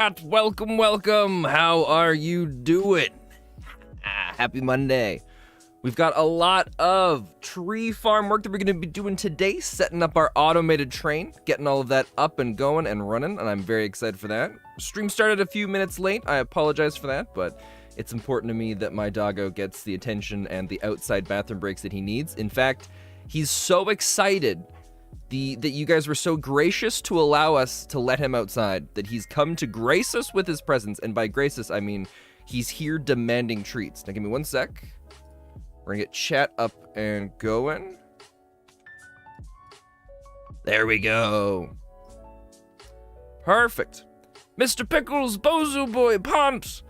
Welcome, welcome. How are you doing? Happy Monday. We've got a lot of tree farm work that we're going to be doing today, setting up our automated train, getting all of that up and going and running, and I'm very excited for that. Stream started a few minutes late. I apologize for that, but it's important to me that my doggo gets the attention and the outside bathroom breaks that he needs. In fact, he's so excited that you guys were so gracious to allow us to let him outside, that he's come to grace us with his presence. And by grace us, I mean he's here demanding treats. Now give me 1 sec. We're gonna get chat up and going. There we go. Perfect. Mr. Pickles, Bozo Boy, Pont,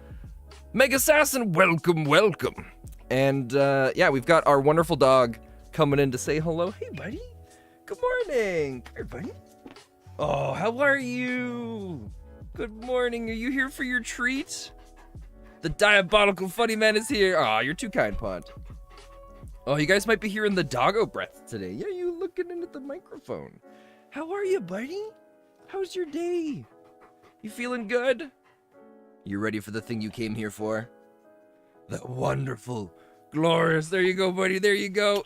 Mega Assassin, welcome, welcome. And yeah, we've got our wonderful dog coming in to say hello. Hey, buddy. Good morning. Come here, buddy. Oh, how are you? Good morning. Are you here for your treat? The diabolical funny man is here. Aw, you're too kind, Pont. Oh, you guys might be hearing the doggo breath today. Yeah, you looking in at the microphone. How are you, buddy? How's your day? You feeling good? You ready for the thing you came here for? That wonderful, glorious. There you go, buddy. There you go.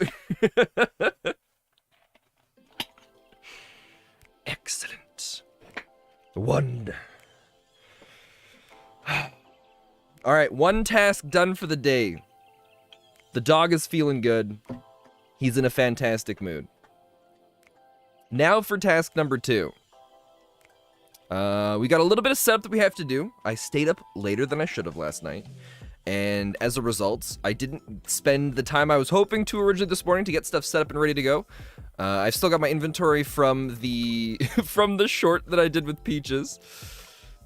Excellent. Wonder. All right, one task done for the day. The dog is feeling good. He's in a fantastic mood. Now for task number 2. We got a little bit of setup that we have to do. I stayed up later than I should have last night. And as a result, I didn't spend the time I was hoping to originally this morning to get stuff set up and ready to go. I've still got my inventory from the from the short that I did with Peaches.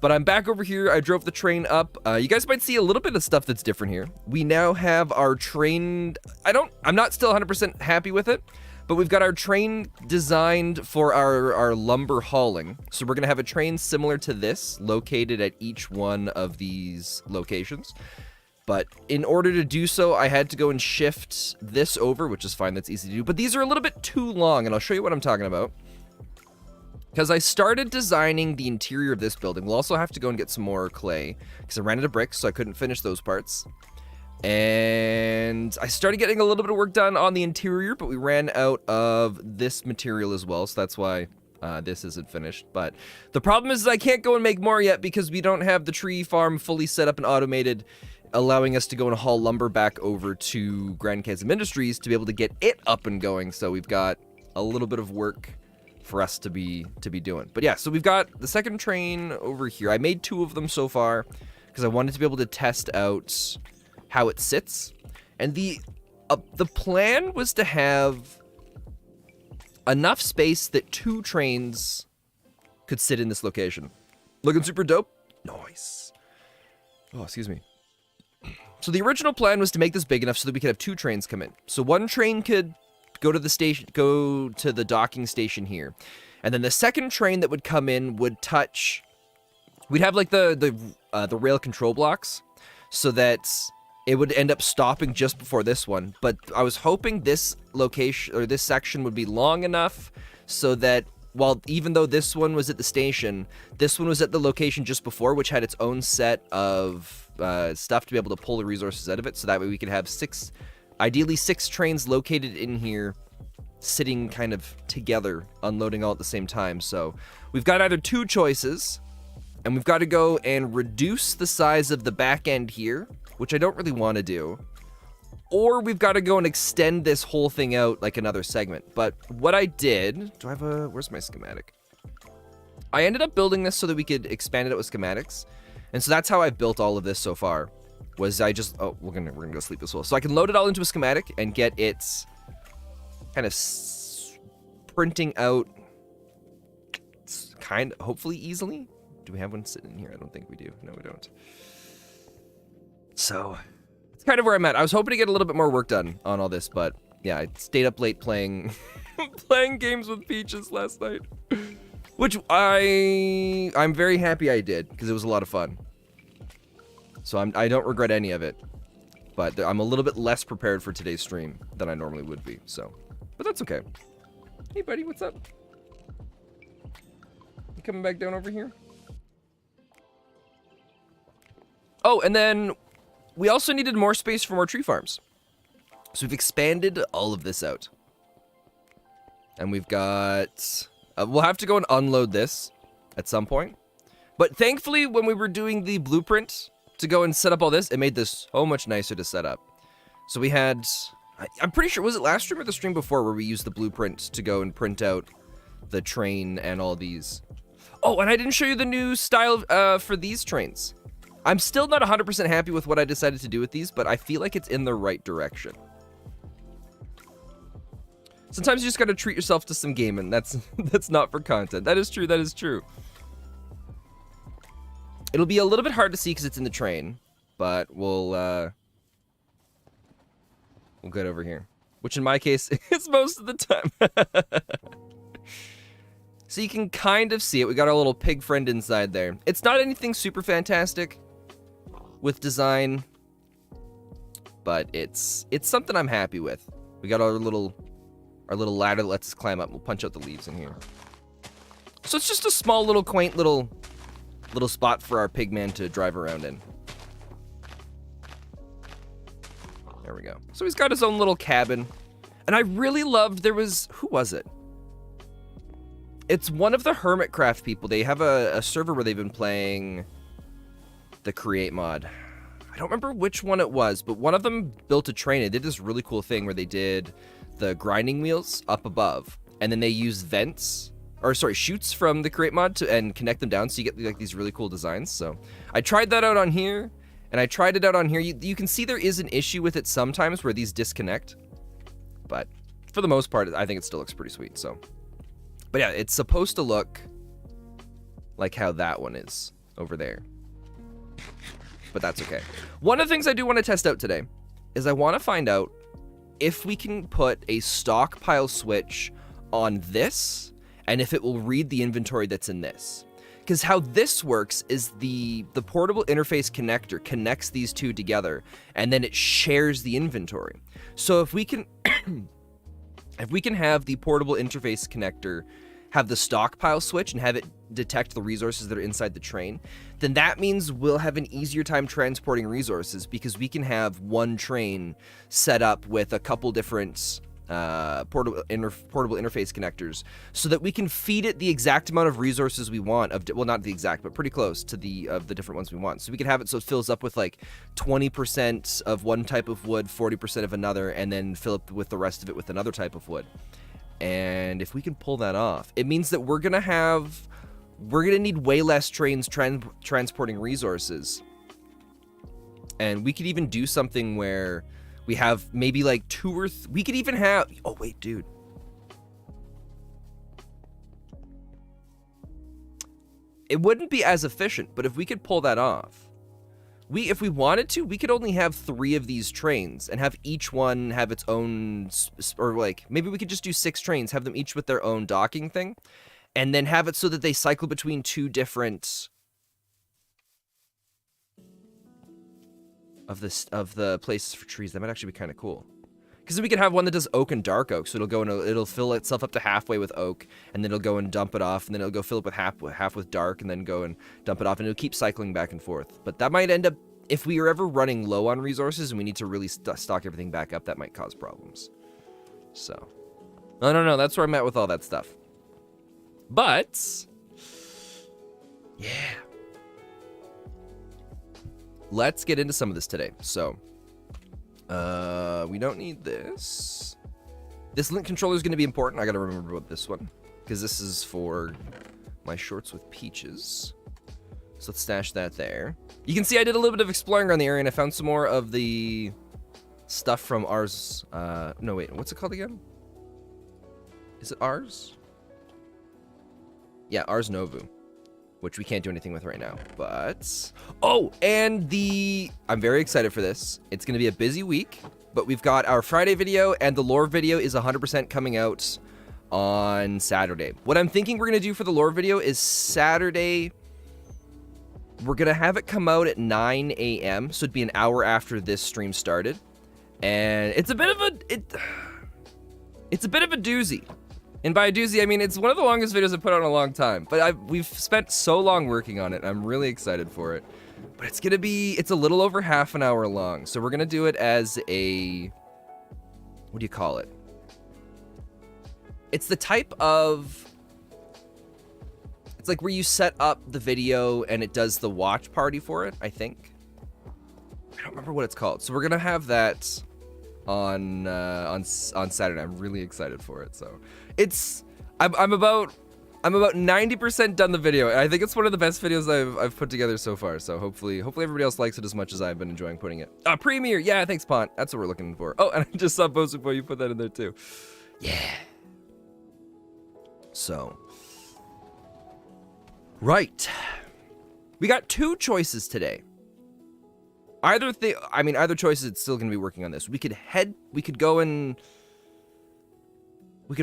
But I'm back over here. I drove the train up. You guys might see a little bit of stuff that's different here. We now have our train. I'm not still 100% happy with it, but we've got our train designed for our lumber hauling. So we're gonna have a train similar to this, located at each one of these locations. But in order to do so, I had to go and shift this over, which is fine, that's easy to do. But these are a little bit too long, and I'll show you what I'm talking about. Because I started designing the interior of this building. We'll also have to go and get some more clay, because I ran out of bricks, so I couldn't finish those parts. And I started getting a little bit of work done on the interior, but we ran out of this material as well, so that's why this isn't finished. But the problem is I can't go and make more yet, because we don't have the tree farm fully set up and automated, allowing us to go and haul lumber back over to Grand Chasm Industries to be able to get it up and going. So we've got a little bit of work for us to be doing. But yeah, so we've got the second train over here. I made 2 of them so far because I wanted to be able to test out how it sits. And the plan was to have enough space that 2 trains could sit in this location. Looking super dope? Nice. Oh, excuse me. So the original plan was to make this big enough so that we could have 2 trains come in. So one train could go to the docking station here. And then the second train that would come in would touch, we'd have like the rail control blocks so that it would end up stopping just before this one. But I was hoping this location or this section would be long enough so that even though this one was at the station, this one was at the location just before, which had its own set of stuff to be able to pull the resources out of it. So that way we could have ideally 6 trains located in here, sitting kind of together, unloading all at the same time. So we've got either 2 choices, and we've got to go and reduce the size of the back end here, which I don't really want to do, or we've got to go and extend this whole thing out like another segment. But what I did, where's my schematic? I ended up building this so that we could expand it out with schematics. And so that's how I've built all of this so far. Was I just, we're gonna go sleep as well. So I can load it all into a schematic and get it kind of printing out hopefully easily. Do we have one sitting in here? I don't think we do. No, we don't. So it's kind of where I'm at. I was hoping to get a little bit more work done on all this, but yeah, I stayed up late playing games with Peaches last night. Which I'm very happy I did, because it was a lot of fun. So I don't regret any of it. But I'm a little bit less prepared for today's stream than I normally would be, so. But that's okay. Hey buddy, what's up? You coming back down over here? Oh, and then we also needed more space for more tree farms. So we've expanded all of this out. And we've got... we'll have to go and unload this at some point. But thankfully, when we were doing the blueprint to go and set up all this, it made this so much nicer to set up. So we had... I'm pretty sure, was it last stream or the stream before where we used the blueprint to go and print out the train and all these? Oh, and I didn't show you the new style for these trains. I'm still not 100% happy with what I decided to do with these, but I feel like it's in the right direction. Sometimes you just gotta treat yourself to some gaming. That's not for content. That is true, that is true. It'll be a little bit hard to see because it's in the train, but we'll get over here. Which in my case, is most of the time. So you can kind of see it. We got our little pig friend inside there. It's not anything super fantastic with design, but it's something I'm happy with. We got our little ladder that lets us climb up. We'll punch out the leaves in here. So it's just a small little quaint little spot for our pig man to drive around in. There we go. So he's got his own little cabin. And I really loved, who was it? It's one of the Hermitcraft people. They have a server where they've been playing the Create mod. I don't remember which one it was, but one of them built a train. They did this really cool thing where they did the grinding wheels up above, and then they use chutes from the Create mod and connect them down, so you get like these really cool designs. So I tried that out on here, and I tried it out on here. You can see there is an issue with it sometimes where these disconnect, but for the most part, I think it still looks pretty sweet. So, but yeah, it's supposed to look like how that one is over there, but that's okay. One of the things I do want to test out today is I want to find out if we can put a stockpile switch on this, and if it will read the inventory that's in this. Because how this works is the portable interface connector connects these two together, and then it shares the inventory. So if we can have the portable interface connector have the stockpile switch and have it detect the resources that are inside the train, then that means we'll have an easier time transporting resources, because we can have one train set up with a couple different portable interface connectors, so that we can feed it the exact amount of resources we want, well, not the exact, but pretty close to the different ones we want. So we can have it so it fills up with like 20% of one type of wood, 40% of another, and then fill up with the rest of it with another type of wood. And if we can pull that off, it means that we're gonna need way less trains transporting resources. And we could even do something where we have maybe like we could even have, oh wait, dude. It wouldn't be as efficient, but if we could pull that off, if we wanted to, we could only have 3 of these trains and have each one have its own, or like, maybe we could just do 6 trains, have them each with their own docking thing, and then have it so that they cycle between 2 different of the places for trees. That might actually be kind of cool. Because then we could have one that does oak and dark oak, so it'll fill itself up to halfway with oak, and then it'll go and dump it off, and then it'll go fill up with half with dark, and then go and dump it off, and it'll keep cycling back and forth. But that might end up, if we are ever running low on resources and we need to really stock everything back up, that might cause problems. So, I don't know. That's where I'm at with all that stuff. But yeah, let's get into some of this today. So, we don't need this. This link controller is going to be important. I got to remember about this one, because this is for my shorts with peaches. So let's stash that there. You can see I did a little bit of exploring around the area, and I found some more of the stuff from ours. No, wait, what's it called again? Is it ours? Yeah, Ars Novu, which we can't do anything with right now, but... Oh, and I'm very excited for this. It's going to be a busy week, but we've got our Friday video, and the lore video is 100% coming out on Saturday. What I'm thinking we're going to do for the lore video is Saturday... We're going to have it come out at 9 a.m., so it'd be an hour after this stream started. And it's a bit of a... It's a bit of a doozy. And by a doozy, I mean, it's one of the longest videos I've put out in a long time. But we've spent so long working on it. I'm really excited for it. But it's a little over half an hour long. So we're going to do it as a, what do you call it? It's the type of, it's like where you set up the video and it does the watch party for it, I think. I don't remember what it's called. So we're going to have that on Saturday. I'm really excited for it. So I'm about 90% done the video. I think it's one of the best videos I've put together so far. So hopefully everybody else likes it as much as I've been enjoying putting it. Premiere. Yeah, thanks, Pont. That's what we're looking for. Oh, and I just saw Bosupo. You put that in there too. Yeah. So, right. We got 2 choices today. Either choice is still going to be working on this. We could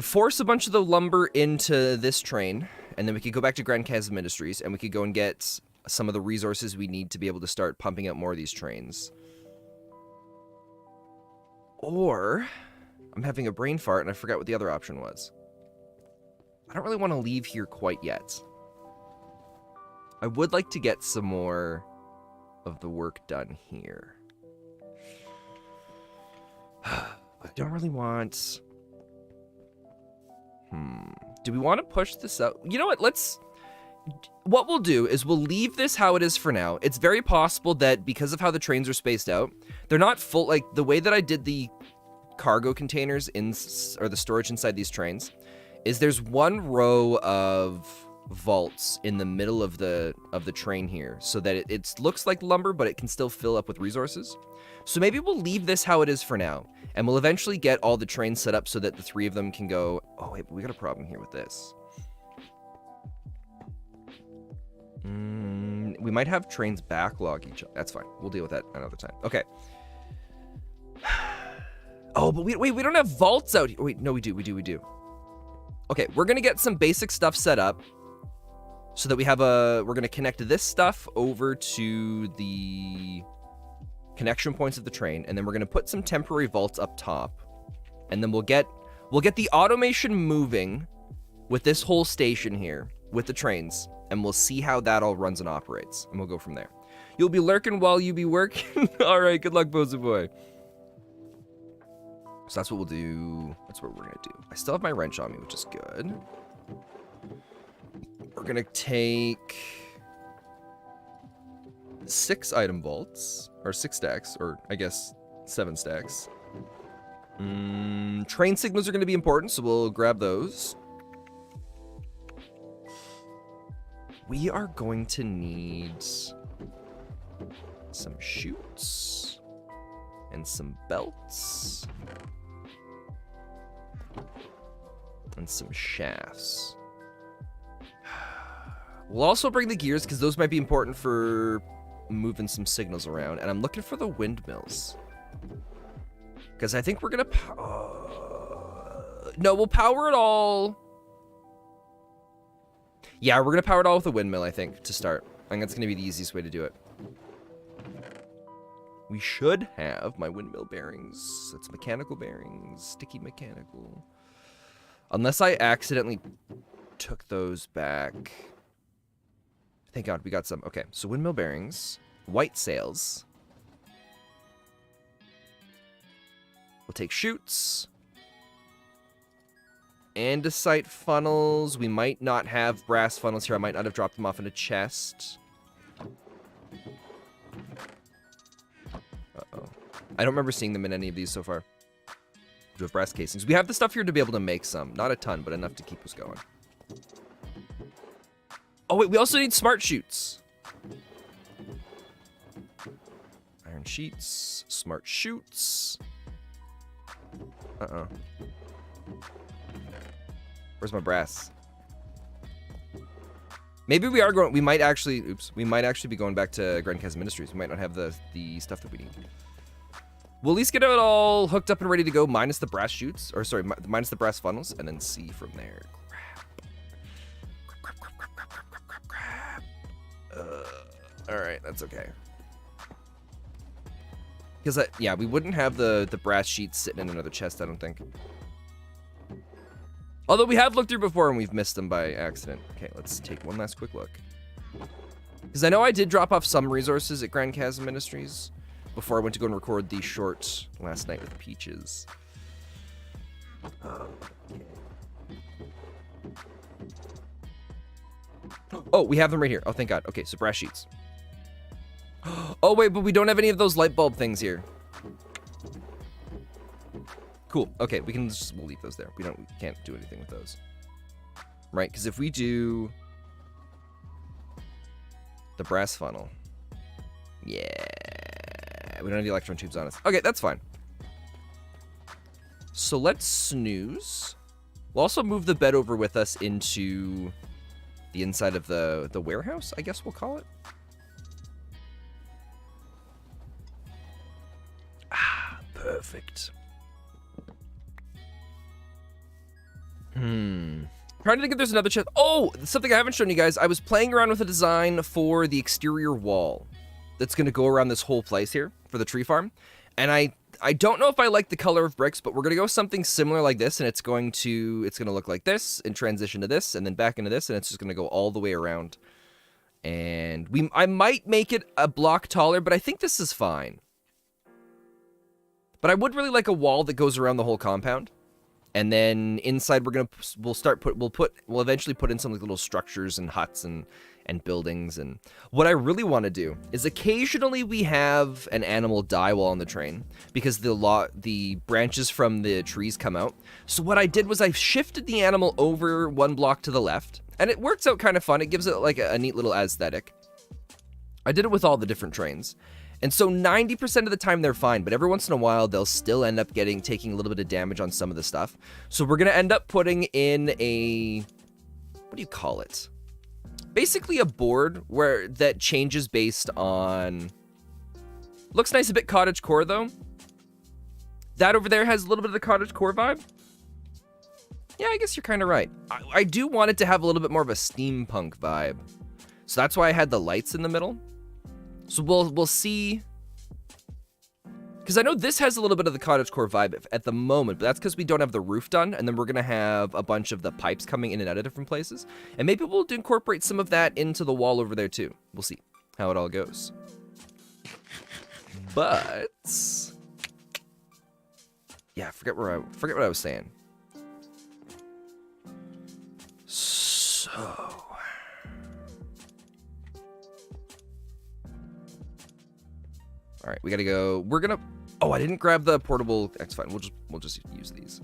force a bunch of the lumber into this train, and then we could go back to Grand Chasm Industries, and we could go and get some of the resources we need to be able to start pumping out more of these trains. Or, I'm having a brain fart, and I forgot what the other option was. I don't really want to leave here quite yet. I would like to get some more of the work done here. I don't really want... Do we want to push this out? You know what? What we'll do is we'll leave this how it is for now. It's very possible that because of how the trains are spaced out, they're not full, like the way that I did the cargo containers or the storage inside these trains is there's one row of vaults in the middle of the train here so that it looks like lumber, but it can still fill up with resources. So maybe we'll leave this how it is for now, and we'll eventually get all the trains set up so that the 3 of them can go. Oh wait, but we got a problem here with this. We might have trains backlog each other. That's fine. We'll deal with that another time. Okay. Oh, but we don't have vaults out here. Wait, no, we do. Okay, we're gonna get some basic stuff set up so that we're gonna connect this stuff over to the connection points of the train, and then we're gonna put some temporary vaults up top, and then we'll get the automation moving with this whole station here with the trains, and we'll see how that all runs and operates, and we'll go from there. You'll be lurking while you be working. All right, good luck, Bozo Boy. So that's what we'll do. That's what we're gonna do. I still have my wrench on me, which is good. We're gonna take 6 item vaults, or 6 stacks, or I guess 7 stacks. Train signals are gonna be important, so we'll grab those. We are going to need some chutes and some belts and some shafts. We'll also bring the gears because those might be important for moving some signals around, and I'm looking for the windmills because I think we're gonna no, we'll power it all. Yeah, we're gonna power it all with a windmill, I think, to start. I think that's gonna be the easiest way to do it. We should have my windmill bearings. It's mechanical bearings, sticky mechanical. Unless I accidentally took those back. Thank God we got some. Okay, so windmill bearings, white sails. We'll take chutes. Andesite funnels. We might not have brass funnels here. I might not have dropped them off in a chest. Uh-oh. I don't remember seeing them in any of these so far. We have brass casings. We have the stuff here to be able to make some. Not a ton, but enough to keep us going. Oh, wait, we also need smart chutes. Iron sheets, smart chutes. Uh-oh. Where's my brass? Maybe we are going, we might actually be going back to Grand Chasm Industries. We might not have the stuff that we need. We'll at least get it all hooked up and ready to go, minus the brass chutes, or sorry, minus the brass funnels, and then see from there. Crap. All right, that's okay. Because, yeah, we wouldn't have the brass sheets sitting in another chest, I don't think. Although we have looked through before and we've missed them by accident. Okay, let's take one last quick look. Because I know I did drop off some resources at Grand Chasm Ministries before I went to go and record the short last night with Peaches. Oh, we have them right here. Oh, thank God. Okay, so brass sheets. Oh, wait, but we don't have any of those light bulb things here. Cool. Okay, we'll leave those there. We can't do anything with those. Right, because if we do the brass funnel. Yeah. We don't have the electron tubes on us. Okay, that's fine. So let's snooze. We'll also move the bed over with us into the inside of the warehouse, I guess we'll call it. Ah, perfect. Trying to think if there's another chest. Oh, something I haven't shown you guys. I was playing around with a design for the exterior wall that's going to go around this whole place here for the tree farm. And I don't know if I like the color of bricks, but we're going to go something similar like this, and it's going to look like this and transition to this and then back into this, and it's just going to go all the way around. And I might make it a block taller, but I think this is fine. But I would really like a wall that goes around the whole compound. And then inside we'll eventually put in some like little structures and huts and buildings. And what I really want to do is occasionally we have an animal die while on the train because the branches from the trees come out. So what I did was I shifted the animal over one block to the left, and it works out kind of fun. It gives it like a neat little aesthetic. I did it with all the different trains. And so 90% of the time they're fine, but every once in a while they'll still end up taking a little bit of damage on some of the stuff. So we're going to end up putting in what do you call it? Basically a board that changes based on, looks nice, a bit cottagecore though. That over there has a little bit of the cottagecore vibe. Yeah, I guess you're kind of right. I do want it to have a little bit more of a steampunk vibe. So that's why I had the lights in the middle. So we'll see, because I know this has a little bit of the cottagecore vibe at the moment, but that's because we don't have the roof done, and then we're going to have a bunch of the pipes coming in and out of different places, and maybe we'll incorporate some of that into the wall over there too. We'll see how it all goes. But yeah, forget what I was saying. So all right, we gotta go. Oh, I didn't grab the portable. That's fine. We'll just use these.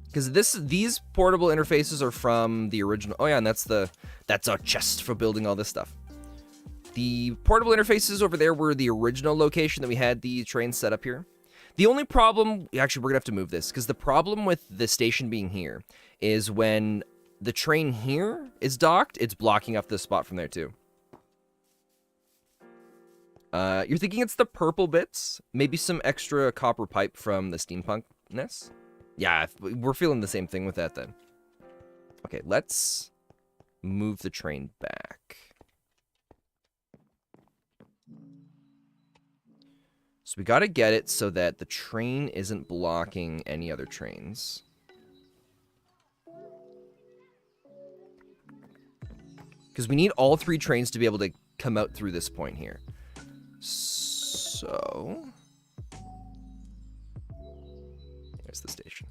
Because these portable interfaces are from the original. Oh yeah, and that's our chest for building all this stuff. The portable interfaces over there were the original location that we had the train set up here. The only problem, actually, we're gonna have to move this because the problem with the station being here is when the train here is docked, it's blocking up this spot from there too. You're thinking it's the purple bits? Maybe some extra copper pipe from the steampunkness? Yeah, we're feeling the same thing with that then. Okay, let's move the train back. So we gotta get it so that the train isn't blocking any other trains. Because we need all three trains to be able to come out through this point here. So there's the station.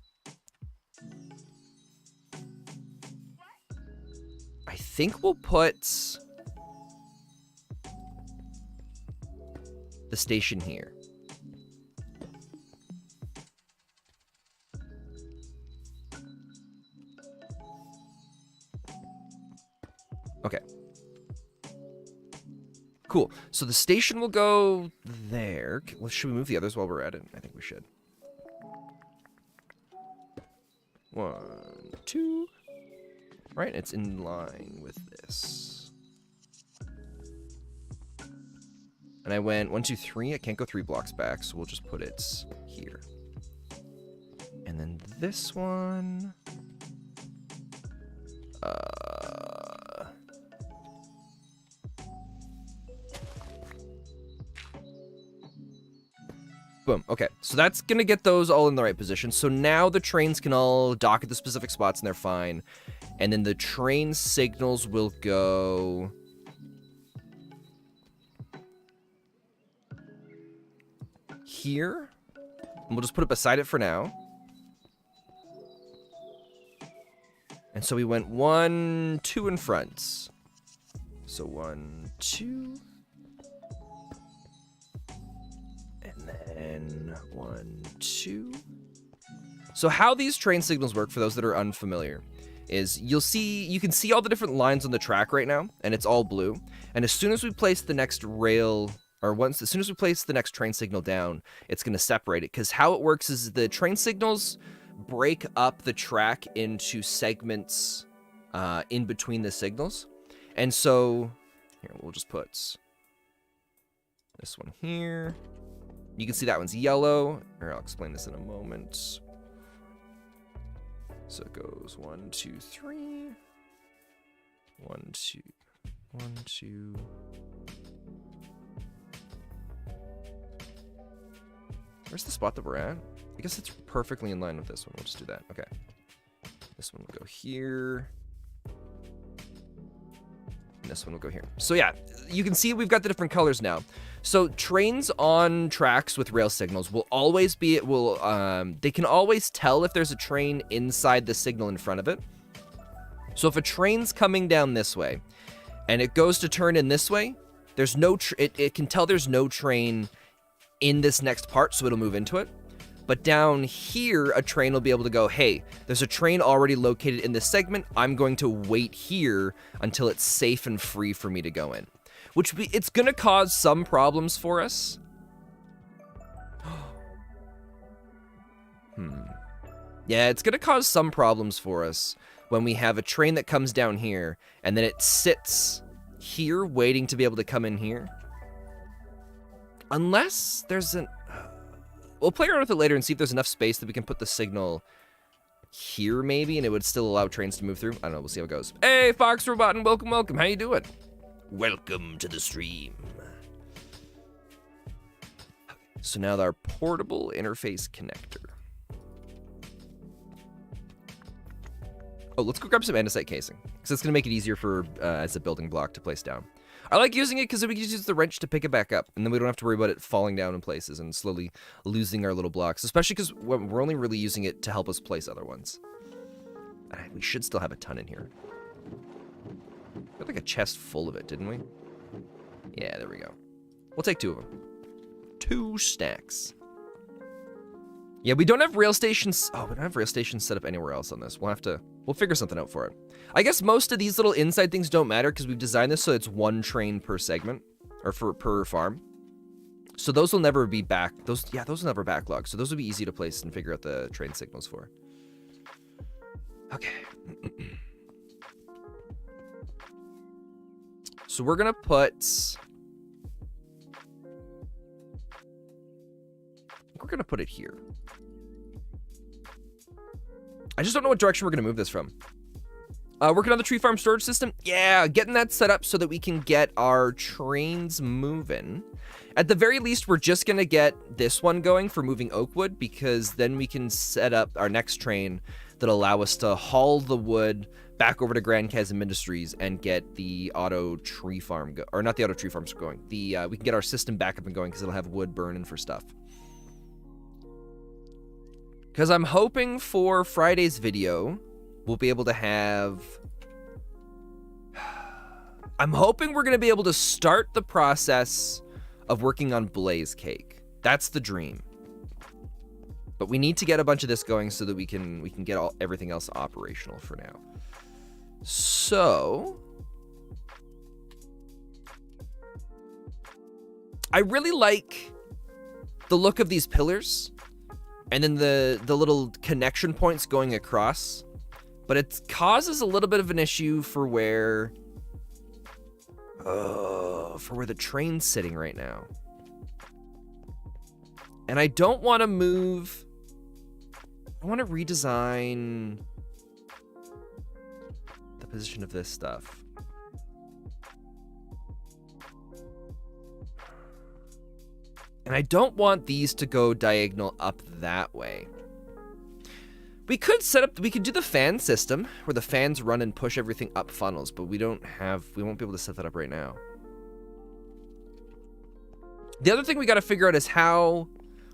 I think we'll put the station here. Okay. Cool. So the station will go there. Should we move the others while we're at it? I think we should. 1, 2. Right, it's in line with this. And I went 1, 2, 3. I can't go 3 blocks back, so we'll just put it here. And then this one. Boom. Okay, so that's gonna get those all in the right position. So now the trains can all dock at the specific spots and they're fine. And then the train signals will go here. And we'll just put it beside it for now. And so we went 1, 2 in front. So 1, 2. And then 1, 2. So how these train signals work, for those that are unfamiliar, is you can see all the different lines on the track right now, and it's all blue. And as soon as we place the next rail, or as soon as we place the next train signal down, it's going to separate it. Because how it works is the train signals break up the track into segments in between the signals. And so here, we'll just put this one here. You can see that one's yellow. Or I'll explain this in a moment. So it goes 1, 2, 3. 1, 2, 1, 2. Where's the spot that we're at? I guess it's perfectly in line with this one. We'll just do that. Okay. This one will go here. And this one will go here. So yeah, you can see we've got the different colors now. So trains on tracks with rail signals will always be, they can always tell if there's a train inside the signal in front of it. So if a train's coming down this way and it goes to turn in this way, there's no, it can tell there's no train in this next part, so it'll move into it. But down here, a train will be able to go, hey, there's a train already located in this segment. I'm going to wait here until it's safe and free for me to go in. Which it's going to cause some problems for us. Yeah, it's going to cause some problems for us when we have a train that comes down here and then it sits here waiting to be able to come in here. Unless there's an... We'll play around with it later and see if there's enough space that we can put the signal here, maybe, and it would still allow trains to move through. I don't know. We'll see how it goes. Hey, Fox Robot, and welcome, welcome. How you doing? Welcome to the stream. So now our portable interface connector. Oh, let's go grab some andesite casing, because it's going to make it easier for as a building block to place down. I like using it because we can use the wrench to pick it back up, and then we don't have to worry about it falling down in places and slowly losing our little blocks, especially because we're only really using it to help us place other ones. We should still have a ton in here. We had like a chest full of it, didn't we? Yeah, there we go. We'll take 2 of them. 2 stacks. Yeah, we don't have rail stations. Oh, we don't have rail stations set up anywhere else on this. We'll figure something out for it. I guess most of these little inside things don't matter because we've designed this so it's 1 train per segment, or per farm. So those will never be those will never backlog. So those will be easy to place and figure out the train signals for. Okay. So we're gonna put... We're gonna put it here. I just don't know what direction we're gonna move this from. Working on the tree farm storage system. Yeah, getting that set up so that we can get our trains moving. At the very least, we're just gonna get this one going for moving oak wood, because then we can set up our next train that'll allow us to haul the wood back over to Grand Chasm Industries and get the auto tree farm or not the auto tree farms going. We can get our system back up and going because it'll have wood burning for stuff. Because I'm hoping for Friday's video, we'll be able to have... I'm hoping we're going to be able to start the process of working on Blaze Cake. That's the dream. But we need to get a bunch of this going so that we can get everything else operational for now. So... I really like the look of these pillars. And then the little connection points going across. But it causes a little bit of an issue for where the train's sitting right now. And I don't want to move. I want to redesign the position of this stuff. And I don't want these to go diagonal up that way. We could do the fan system where the fans run and push everything up funnels, but we won't be able to set that up right now. The other thing we got to figure out is how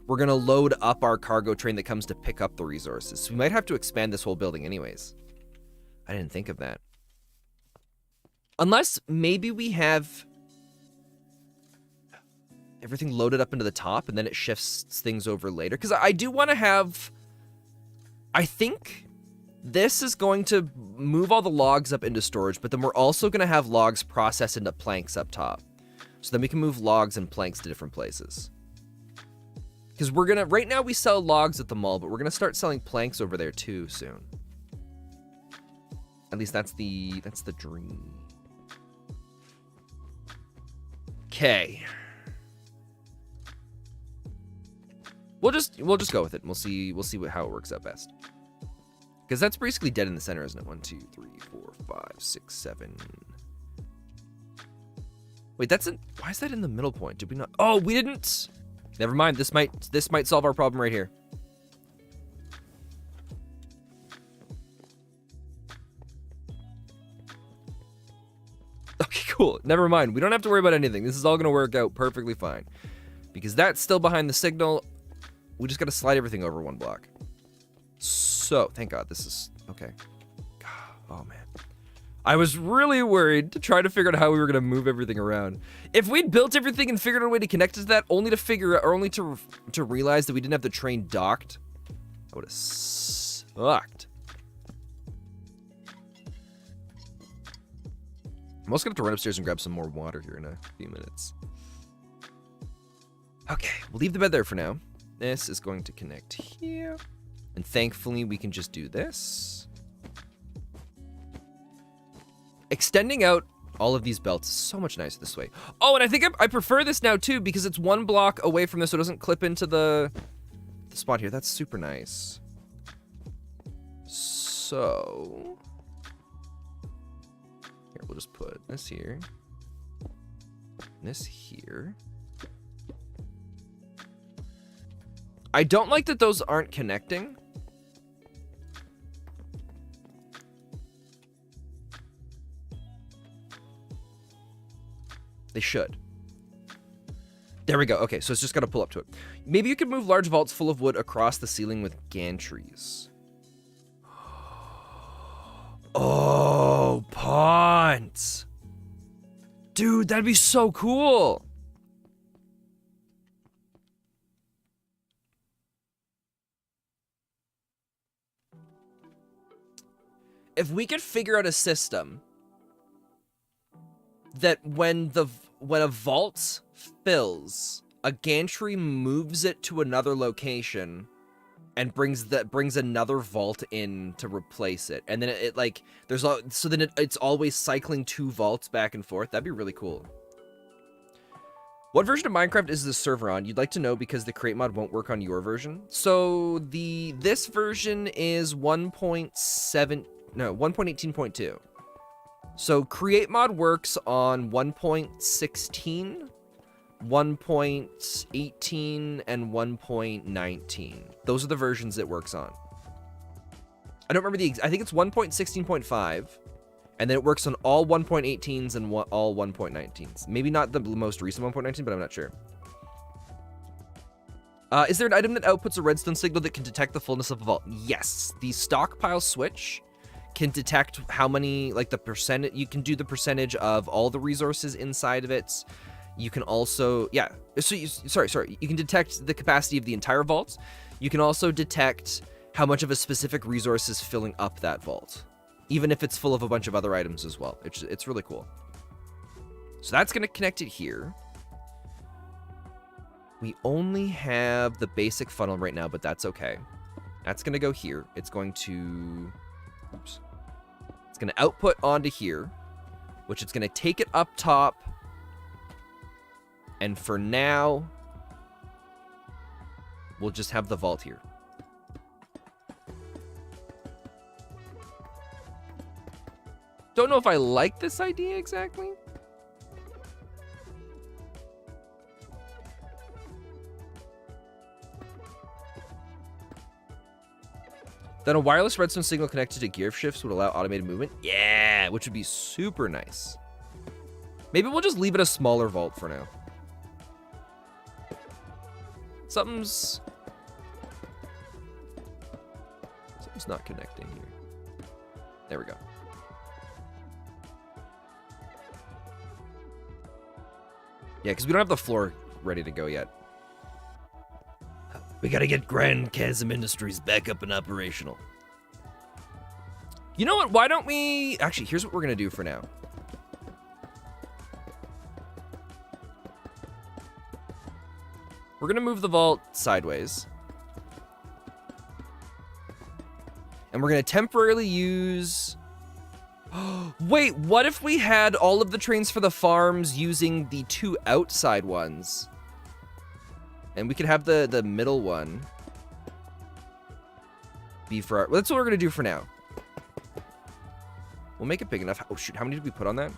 we're going to load up our cargo train that comes to pick up the resources. So we might have to expand this whole building anyways. I didn't think of that. Unless maybe we have everything loaded up into the top and then it shifts things over later. Because I do want to have... I think this is going to move all the logs up into storage, but then we're also going to have logs processed into planks up top. So then we can move logs and planks to different places. Because we're going to... Right now we sell logs at the mall, but we're going to start selling planks over there too soon. At least that's the dream. Okay. We'll just go with it. And we'll see how it works out best. Because that's basically dead in the center, isn't it? 1, 2, 3, 4, 5, 6, 7. Wait, why is that in the middle point? Did we not? Oh, we didn't. Never mind. This might solve our problem right here. Okay, cool. Never mind. We don't have to worry about anything. This is all going to work out perfectly fine. Because that's still behind the signal. We just got to slide everything over 1 block. So, thank God this is... Okay. Oh, man. I was really worried to try to figure out how we were going to move everything around. If we'd built everything and figured out a way to connect it to that, only to realize that we didn't have the train docked, I would have sucked. I'm also going to have to run upstairs and grab some more water here in a few minutes. Okay, we'll leave the bed there for now. This is going to connect here. And thankfully, we can just do this. Extending out all of these belts is so much nicer this way. Oh, and I think I prefer this now, too, because it's 1 block away from this, so it doesn't clip into the spot here. That's super nice. So... Here, we'll just put this here. This here. I don't like that those aren't connecting. They should. There we go. Okay, so it's just got to pull up to it. Maybe you could move large vaults full of wood across the ceiling with gantries. Oh, ponds. Dude, that'd be so cool. If we could figure out a system that when a vault fills, a gantry moves it to another location and brings another vault in to replace it, and then it like it's always cycling 2 vaults back and forth. That'd be really cool. What version of Minecraft is this server on? You'd like to know because the create mod won't work on your version. So this version is 1.18.2. So create mod works on 1.16, 1.18, and 1.19. Those are the versions it works on. I don't remember I think it's 1.16.5, and then it works on all 1.18s and all 1.19s. Maybe not the most recent 1.19, but I'm not sure. Is there an item that outputs a redstone signal that can detect the fullness of a vault? Yes, the stockpile switch can detect how many, like the percentage, you can do the percentage of all the resources inside of it. You can also, yeah, so you can detect the capacity of the entire vault. You can also detect how much of a specific resource is filling up that vault, even if it's full of a bunch of other items as well. It's really cool. So that's going to connect it here. We only have the basic funnel right now, but that's okay. That's going to go here. It's going to... Oops. It's going to output onto here, which it's going to take it up top. And for now, we'll just have the vault here. Don't know if I like this idea exactly. Then a wireless redstone signal connected to gear shifts would allow automated movement. Yeah, which would be super nice. Maybe we'll just leave it a smaller vault for now. Something's not connecting here. There we go. Yeah, because we don't have the floor ready to go yet. We gotta get Grand Chasm Industries back up and operational. You know what? Why don't we... Actually, here's what we're gonna do for now. We're gonna move the vault sideways. And we're gonna temporarily use... Wait, what if we had all of the trains for the farms using the 2 outside ones? And we could have the middle one be for our... Well, that's what we're gonna do for now. We'll make it big enough. Oh shoot, how many did we put on that?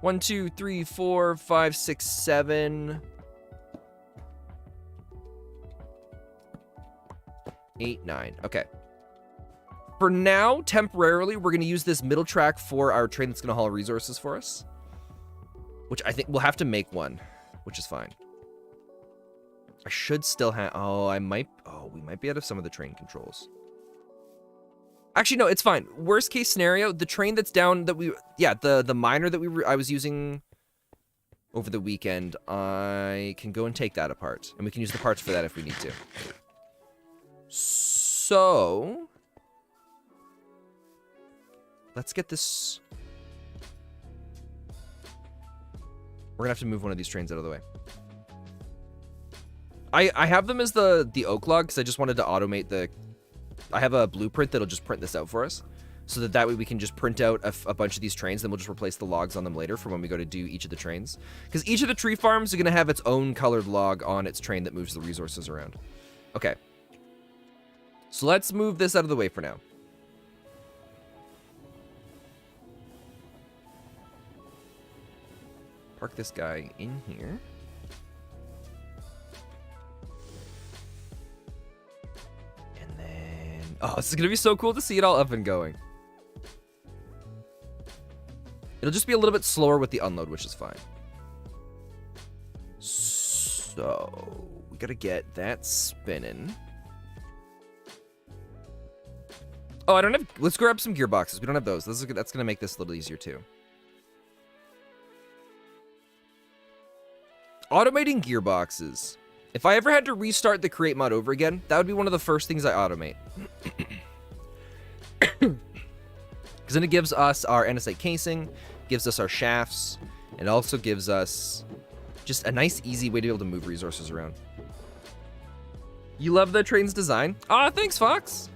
1, 2, 3, 4, 5, 6, 7... 8, 9. Okay. For now, temporarily, we're going to use this middle track for our train that's going to haul resources for us. Which I think we'll have to make one, which is fine. I should still have... Oh, we might be out of some of the train controls. Actually, no, it's fine. Worst case scenario, the train that's down that we... Yeah, the miner that I was using over the weekend, I can go and take that apart. And we can use the parts for that if we need to. So... Let's get this... We're gonna have to move one of these trains out of the way. I have them as the oak log because I just wanted to automate the... I have a blueprint that'll just print this out for us. So that way we can just print out a bunch of these trains, then we'll just replace the logs on them later for when we go to do each of the trains. Because each of the tree farms are gonna have its own colored log on its train that moves the resources around. Okay. So let's move this out of the way for now. Park this guy in here. And then... Oh, this is going to be so cool to see it all up and going. It'll just be a little bit slower with the unload, which is fine. So, we got to get that spinning. Oh, I don't have... Let's grab some gearboxes. We don't have those. That's going to make this a little easier, too. Automating gearboxes. If I ever had to restart the create mod over again, that would be one of the first things I automate. Because then it gives us our andesite casing, gives us our shafts, and also gives us just a nice, easy way to be able to move resources around. You love the train's design? Ah, thanks, Fox.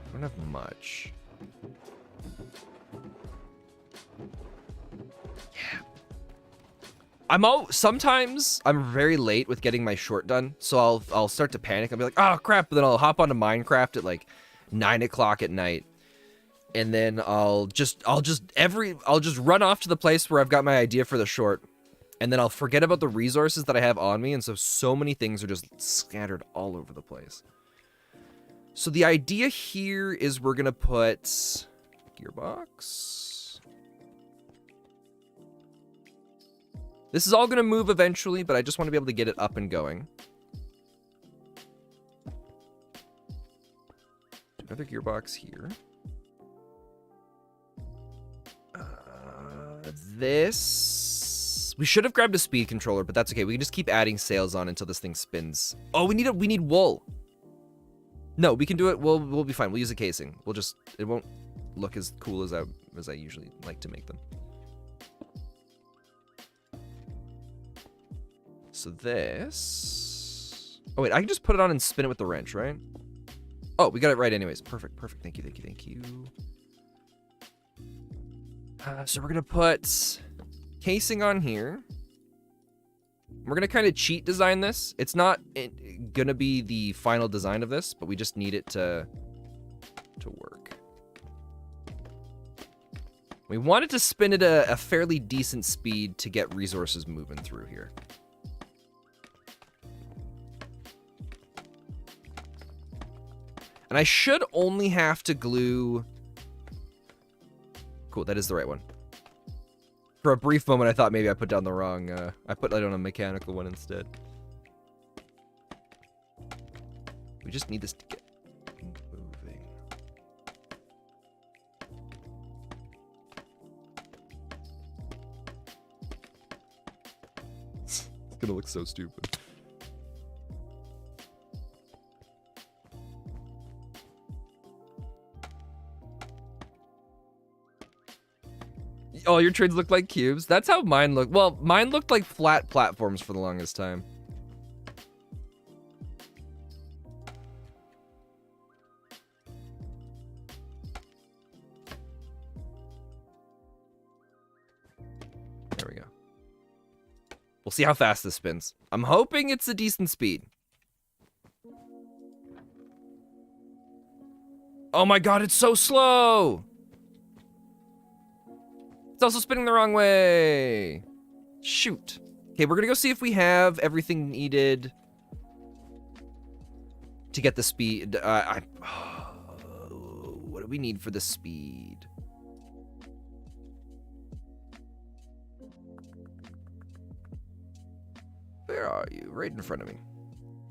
I don't have much. Sometimes I'm very late with getting my short done, so I'll start to panic. I'll be like, oh crap, but then I'll hop onto Minecraft at like 9 o'clock at night. And then I'll just run off to the place where I've got my idea for the short. And then I'll forget about the resources that I have on me, and so many things are just scattered all over the place. So the idea here is we're gonna put gearbox. This is all going to move eventually, but I just want to be able to get it up and going. Another gearbox here. This... We should have grabbed a speed controller, but that's okay. We can just keep adding sails on until this thing spins. Oh, we need wool. No, we can do it. We'll be fine. We'll use a casing. It won't look as cool as I usually like to make them. So this... Oh, wait, I can just put it on and spin it with the wrench, right? Oh, we got it right anyways. Perfect. Thank you. So we're going to put casing on here. We're going to kind of cheat design this. It's not going to be the final design of this, but we just need it to work. We wanted to spin at a fairly decent speed to get resources moving through here. And I should only have to glue... Cool, that is the right one. For a brief moment, I thought maybe I put down the wrong... I put that on a mechanical one instead. We just need this to get moving. It's gonna look so stupid. Oh, your trains look like cubes? That's how mine look. Well, mine looked like flat platforms for the longest time. There we go. We'll see how fast this spins. I'm hoping it's a decent speed. Oh my god, it's so slow! It's also spinning the wrong way. Shoot. Okay, we're gonna go see if we have everything needed to get the speed. What do we need for the speed? Where are you? Right in front of me.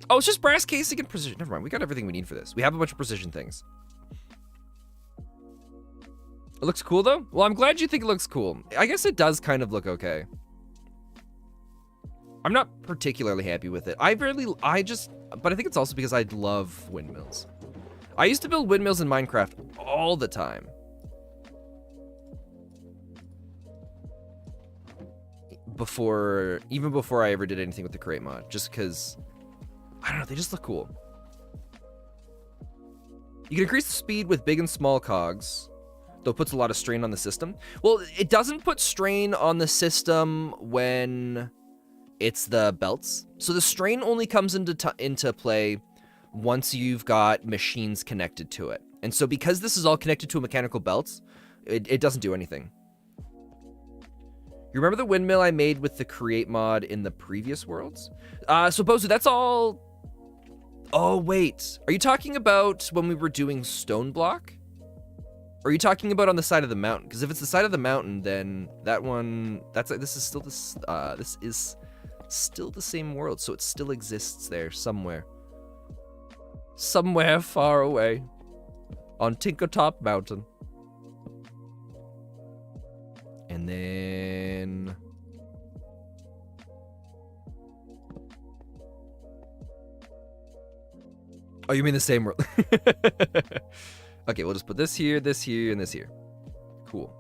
Oh, it's just brass casing and precision. Never mind. We got everything we need for this. We have a bunch of precision things. It looks cool, though? Well, I'm glad you think it looks cool. I guess it does kind of look okay. I'm not particularly happy with it. But I think it's also because I love windmills. I used to build windmills in Minecraft all the time. Even before I ever did anything with the create mod, just because, I don't know, they just look cool. You can increase the speed with big and small cogs, though it puts a lot of strain on the system. Well, it doesn't put strain on the system when it's the belts. So the strain only comes into play once you've got machines connected to it. And so because this is all connected to a mechanical belts, it doesn't do anything. You remember the windmill I made with the create mod in the previous worlds? So Bozu, that's all... Oh, wait. Are you talking about when we were doing stone block? Or are you talking about on the side of the mountain? Because if it's the side of the mountain, then that one... This is still the same world, so it still exists there somewhere. Somewhere far away. On Tinkertop Mountain. And then... Oh, you mean the same world? Okay, we'll just put this here, and this here. Cool.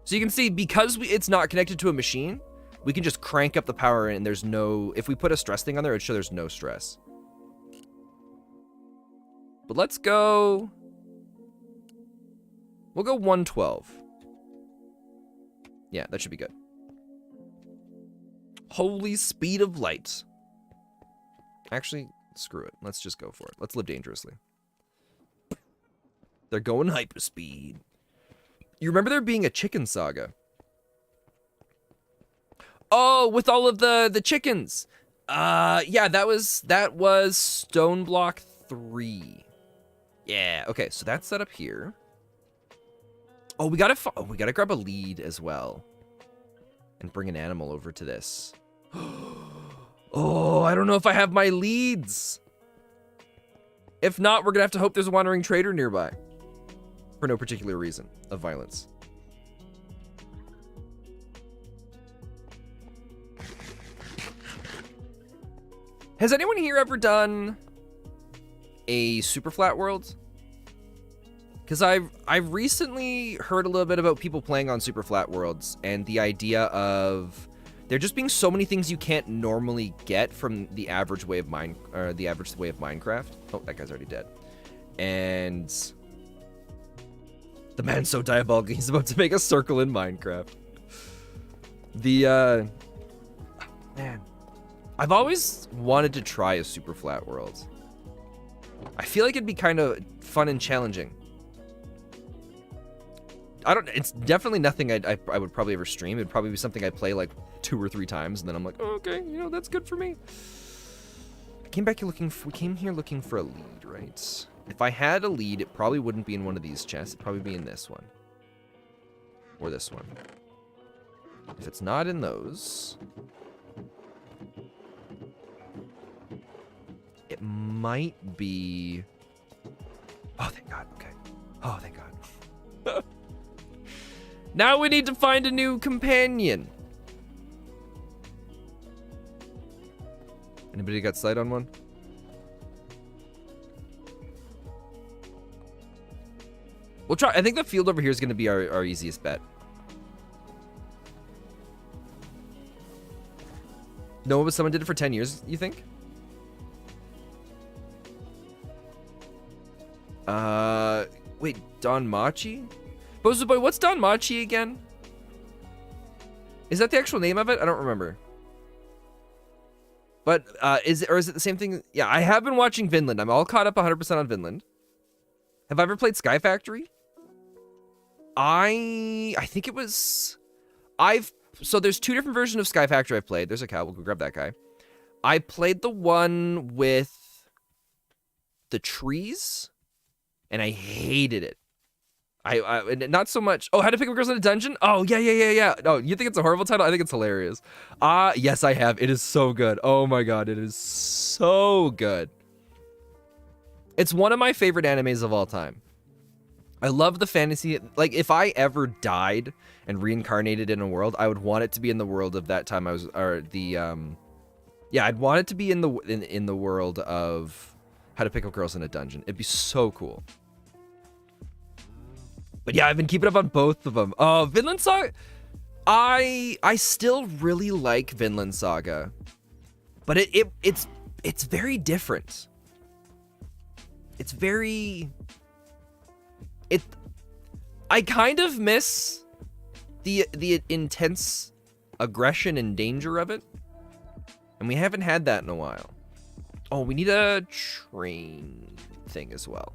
So you can see, because it's not connected to a machine, we can just crank up the power and there's no... If we put a stress thing on there, it'd show there's no stress. But let's go... We'll go 112. Yeah, that should be good. Holy speed of light. Actually, screw it. Let's just go for it. Let's live dangerously. They're going hyperspeed. You remember there being a chicken saga? Oh, with all of the chickens. Yeah, that was Stone Block 3. Yeah, okay, so that's set up here. Oh, we gotta grab a lead as well. And bring an animal over to this. Oh, I don't know if I have my leads. If not, we're gonna have to hope there's a wandering trader nearby. For no particular reason of violence. Has anyone here ever done a super flat world? Because I've recently heard a little bit about people playing on super flat worlds and the idea of there just being so many things you can't normally get from the average way of Minecraft. Oh, that guy's already dead. And the man's so diabolical, he's about to make a circle in Minecraft. Man, I've always wanted to try a super flat world. I feel like it'd be kind of fun and challenging. I don't. It's definitely nothing I would probably ever stream. It'd probably be something I play like 2 or 3 times, and then I'm like, oh, okay, you know, that's good for me. I came back here looking. We came here looking for a lead, right? If I had a lead, it probably wouldn't be in one of these chests. It'd probably be in this one or this one. If it's not in those, it might be. Oh, thank God. Okay. Oh, thank God. Now we need to find a new companion. Anybody got sight on one? We'll try. I think the field over here is going to be our easiest bet. No, but someone did it for 10 years, you think? Wait, Don Machi? Bozo Boy, what's Don Machi again? Is that the actual name of it? I don't remember. But, is it the same thing? Yeah, I have been watching Vinland. I'm all caught up 100% on Vinland. Have I ever played Sky Factory? I think it was... So there's 2 different versions of Sky Factory I've played. There's a cow. We'll go grab that guy. I played the one with the trees, and I hated it. I not so much. Oh, How to Pick Up Girls in a Dungeon? Oh, yeah. Oh, you think it's a horrible title? I think it's hilarious. Yes, I have. It is so good. Oh my God, it is so good. It's one of my favorite animes of all time. I love the fantasy. Like, if I ever died and reincarnated in a world, I would want it to be in the world of that time I was, or the, yeah, I'd want it to be in the world of How to Pick Up Girls in a Dungeon. It'd be so cool. But yeah, I've been keeping up on both of them. Oh, Vinland Saga. I still really like Vinland Saga, but it's very different. It's very. I kind of miss the intense aggression and danger of it, and we haven't had that in a while. Oh, we need a train thing as well.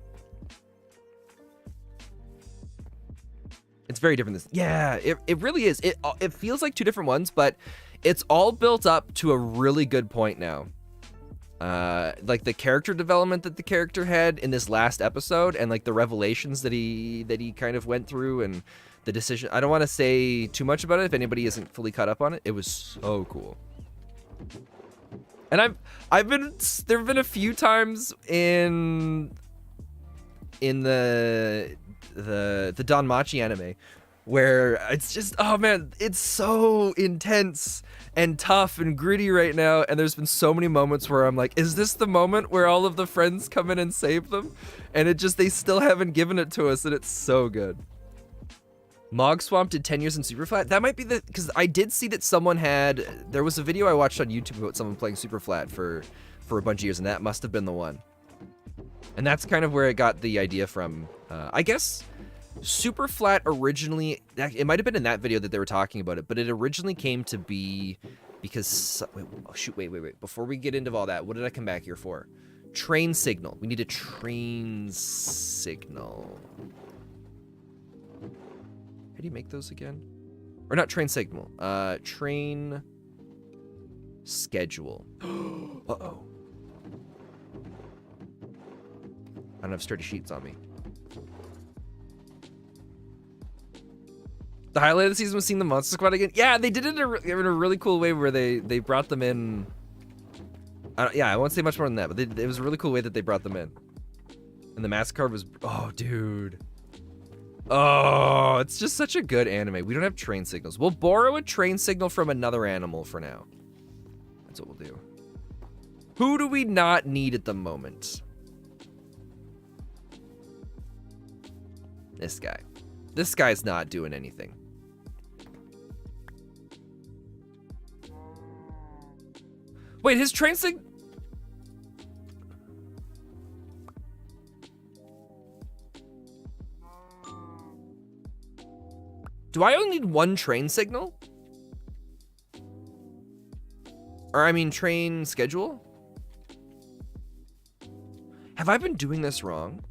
It's very different. Yeah, it really is. It feels like 2 different ones, but it's all built up to a really good point now. Like the character development that the character had in this last episode, and like the revelations that he kind of went through, and the decision. I don't want to say too much about it if anybody isn't fully caught up on it. It was so cool. And there have been a few times in the Don Machi anime where it's just, oh man, it's so intense and tough and gritty right now, and there's been so many moments where I'm like, is this the moment where all of the friends come in and save them? And they still haven't given it to us, and it's so good. Mog Swamp did 10 years in Superflat. That might be because I did see that someone there was a video I watched on YouTube about someone playing Superflat for a bunch of years, and that must have been the one. And that's kind of where I got the idea from. I guess Superflat originally, it might have been in that video that they were talking about it, but it originally came to be because, wait. Before we get into all that, what did I come back here for? Train signal. We need a train signal. How do you make those again? Or not train signal. Train schedule. Uh-oh. I don't have sturdy sheets on me. The highlight of the season was seeing the Monster Squad again. Yeah, they did it in a really cool way where they brought them in. I won't say much more than that, but it was a really cool way that they brought them in. And the massacre was, oh, dude. Oh, it's just such a good anime. We don't have train signals. We'll borrow a train signal from another animal for now. That's what we'll do. Who do we not need at the moment? This guy. This guy's not doing anything. Wait, his train signal... Do I only need one train signal? Or I mean train schedule? Have I been doing this wrong?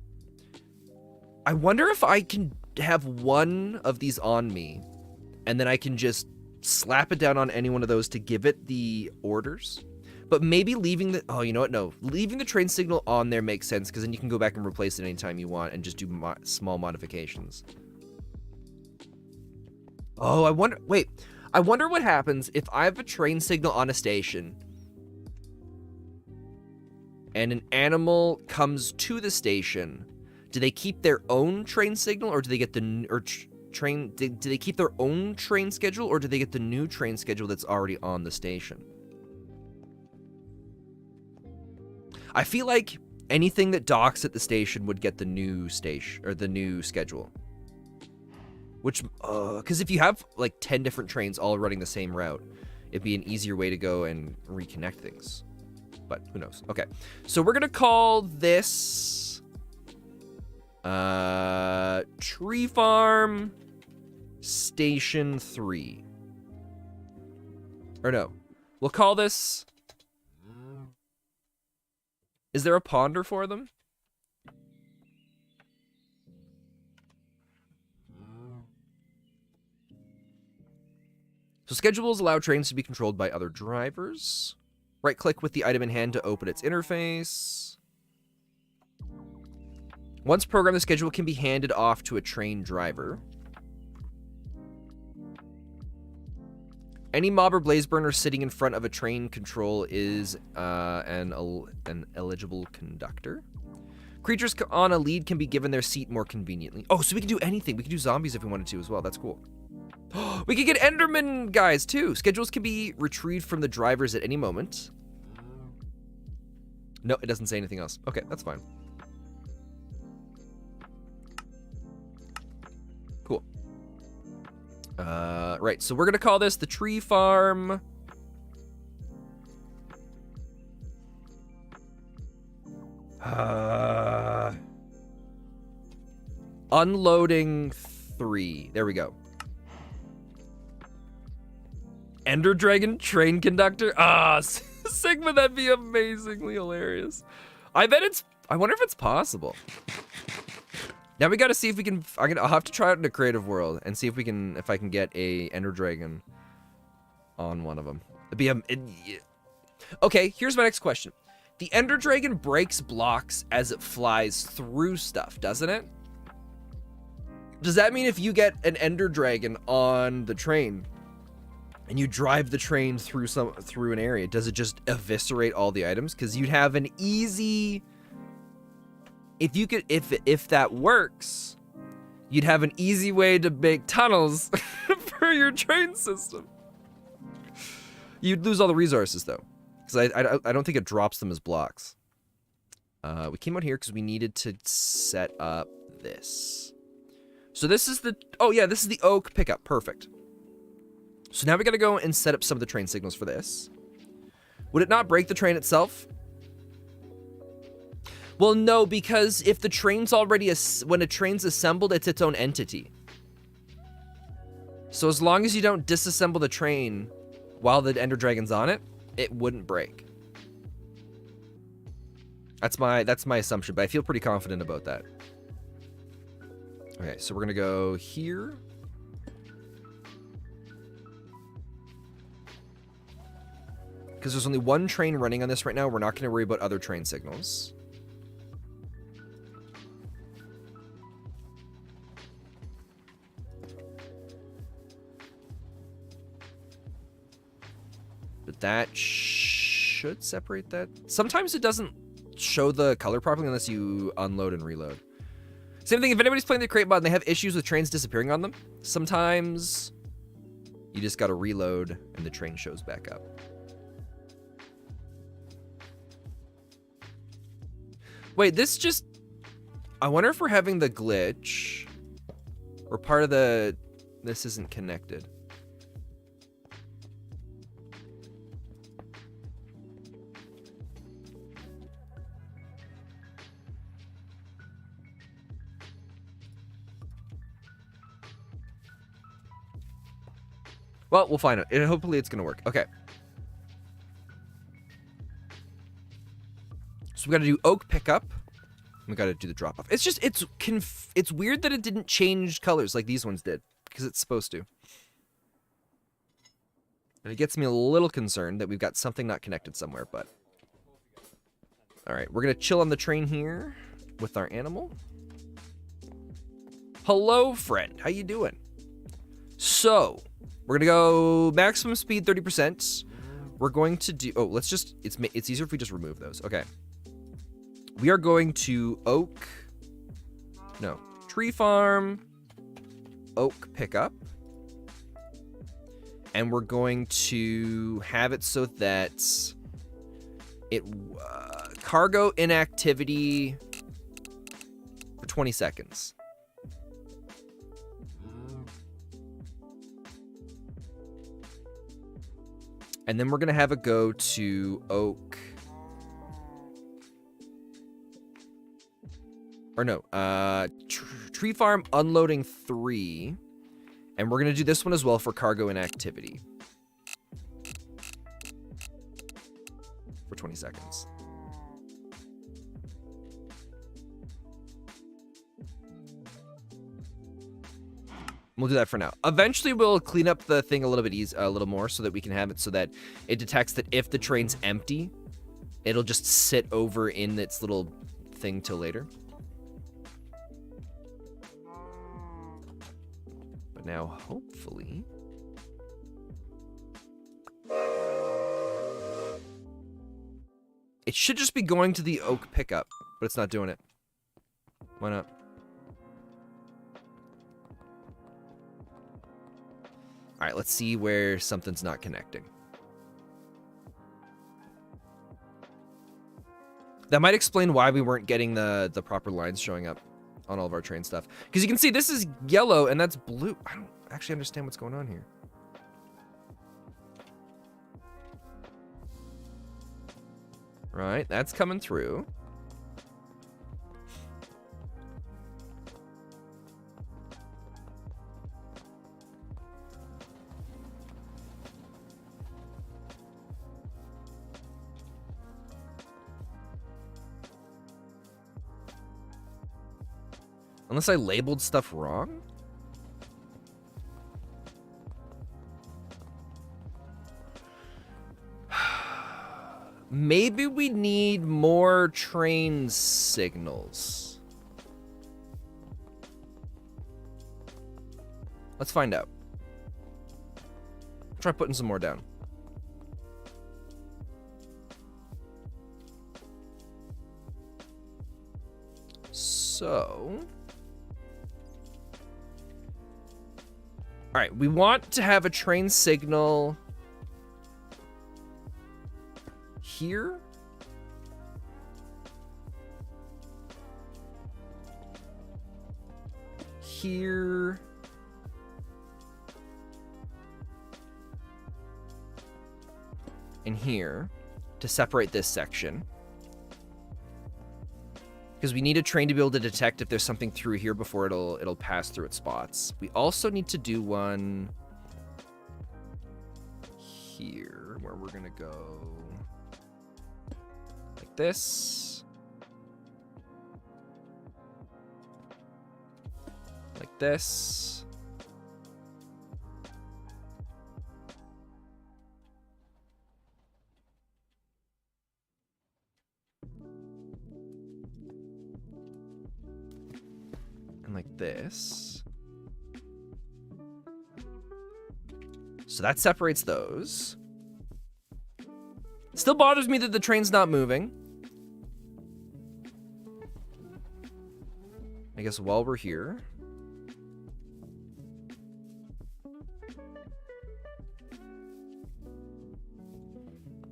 I wonder if I can have one of these on me, and then I can just slap it down on any one of those to give it the orders. But maybe leaving the... Oh, you know what? No. Leaving the train signal on there makes sense, because then you can go back and replace it anytime you want and just do small modifications. Oh, I wonder... Wait. I wonder what happens if I have a train signal on a station and an animal comes to the station. Do they keep their own train signal, or do they get the... Do they keep their own train schedule, or do they get the new train schedule that's already on the station? I feel like anything that docks at the station would get the new station, or the new schedule. Which, because if you have like 10 different trains all running the same route, it'd be an easier way to go and reconnect things. But who knows? Okay, so we're gonna call this Tree Farm Station 3. Or no, we'll call this... Is there a ponder for them? So schedules allow trains to be controlled by other drivers. Right-click with the item in hand to open its interface. Once programmed, the schedule can be handed off to a train driver. Any mob or blaze burner sitting in front of a train control is an eligible conductor. Creatures on a lead can be given their seat more conveniently. Oh, so we can do anything. We can do zombies if we wanted to as well. That's cool. We can get Enderman guys too. Schedules can be retrieved from the drivers at any moment. No, it doesn't say anything else. Okay, that's fine. Cool. Right, so we're gonna call this the Tree Farm. Unloading 3. There we go. Ender Dragon Train Conductor? Ah, Sigma, that'd be amazingly hilarious. I wonder if it's possible. Now we gotta see if we can, I'll have to try it in a creative world and see if I can get a Ender Dragon on one of them. Okay, here's my next question. The Ender Dragon breaks blocks as it flies through stuff, doesn't it? Does that mean if you get an Ender Dragon on the train and you drive the train through an area, does it just eviscerate all the items? Because you'd have an easy... If that works, you'd have an easy way to make tunnels for your train system. You'd lose all the resources though, because I don't think it drops them as blocks. We came out here because we needed to set up this. So this is the... Oh yeah, this is the oak pickup. Perfect. So now we gotta go and set up some of the train signals for this. Would it not break the train itself? Well, no, because if the train's already... when a train's assembled, it's its own entity. So as long as you don't disassemble the train while the Ender Dragon's on it, it wouldn't break. That's my assumption, but I feel pretty confident about that. Okay, so we're gonna go here. Because there's only one train running on this right now, we're not gonna worry about other train signals. But that should separate that. Sometimes it doesn't show the color properly unless you unload and reload. Same thing, if anybody's playing the crate mod and they have issues with trains disappearing on them, sometimes you just gotta reload and the train shows back up. Wait, this just... I wonder if we're having the glitch or part of the... This isn't connected. Well, we'll find out. Hopefully it's gonna work. Okay. So we gotta do oak pickup. We got to do the drop off. It's just, it's weird that it didn't change colors like these ones did, because it's supposed to. And it gets me a little concerned that we've got something not connected somewhere, but. All right, we're going to chill on the train here with our animal. Hello, friend. How you doing? So, we're going to go maximum speed 30%. We're going to do, oh, let's just, it's easier if we just remove those. Okay. We are going to tree farm, oak pickup. And we're going to have it so that it, cargo inactivity for 20 seconds. And then we're going to have it go to oak. Or no, tree farm unloading 3. And we're going to do this one as well for cargo inactivity. For 20 seconds. We'll do that for now. Eventually, we'll clean up the thing a little bit a little more so that we can have it so that it detects that if the train's empty, it'll just sit over in its little thing till later. But now, hopefully... It should just be going to the oak pickup, but it's not doing it. Why not? All right, let's see where something's not connecting. That might explain why we weren't getting the proper lines showing up on all of our train stuff. Because you can see this is yellow and that's blue. I don't actually understand what's going on here. Right, that's coming through. Unless I labeled stuff wrong? Maybe we need more train signals. Let's find out. Try putting some more down. So... All right, we want to have a train signal here. Here. And here to separate this section. Because we need a train to be able to detect if there's something through here before it'll pass through its spots. We also need to do one here where we're gonna go like this. Like this. Like this. So that separates those. Still bothers me that the train's not moving. I guess while we're here.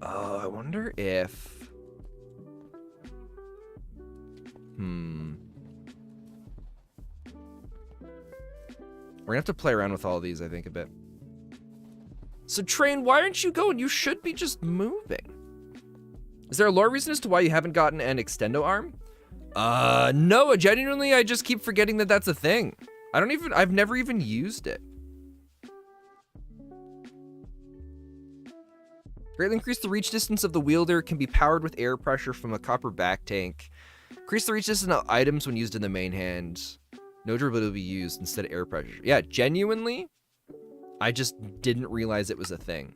Oh, I wonder if... We're gonna have to play around with all of these, I think, a bit. So, train, why aren't you going? You should be just moving. Is there a lore reason as to why you haven't gotten an extendo arm? No, genuinely, I just keep forgetting that that's a thing. I've never even used it. Greatly increase the reach distance of the wielder, can be powered with air pressure from a copper back tank. Increase the reach distance of items when used in the main hand. No durability will be used instead of air pressure. Yeah, genuinely, I just didn't realize it was a thing.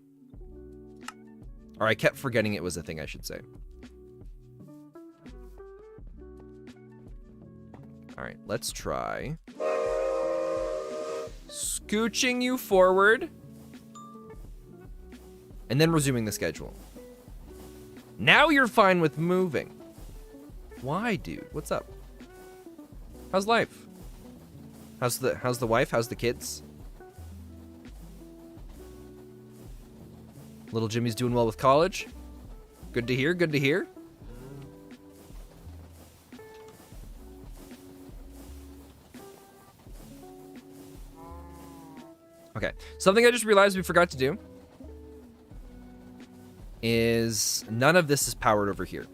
Or I kept forgetting it was a thing, I should say. All right, let's try scooching you forward and then resuming the schedule. Now you're fine with moving. Why, dude? What's up? How's life? How's the wife? How's the kids? Little Jimmy's doing well with college. Good to hear, good to hear. Okay, something I just realized we forgot to do is none of this is powered over here.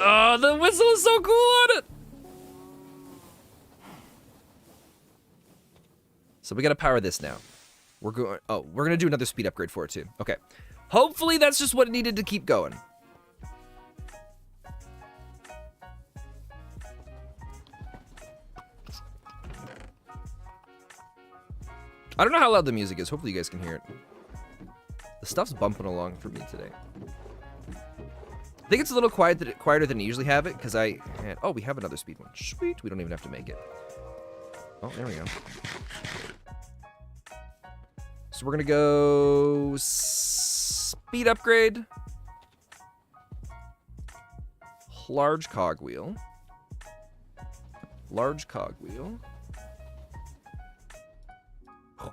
Oh, the whistle is so cool on it! So we gotta power this now. We're gonna do another speed upgrade for it too. Okay. Hopefully that's just what it needed to keep going. I don't know how loud the music is. Hopefully you guys can hear it. The stuff's bumping along for me today. I think it's a little quieter than I usually have it, because oh, we have another speed one. Sweet. We don't even have to make it. Oh, there we go. So we're going to go speed upgrade. Large cogwheel. Large cogwheel.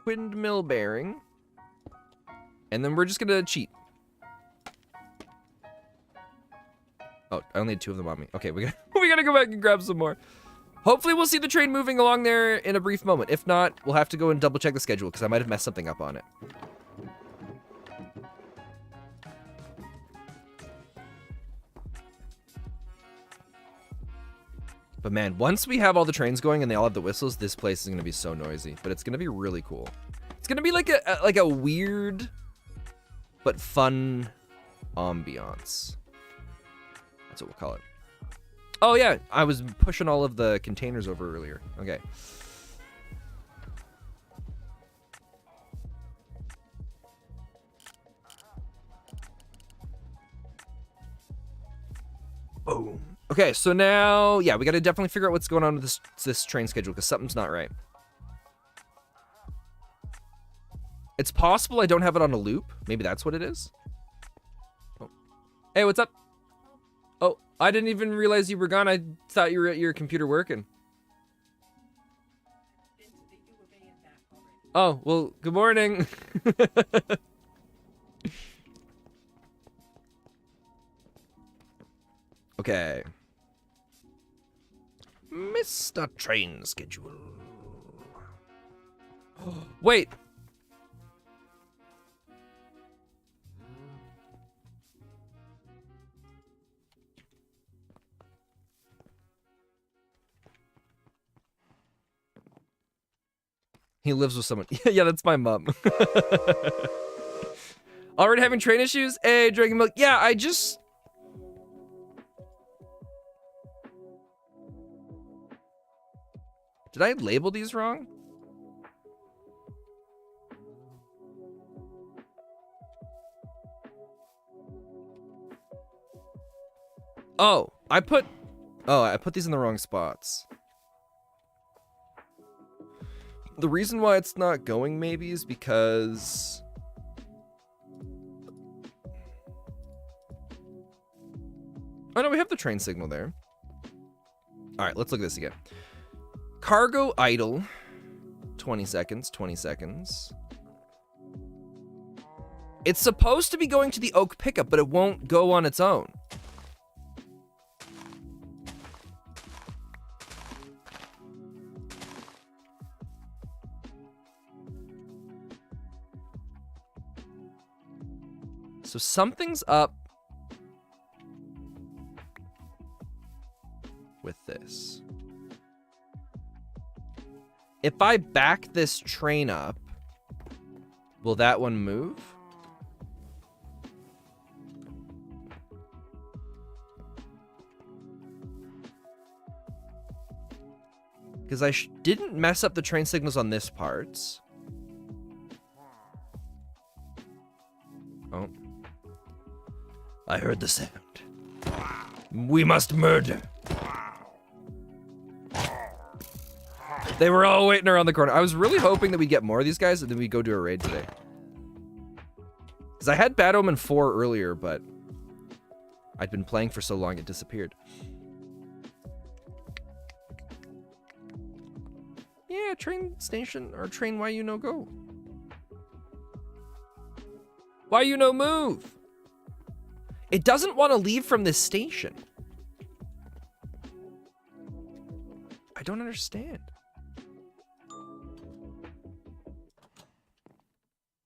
Windmill bearing. And then we're just gonna cheat. Oh, I only had 2 of them on me. Okay, we gotta go back and grab some more. Hopefully we'll see the train moving along there in a brief moment. If not, we'll have to go and double check the schedule because I might have messed something up on it. But man, once we have all the trains going and they all have the whistles, this place is gonna be so noisy. But it's gonna be really cool. It's gonna be like a weird but fun ambiance. That's what we'll call it. Oh yeah, I was pushing all of the containers over earlier. Okay. Boom. Okay, so now, yeah, we got to definitely figure out what's going on with this train schedule because something's not right. It's possible I don't have it on a loop. Maybe that's what it is. Oh. Hey, what's up? Oh, I didn't even realize you were gone. I thought you were at your computer working. Oh, well, good morning. Okay. Mr. Train Schedule. Wait. He lives with someone. Yeah, that's my mom. Already having train issues? Hey, Dragon Milk. Yeah, I just... Did I label these wrong? Oh, I put these in the wrong spots. The reason why it's not going maybe is because... Oh no, we have the train signal there. All right, let's look at this again. Cargo idle, 20 seconds, 20 seconds. It's supposed to be going to the oak pickup, but it won't go on its own. So something's up with this. If I back this train up, will that one move? Because I didn't mess up the train signals on this part. Oh. I heard the sound. We must murder. They were all waiting around the corner. I was really hoping that we'd get more of these guys and then we'd go do a raid today. Because I had Bad Omen 4 earlier, but I'd been playing for so long it disappeared. Yeah, train station or train why you no go. Why you no move? It doesn't want to leave from this station. I don't understand.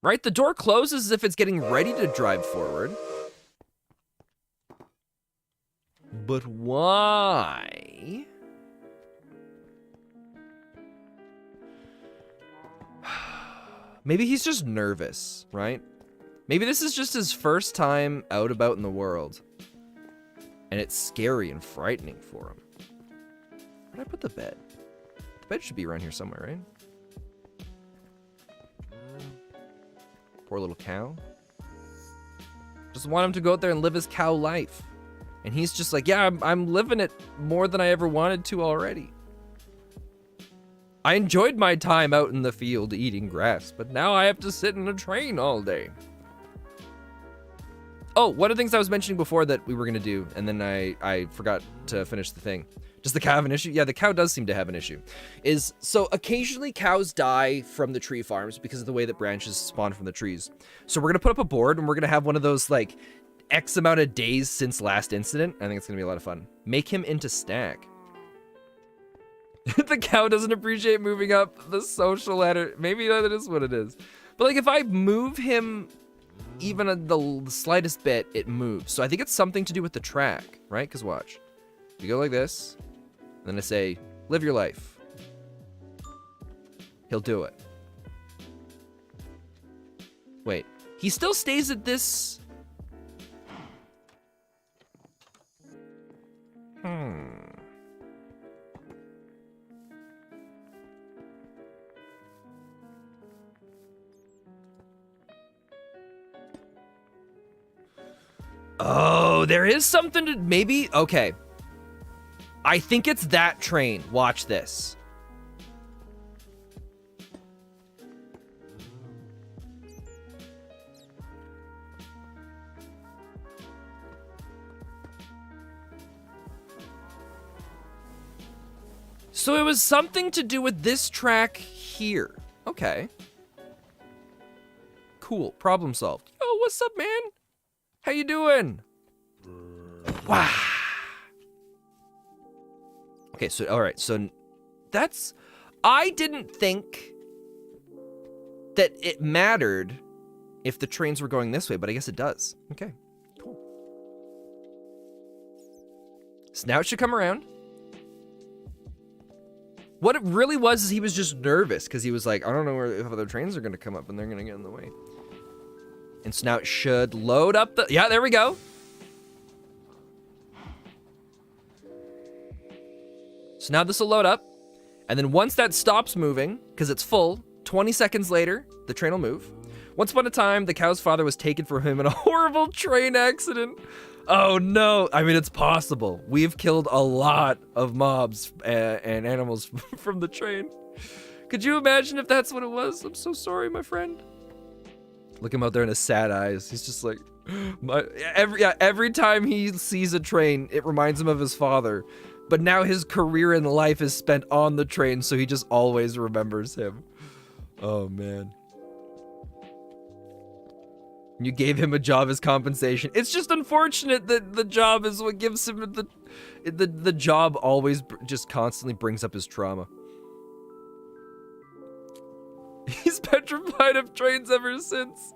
Right? The door closes as if it's getting ready to drive forward. But why? Maybe he's just nervous, right? Maybe this is just his first time out about in the world. And it's scary and frightening for him. Where'd I put the bed? The bed should be around here somewhere, right? Poor little cow. Just want him to go out there and live his cow life. And he's just like, yeah, I'm living it more than I ever wanted to already. I enjoyed my time out in the field eating grass, but now I have to sit in a train all day. Oh, one of the things I was mentioning before that we were gonna do, and then I forgot to finish the thing. Does the cow have an issue? Yeah, the cow does seem to have an issue. So occasionally cows die from the tree farms because of the way that branches spawn from the trees. So we're gonna put up a board and we're gonna have one of those like X amount of days since last incident. I think it's gonna be a lot of fun. Make him into stack. The cow doesn't appreciate moving up the social ladder. Maybe that is what it is. But like if I move him even the slightest bit, it moves. So I think it's something to do with the track, right? Because watch. You go like this, and then I say, live your life. He'll do it. Wait, he still stays at this. Oh, there is something to maybe. Okay. I think it's that train. Watch this. So it was something to do with this track here. Okay. Cool. Problem solved. Yo, what's up, man? How you doing? Wow. Okay, so all right, so that's. I didn't think that it mattered if the trains were going this way, but I guess it does. Okay, cool. So now it should come around. What it really was is he was just nervous because he was like, I don't know if other trains are going to come up and they're going to get in the way. And so now it should load up the, yeah, there we go. So now this will load up. And then once that stops moving, because it's full, 20 seconds later, the train will move. Once upon a time, the cow's father was taken from him in a horrible train accident. Oh no, I mean, it's possible. We've killed a lot of mobs and animals from the train. Could you imagine if that's what it was? I'm so sorry, my friend. Look him out there in his sad eyes. He's just like, every time he sees a train, it reminds him of his father. But now his career in life is spent on the train, so he just always remembers him. Oh, man. You gave him a job as compensation. It's just unfortunate that the job is what gives him the job always just constantly brings up his trauma. He's petrified of trains ever since.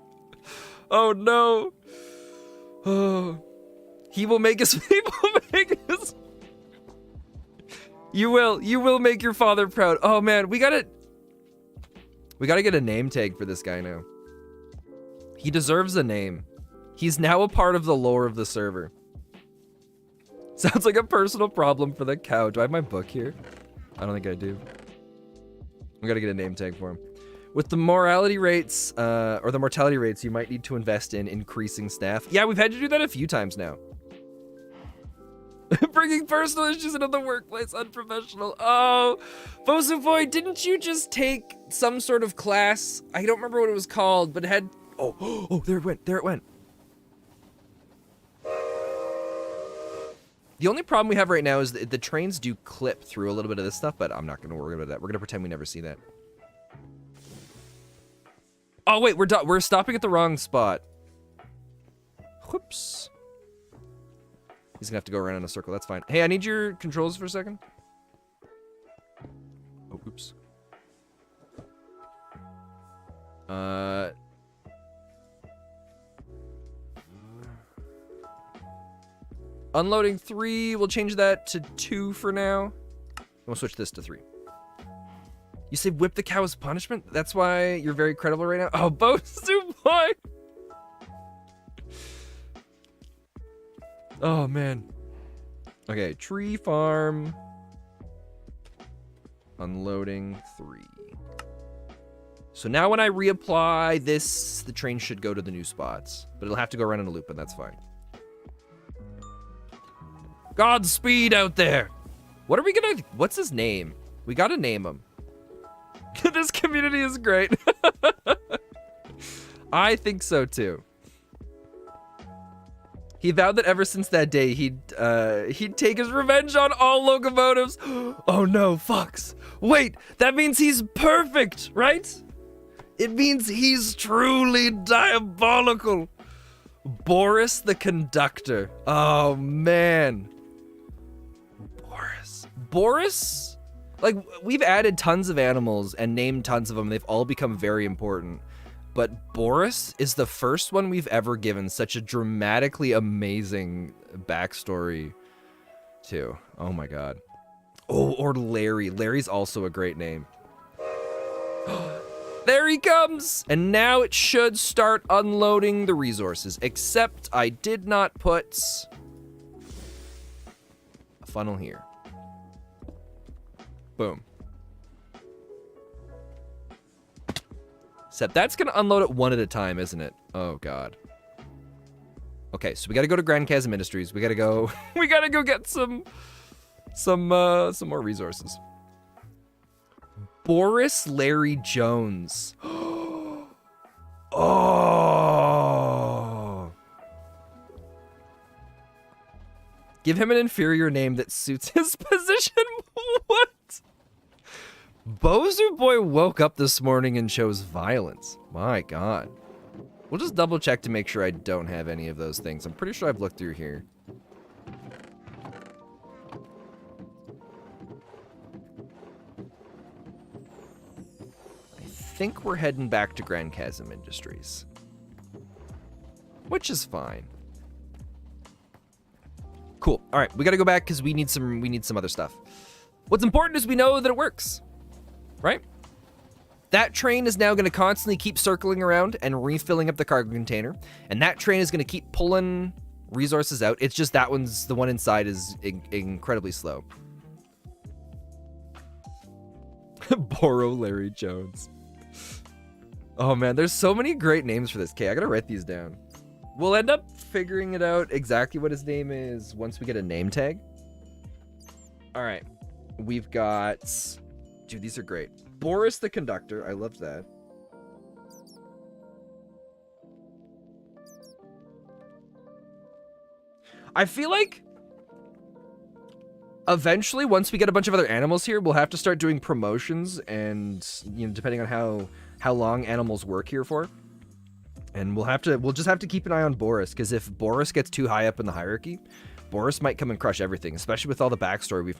Oh no. Oh. He will make his people make his. You will make your father proud. Oh man, we gotta get a name tag for this guy now. He deserves a name. He's now a part of the lore of the server. Sounds like a personal problem for the cow. Do I have my book here? I don't think I do. We gotta get a name tag for him. With the morality rates, or the mortality rates, you might need to invest in increasing staff. Yeah, we've had to do that a few times now. Bringing personal issues into the workplace, unprofessional. Oh, Bosu Boy, didn't you just take some sort of class? I don't remember what it was called, but it had, oh, there it went, there it went. The only problem we have right now is the trains do clip through a little bit of this stuff, but I'm not gonna worry about that. We're gonna pretend we never see that. Oh wait, we're stopping at the wrong spot. Whoops. He's gonna have to go around in a circle, that's fine. Hey, I need your controls for a second. Oh, oops. Unloading 3, we'll change that to 2 for now. We'll switch this to 3. You say whip the cow as punishment? That's why you're very credible right now? Oh, Bosu Boy! Oh, man. Okay, tree farm. Unloading 3. So now when I reapply this, the train should go to the new spots. But it'll have to go around in a loop, and that's fine. Godspeed out there! What are we gonna... What's his name? We gotta name him. This community is great. I think so, too. He vowed that ever since that day, he'd take his revenge on all locomotives. Oh no, Fox. Wait, that means he's perfect, right? It means he's truly diabolical. Boris the conductor. Oh, man. Boris? Like, we've added tons of animals and named tons of them. They've all become very important. But Boris is the first one we've ever given such a dramatically amazing backstory to. Oh my god. Oh, or Larry. Larry's also a great name. There he comes! And now it should start unloading the resources. Except I did not put a funnel here. Boom. Except that's gonna unload it one at a time, isn't it? Oh god. Okay, so we gotta go to Grand Chasm Industries. We gotta go get some more resources. Boris Larry Jones. Oh. Give him an inferior name that suits his position. What? Bosu Boy woke up this morning and chose violence. My god. We'll just double check to make sure I don't have any of those things. I'm pretty sure I've looked through here. I think we're heading back to Grand Chasm Industries. Which is fine. Cool. All right, we got to go back because we need some other stuff. What's important is we know that it works. Right? That train is now going to constantly keep circling around and refilling up the cargo container. And that train is going to keep pulling resources out. It's just that one's, the one inside is incredibly slow. Borrow Larry Jones. Oh man, there's so many great names for this. Okay, I gotta write these down. We'll end up figuring it out exactly what his name is once we get a name tag. All right, we've got... Dude, these are great. Boris the conductor. I loved that. I feel like eventually, once we get a bunch of other animals here, we'll have to start doing promotions and, you know, depending on how long animals work here for. And we'll just have to keep an eye on Boris, because if Boris gets too high up in the hierarchy, Boris might come and crush everything, especially with all the backstory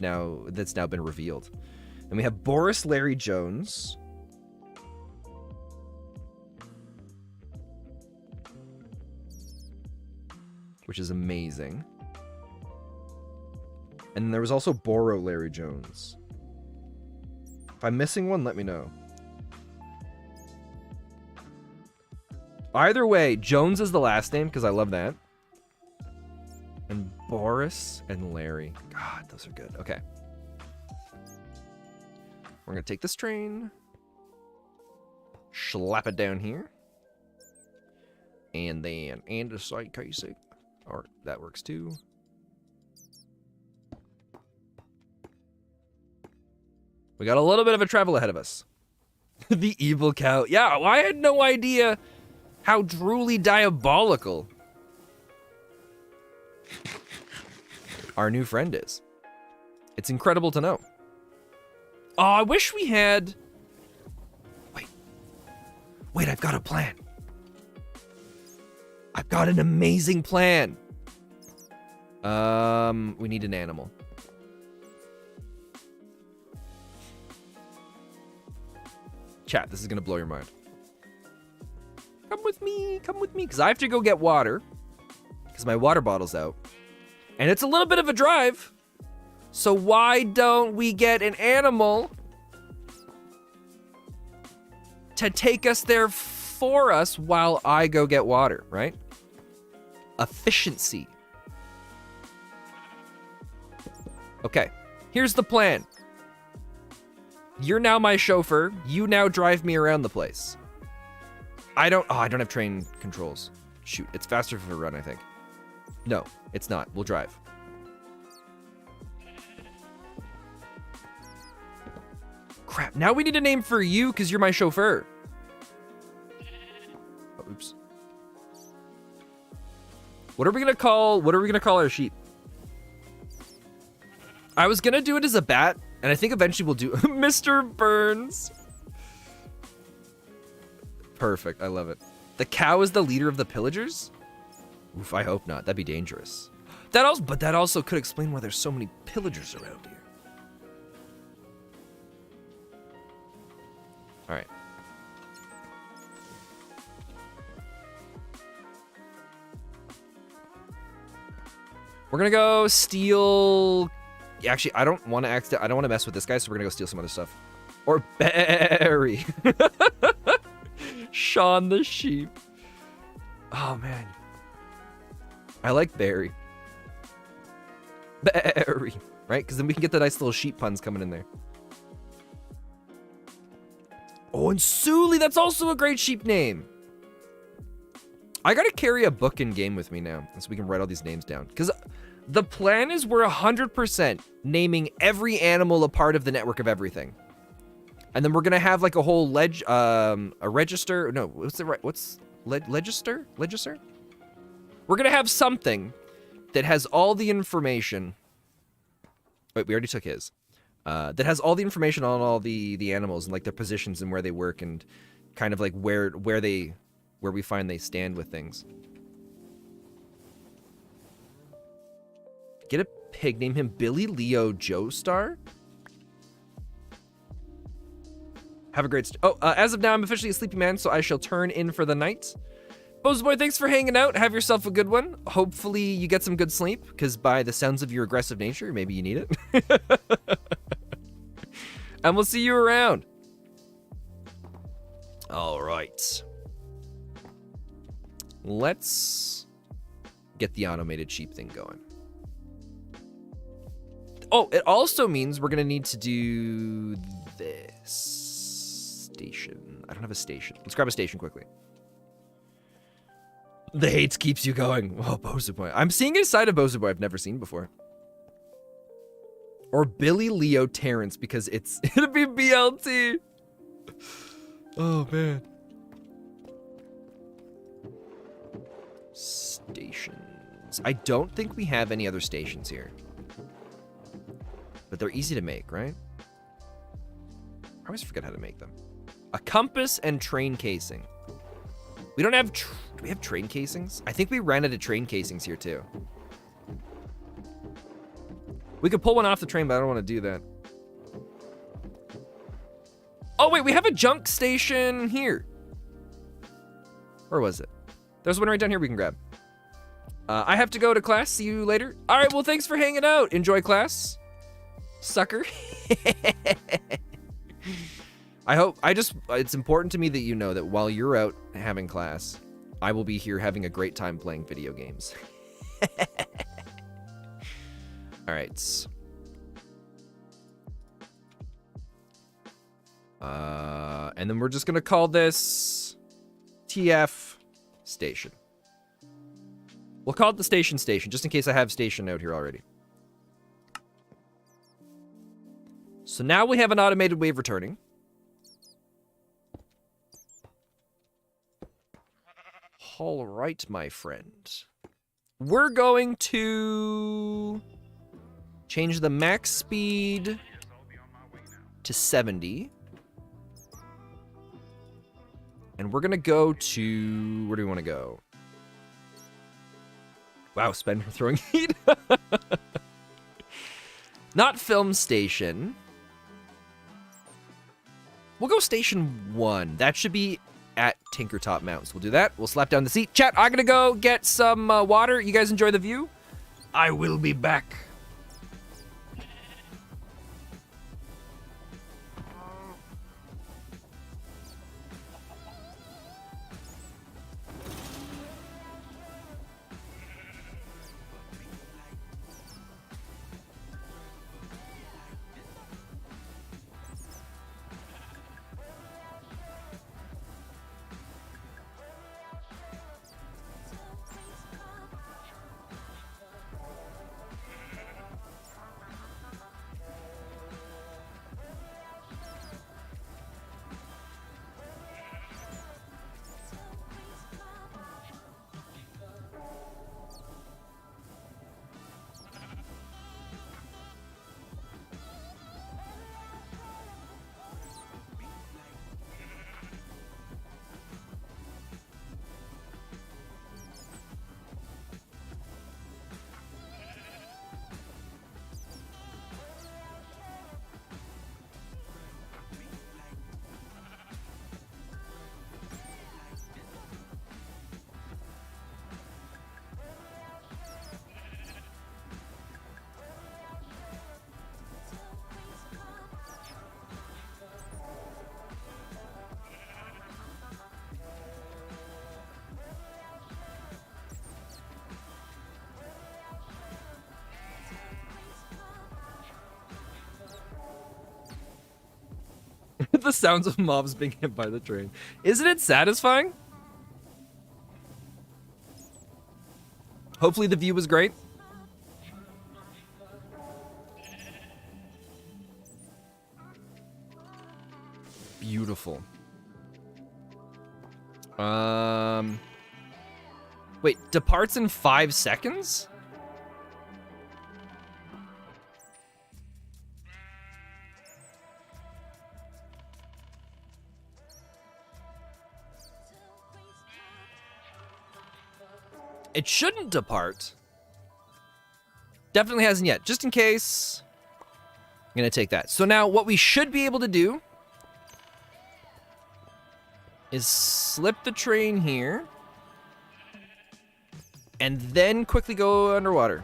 that's now been revealed. And we have Boris Larry Jones. Which is amazing. And there was also Borrow Larry Jones. If I'm missing one, let me know. Either way, Jones is the last name, because I love that. And Boris and Larry. God, those are good. Okay. We're going to take this train. Slap it down here. And then andesite casing. Or that works too. We got a little bit of a travel ahead of us. The evil cow. Yeah, well, I had no idea how drooly diabolical our new friend is. It's incredible to know. Oh, I wish we had... Wait, I've got a plan. I've got an amazing plan. We need an animal. Chat, this is gonna blow your mind. Come with me, because I have to go get water. Because my water bottle's out. And it's a little bit of a drive. So why don't we get an animal to take us there for us while I go get water, right? Efficiency. Okay, here's the plan. You're now my chauffeur. You now drive me around the place. I don't have train controls. Shoot, it's faster for a run, I think. No, it's not. We'll drive. Crap, now we need a name for you because you're my chauffeur. Oh, oops. What are we gonna call our sheep? I was gonna do it as a bat, and I think eventually we'll do Mr. Burns. Perfect, I love it. The cow is the leader of the pillagers? Oof, I hope not. That'd be dangerous. But that also could explain why there's so many pillagers around here. All right. We're gonna go steal. Actually, I don't want to mess with this guy, so we're gonna go steal some other stuff. Or Barry. Sean the sheep. Oh man. I like Barry. Barry. Right? Because then we can get the nice little sheep puns coming in there. Oh, and Suli, that's also a great sheep name. I gotta carry a book in game with me now, so we can write all these names down. Because the plan is we're 100% naming every animal a part of the network of everything. And then we're gonna have like a whole a register. No, legister? We're gonna have something that has all the information. Wait, we already took his. That has all the information on all the animals and like their positions and where they work and kind of like where we find they stand with things. Get a pig, name him Billy Leo Joestar. Have a great as of now, I'm officially a sleepy man, so I shall turn in for the night. Boy, thanks for hanging out. Have yourself a good one. Hopefully you get some good sleep, because by the sounds of your aggressive nature, maybe you need it. And we'll see you around. All right. Let's get the automated sheep thing going. Oh, it also means we're going to need to do this station. I don't have a station. Let's grab a station quickly. The hates keeps you going. Oh, Bozoboy. I'm seeing a side of Bozoboy I've never seen before. Or Billy Leo Terrence, because it'll be BLT. Oh, man. Stations. I don't think we have any other stations here. But they're easy to make, right? I always forget how to make them. A compass and train casing. We don't have... do we have train casings? I think we ran out of train casings here, too. We could pull one off the train, but I don't want to do that. Oh, wait, we have a junk station here. Where was it? There's one right down here we can grab. I have to go to class. See you later. All right, well, thanks for hanging out. Enjoy class. Sucker. It's important to me that you know that while you're out having class, I will be here having a great time playing video games. All right. And then we're just going to call this TF station. We'll call it the station, just in case I have station out here already. So now we have an automated wave returning. All right, my friend. We're going to change the max speed to 70. And we're going to go to... Where do we want to go? Wow, spend for throwing heat. Not film station. We'll go station 1. That should be at Tinkertop Mountains. We'll do that. We'll slap down the seat. Chat, I'm gonna go get some water. You guys enjoy the view? I will be back. The sounds of mobs being hit by the train. Isn't it satisfying? Hopefully the view was great. Beautiful. Wait, departs in 5 seconds? It shouldn't depart. Definitely hasn't yet. Just in case, I'm gonna take that. So now what we should be able to do is slip the train here and then quickly go underwater.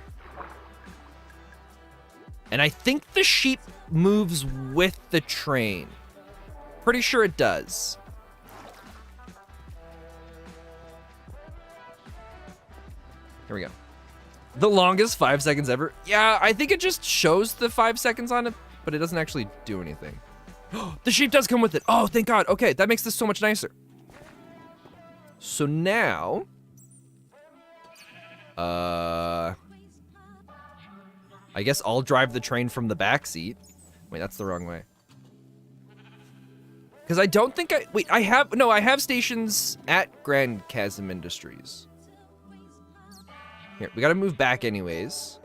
And I think the sheep moves with the train. Pretty sure it does. Here we go. The longest 5 seconds ever. Yeah, I think it just shows the 5 seconds on it, but it doesn't actually do anything. The sheep does come with it. Oh, thank God. Okay, that makes this so much nicer. So now, I guess I'll drive the train from the back seat. Wait, that's the wrong way. Because I don't think I have stations at Grand Chasm Industries. Here, we gotta move back anyways.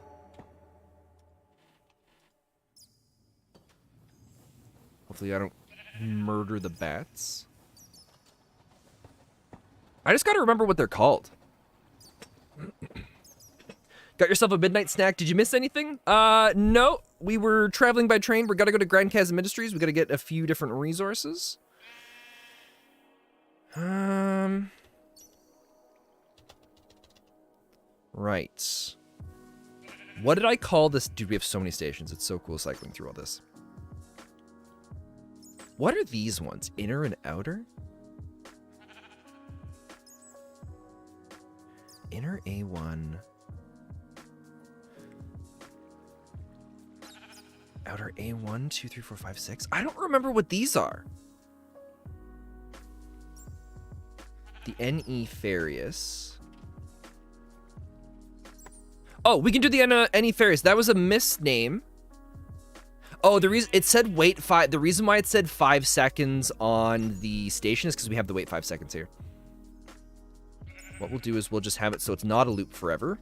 Hopefully I don't murder the bats. I just gotta remember what they're called. Got yourself a midnight snack. Did you miss anything? No. We were traveling by train. We gotta go to Grand Chasm Industries. We gotta get a few different resources. Right. What did I call this? Dude, we have so many stations. It's so cool cycling through all this. What are these ones? Inner and outer? Inner A1. Outer A1, 2, 3, 4, 5, 6. I don't remember what these are. The NE Farius. Oh, we can do the NE Farius. That was a misname. Oh, the reason it said wait 5. The reason why it said 5 seconds on the station is because we have to wait 5 seconds here. What we'll do is we'll just have it so it's not a loop forever.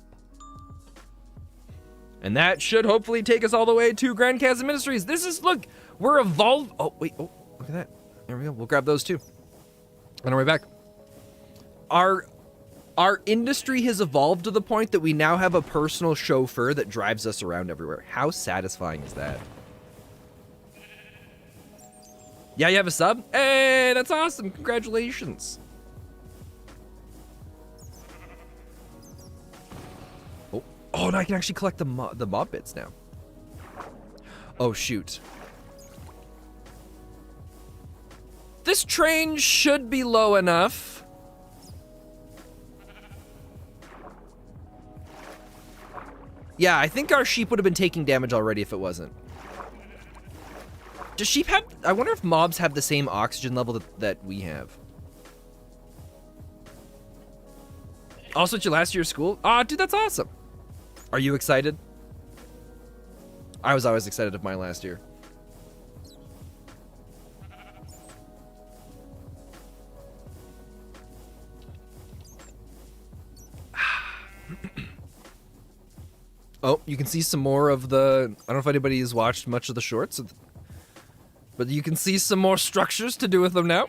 And that should hopefully take us all the way to Grand Chasm Ministries. This is, look, we're evolved. Oh, wait, oh, look at that. There we go. We'll grab those too. On our way back. Our industry has evolved to the point that we now have a personal chauffeur that drives us around everywhere. How satisfying is that? Yeah, you have a sub? Hey, that's awesome. Congratulations. Oh, no, I can actually collect the mob bits now. Oh, shoot. This train should be low enough. Yeah, I think our sheep would have been taking damage already if it wasn't. Does sheep have... I wonder if mobs have the same oxygen level that we have. Also, it's your last year of school? Ah, dude, that's awesome. Are you excited? I was always excited of my last year. Oh, you can see some more of the... I don't know if anybody has watched much of the shorts, but you can see some more structures to do with them now.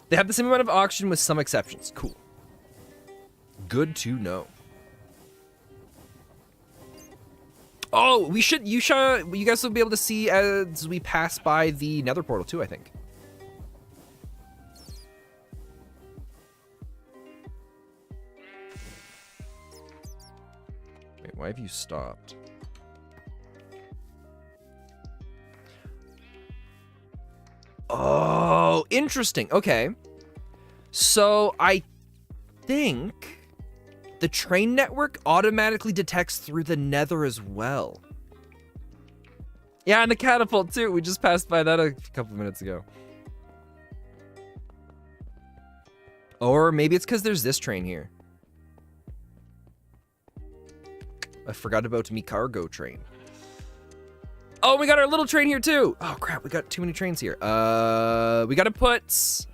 They have the same amount of oxygen with some exceptions. Cool. Good to know. Oh, you guys will be able to see as we pass by the nether portal too, I think. Wait, why have you stopped? Oh, interesting. Okay. So I think the train network automatically detects through the nether as well. Yeah, and the catapult too. We just passed by that a couple minutes ago. Or maybe it's because there's this train here. I forgot about me cargo train. Oh, we got our little train here too. Oh crap, we got too many trains here. We gotta put...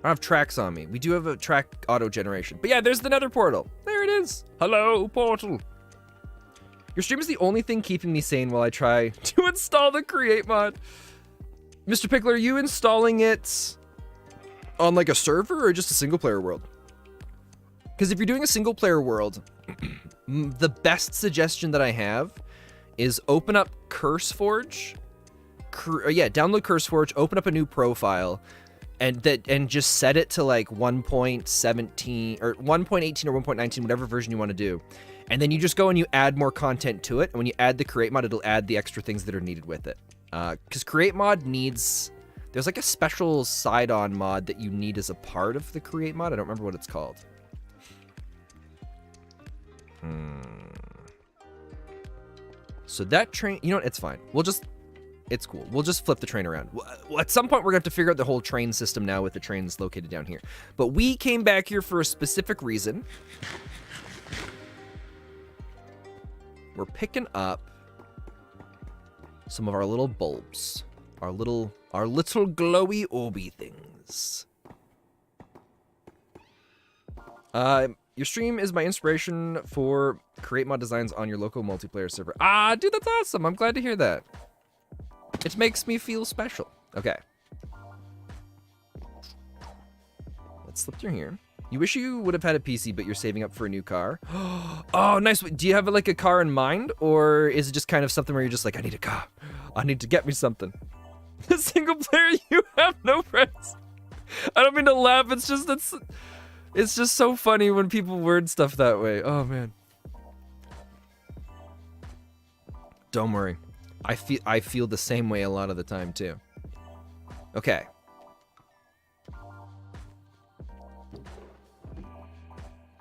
I don't have tracks on me. We do have a track auto generation. But yeah, there's the nether portal. There it is. Hello, portal. Your stream is the only thing keeping me sane while I try to install the create mod. Mr. Pickler, are you installing it on like a server or just a single player world? Because if you're doing a single player world, the best suggestion that I have is open up CurseForge. Download CurseForge, open up a new profile, and just set it to like 1.17 or 1.18 or 1.19, whatever version you want to do. And then you just go and you add more content to it. And when you add the create mod, it'll add the extra things that are needed with it. Because create mod needs, there's like a special side-on mod that you need as a part of the create mod. I don't remember what it's called. So that train, you know what, it's fine. It's cool. We'll just flip the train around. At some point, we're going to have to figure out the whole train system now with the trains located down here. But we came back here for a specific reason. We're picking up some of our little bulbs. Our little glowy orby things. Your stream is my inspiration for create mod designs on your local multiplayer server. Ah, dude, that's awesome. I'm glad to hear that. It makes me feel special. Okay. Let's slip through here. You wish you would have had a PC, but you're saving up for a new car. Oh, nice. Do you have like a car in mind? Or is it just kind of something where you're just like, I need a car. I need to get me something. Single player, you have no friends. I don't mean to laugh. It's just so funny when people word stuff that way. Oh, man. Don't worry. I feel the same way a lot of the time too. Okay.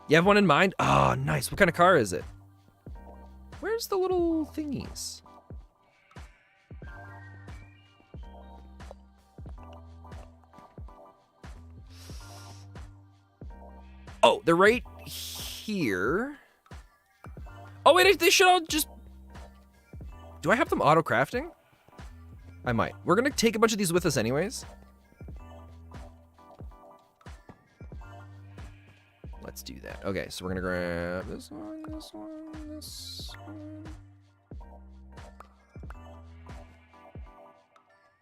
You have one in mind? Oh, nice. What kind of car is it? where's the little thingies? Oh, they're right here. Oh, wait, they should all just... Do I have them auto-crafting? I might. We're gonna take a bunch of these with us anyways. Let's do that. Okay, so we're gonna grab this one, this one, this one.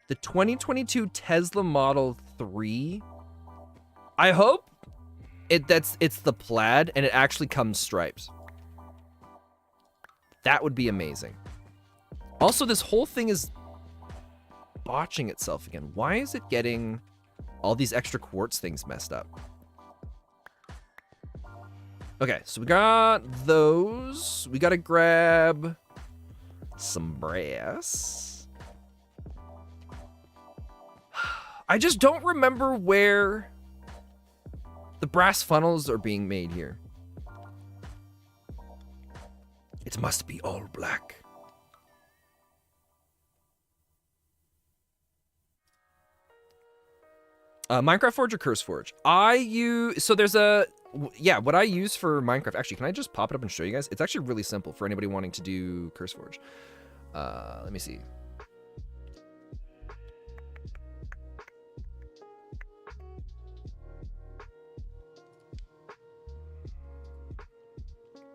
The 2022 Tesla Model 3. I hope it's the plaid and it actually comes striped. That would be amazing. Also, this whole thing is botching itself again. Why is it getting all these extra quartz things messed up? Okay, so we got those. We gotta grab some brass. I just don't remember where the brass funnels are being made here. It must be all black. Minecraft Forge or Curse Forge? So there's a, yeah, what I use for Minecraft, actually, can I just pop it up and show you guys? It's actually really simple for anybody wanting to do Curse Forge. Let me see.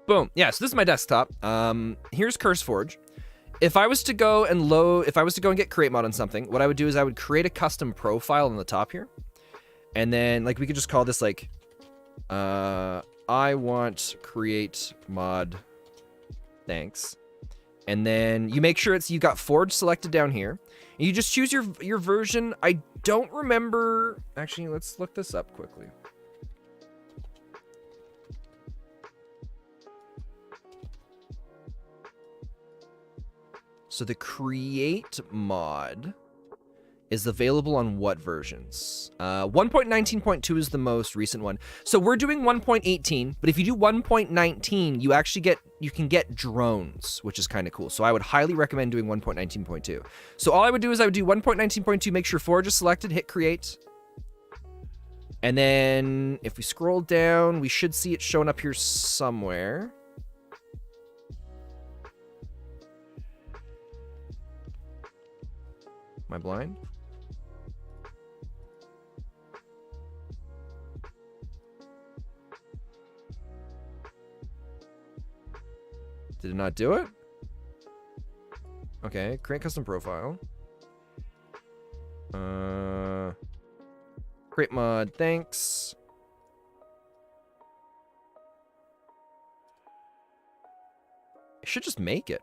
Boom. Yeah, so this is my desktop. Here's Curse Forge. If I was to go and get create mod on something, what I would do is I would create a custom profile on the top here. And then like we could just call this like I want create mod thanks. And then you make sure you got Forge selected down here. And you just choose your version. I don't remember, actually, let's look this up quickly. So the create mod is available on what versions? 1.19.2 is the most recent one. So we're doing 1.18, but if you do 1.19, you can get drones, which is kind of cool. So I would highly recommend doing 1.19.2. So all I would do is I would do 1.19.2, make sure Forge is selected, hit create. And then if we scroll down, we should see it showing up here somewhere. Am I blind? Did it not do it? Okay, create custom profile. Create mod, thanks. I should just make it.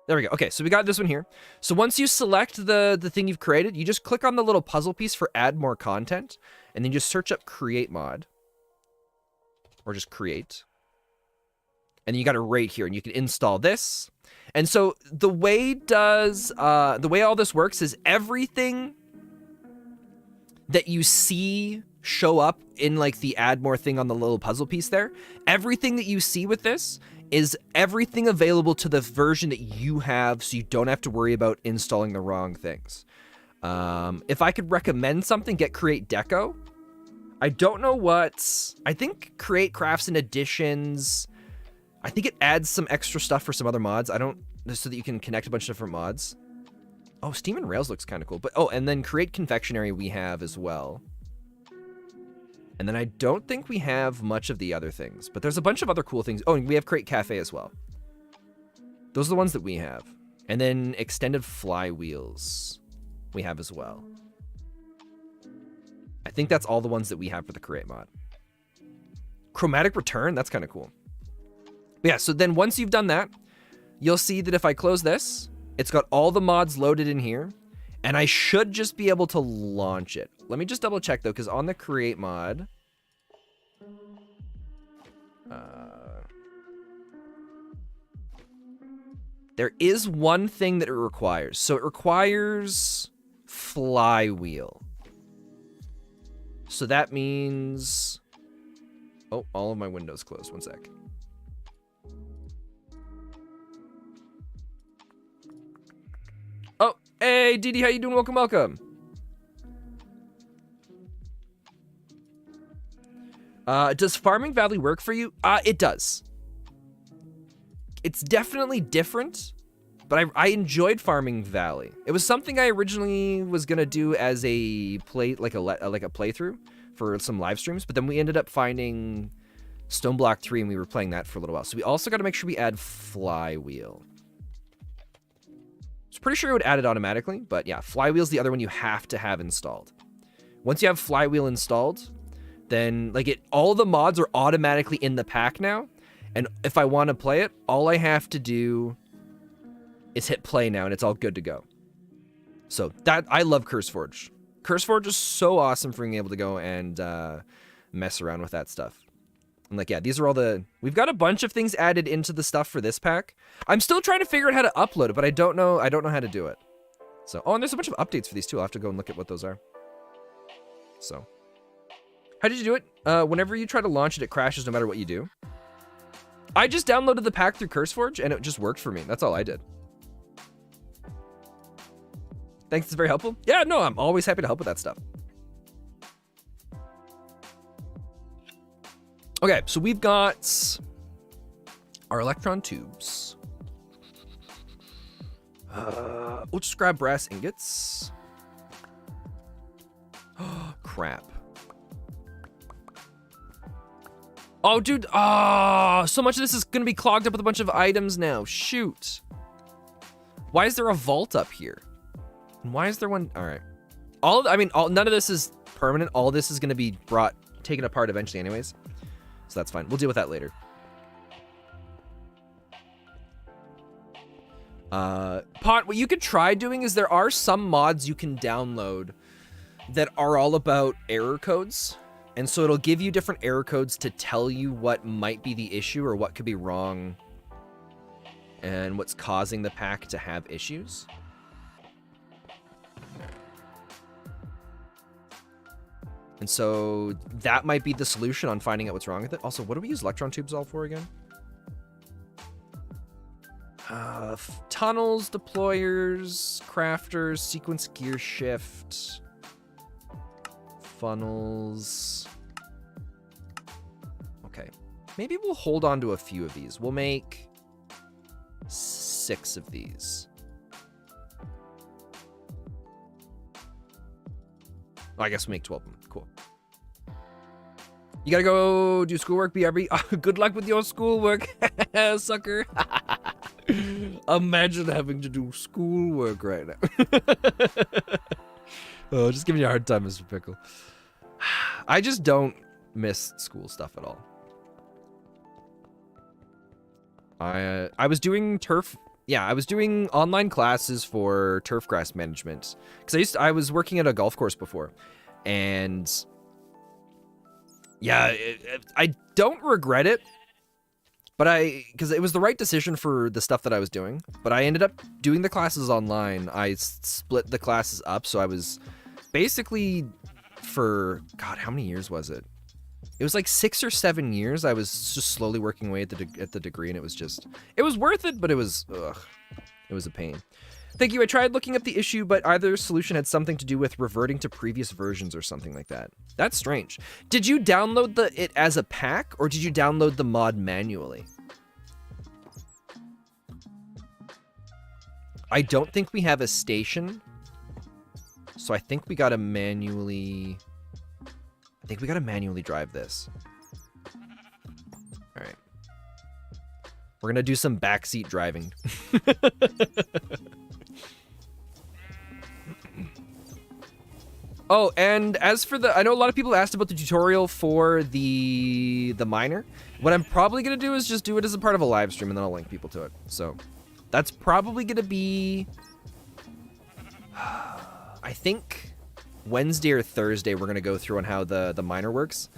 There we go. Okay, so we got this one here. So once you select the thing you've created, you just click on the little puzzle piece for add more content, and then just search up create mod. Or just create. And you got it right here, and you can install this. And so the way all this works is everything that you see show up in like the add more thing on the little puzzle piece there, everything that you see with this is everything available to the version that you have, so you don't have to worry about installing the wrong things. If I could recommend something, get Create Deco. I don't know what... I think Create Crafts and Additions... I think it adds some extra stuff for some other mods. So that you can connect a bunch of different mods. Oh, Steam and Rails looks kind of cool. But and then Create Confectionery we have as well. And then I don't think we have much of the other things, but there's a bunch of other cool things. Oh, and we have Create Cafe as well. Those are the ones that we have. And then extended flywheels we have as well. I think that's all the ones that we have for the Create mod. Chromatic return, that's kind of cool. But yeah, so then once you've done that, you'll see that if I close this, it's got all the mods loaded in here, and I should just be able to launch it. Let me just double check though, because on the create mod, there is one thing that it requires. So it requires flywheel. So that means Oh, all of my windows closed. One sec. Oh, hey, Didi, how you doing? Welcome, welcome. Does Farming Valley work for you? It does. It's definitely different, but I enjoyed Farming Valley. It was something I originally was gonna do as a playthrough for some live streams, but then we ended up finding Stone Block 3 and we were playing that for a little while. So we also got to make sure we add Flywheel. I was pretty sure it would add it automatically, but yeah, Flywheel's the other one you have to have installed. Once you have Flywheel installed, then like all the mods are automatically in the pack now. And if I want to play it, all I have to do is hit play now and it's all good to go. So that, I love CurseForge. CurseForge is so awesome for being able to go and mess around with that stuff. And like, yeah, these are all we've got a bunch of things added into the stuff for this pack. I'm still trying to figure out how to upload it, but I don't know how to do it. So, oh, and there's a bunch of updates for these too. I'll have to go and look at what those are. So, how did you do it? Whenever you try to launch it, it crashes no matter what you do. I just downloaded the pack through CurseForge and it just worked for me. That's all I did. Thanks, it's very helpful. Yeah, no, I'm always happy to help with that stuff. Okay, so we've got our electron tubes. We'll just grab brass ingots. Crap. Oh, dude. Oh, so much of this is going to be clogged up with a bunch of items now. Shoot. Why is there a vault up here? And why is there one? All right. None of this is permanent. All this is going to be taken apart eventually anyways. So that's fine. We'll deal with that later. Pot, what you could try doing is there are some mods you can download that are all about error codes. And so it'll give you different error codes to tell you what might be the issue or what could be wrong and what's causing the pack to have issues. And so that might be the solution on finding out what's wrong with it. Also, what do we use electron tubes all for again? Tunnels, deployers, crafters, sequence gear shift, funnels. Okay, maybe we'll hold on to a few of these. We'll make 6 of these. Oh, I guess we'll make 12 of them. Cool. You gotta go do schoolwork, BRB. Good luck with your schoolwork, sucker. Imagine having to do schoolwork right now. Oh, just giving you a hard time, Mr. Pickle. I just don't miss school stuff at all. I was doing turf. Yeah, I was doing online classes for turf grass management because I was working at a golf course before, and yeah, I don't regret it, but because it was the right decision for the stuff that I was doing. But I ended up doing the classes online. I split the classes up, so I was basically for God, how many years was it? It was like 6 or 7 years. I was just slowly working away at the degree, and it was worth it, but it was a pain. Thank you. I tried looking up the issue, but either solution had something to do with reverting to previous versions or something like that. That's strange. Did you download it as a pack, or did you download the mod manually? I don't think we have a station, so I think we gotta manually drive this. All right. We're gonna do some backseat driving. Oh, and as for I know a lot of people asked about the tutorial for the miner. What I'm probably gonna do is just do it as a part of a live stream, and then I'll link people to it. So that's probably gonna be, I think, Wednesday or Thursday. We're gonna go through on how the miner works,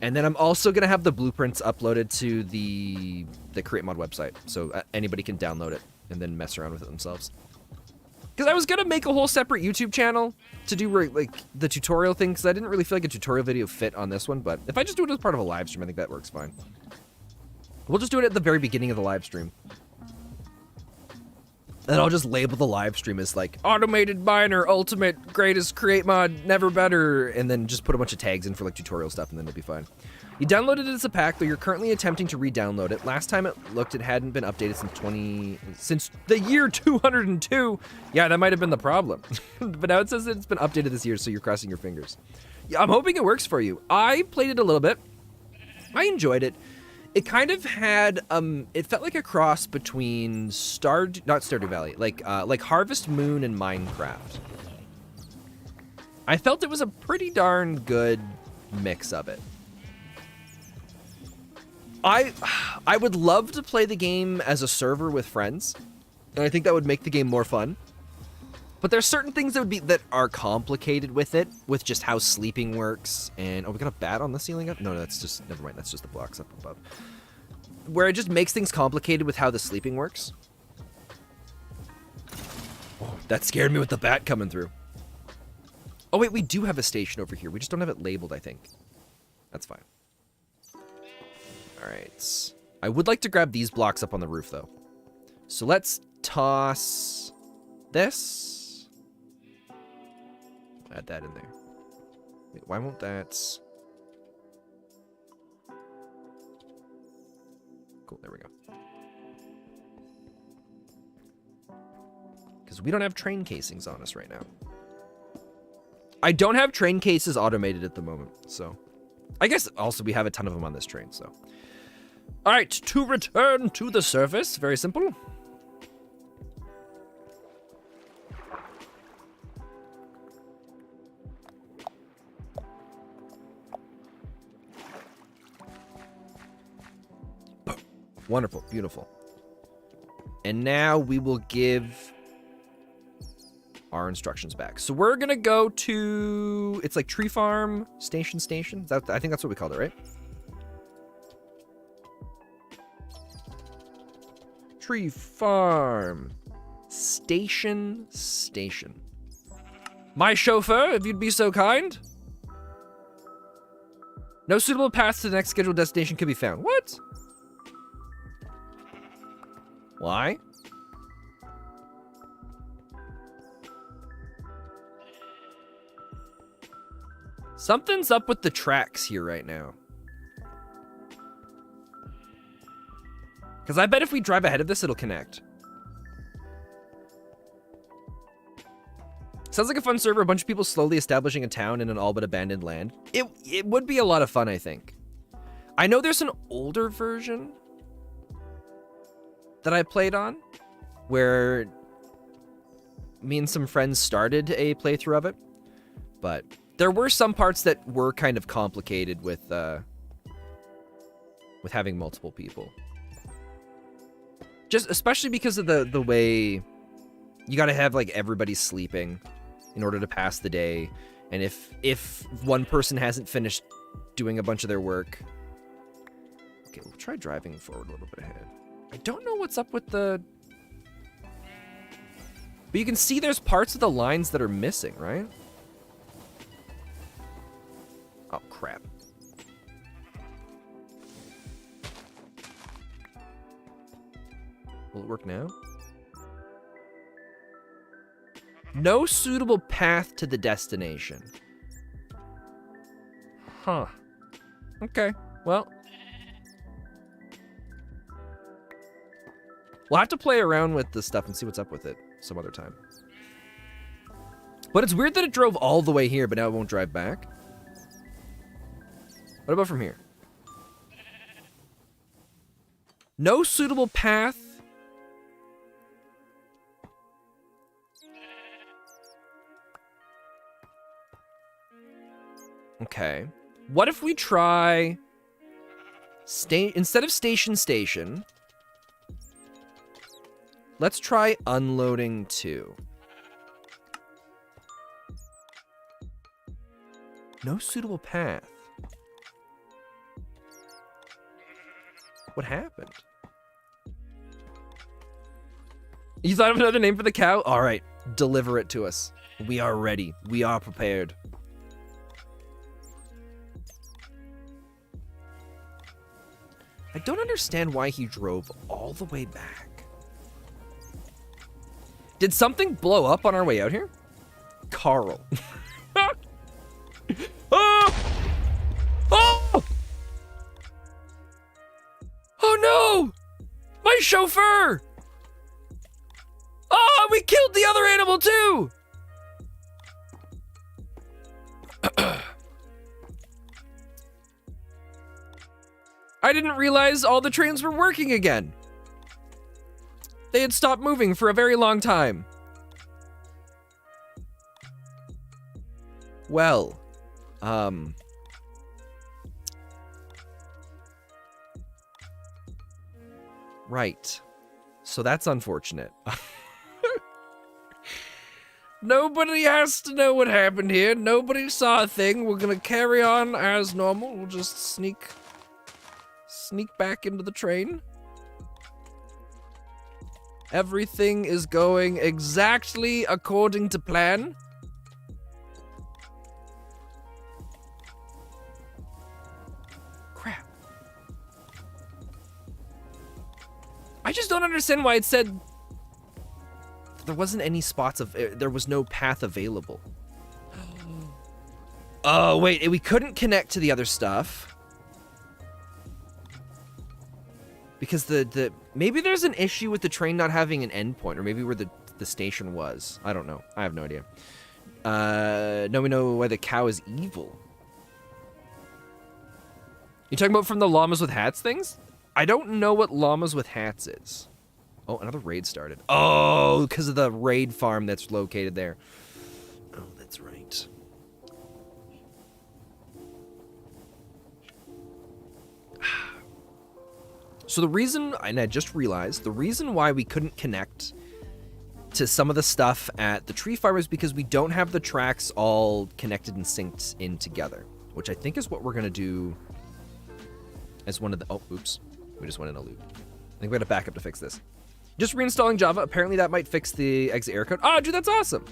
and then I'm also gonna have the blueprints uploaded to the Create Mod website, so anybody can download it and then mess around with it themselves. Because I was going to make a whole separate YouTube channel to do like the tutorial thing, because I didn't really feel like a tutorial video fit on this one, but if I just do it as part of a live stream, I think that works fine. We'll just do it at the very beginning of the live stream. And I'll just label the live stream as like automated miner, ultimate, greatest, create mod, never better, and then just put a bunch of tags in for like tutorial stuff, and then it'll be fine. You downloaded it as a pack, but you're currently attempting to re-download it. Last time it looked, it hadn't been updated since the year 202. Yeah, that might have been the problem. But now it says that it's been updated this year, so you're crossing your fingers. Yeah, I'm hoping it works for you. I played it a little bit. I enjoyed it. It kind of had, it felt like a cross between not Stardew Valley, like Harvest Moon and Minecraft. I felt it was a pretty darn good mix of it. I would love to play the game as a server with friends, and I think that would make the game more fun. But there's certain things that are complicated with it, with just how sleeping works. And oh, we got a bat on the ceiling up? No, that's just, never mind. That's just the blocks up above. Where it just makes things complicated with how the sleeping works. Oh, that scared me with the bat coming through. Oh wait, we do have a station over here. We just don't have it labeled, I think. That's fine. All right. I would like to grab these blocks up on the roof, though. So let's toss this. Add that in there. Wait, why won't that? Cool, there we go. Because we don't have train casings on us right now. I don't have train cases automated at the moment, so. I guess also we have a ton of them on this train, so. All right, to return to the surface, very simple. Wonderful, beautiful. And now we will give our instructions back. So we're gonna go to, it's like tree farm, station. I think that's what we called it, right? Tree farm, station. My chauffeur, if you'd be so kind. No suitable paths to the next scheduled destination could be found. What? Why? Something's up with the tracks here right now. Because I bet if we drive ahead of this, it'll connect. Sounds like a fun server. A bunch of people slowly establishing a town in an all but abandoned land. It would be a lot of fun, I think. I know there's an older version that I played on, where me and some friends started a playthrough of it, but there were some parts that were kind of complicated with having multiple people. Just especially because of the way you gotta have like everybody sleeping in order to pass the day, and if one person hasn't finished doing a bunch of their work. Okay, we'll try driving forward a little bit ahead. I don't know what's up with the... But you can see there's parts of the lines that are missing, right? Oh, crap. Will it work now? No suitable path to the destination. Huh. Okay, well... We'll have to play around with this stuff and see what's up with it some other time. But it's weird that it drove all the way here, but now it won't drive back. What about from here? No suitable path. Okay. What if we try... Instead of station... Let's try unloading 2. No suitable path. What happened? You thought of another name for the cow? All right. Deliver it to us. We are ready. We are prepared. I don't understand why he drove all the way back. Did something blow up on our way out here? Carl. Oh! Oh! Oh no! My chauffeur! Oh, we killed the other animal too! I didn't realize all the trains were working again. They had stopped moving for a very long time. Well, right. So that's unfortunate. Nobody has to know what happened here. Nobody saw a thing. We're gonna carry on as normal. We'll just sneak back into the train. Everything is going exactly according to plan. Crap. I just don't understand why it said there wasn't any spots of, there was no path available. Oh, wait, we couldn't connect to the other stuff. Because maybe there's an issue with the train not having an endpoint, or maybe where the station was. I don't know. I have no idea. Now we know why the cow is evil. You talking about from the llamas with hats things? I don't know what llamas with hats is. Oh, another raid started. Oh, because of the raid farm that's located there. Oh, that's right. So the reason, and I just realized, the reason why we couldn't connect to some of the stuff at the tree farm is because we don't have the tracks all connected and synced in together, which I think is what we're going to do as one of the, oh, oops. We just went in a loop. I think we got to back up to fix this. Just reinstalling Java. Apparently that might fix the exit error code. Oh, dude, that's awesome.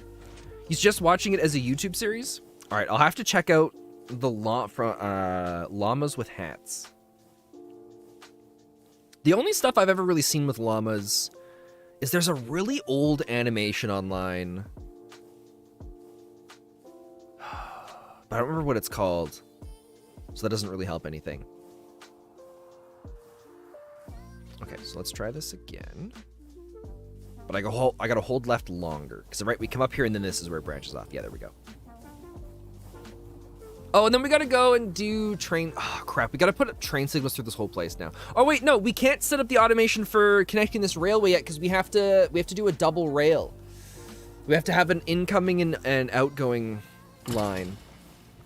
He's just watching it as a YouTube series. All right, I'll have to check out the llamas with hats. The only stuff I've ever really seen with llamas is there's a really old animation online. But I don't remember what it's called. So that doesn't really help anything. Okay, so let's try this again. But I gotta hold left longer. Because right, we come up here and then this is where it branches off. Yeah, there we go. Oh, and then we gotta go and do train. Oh, crap. We gotta put train signals through this whole place now. Oh, wait, no, we can't set up the automation for connecting this railway yet because we have to do a double rail. We have to have an incoming and outgoing line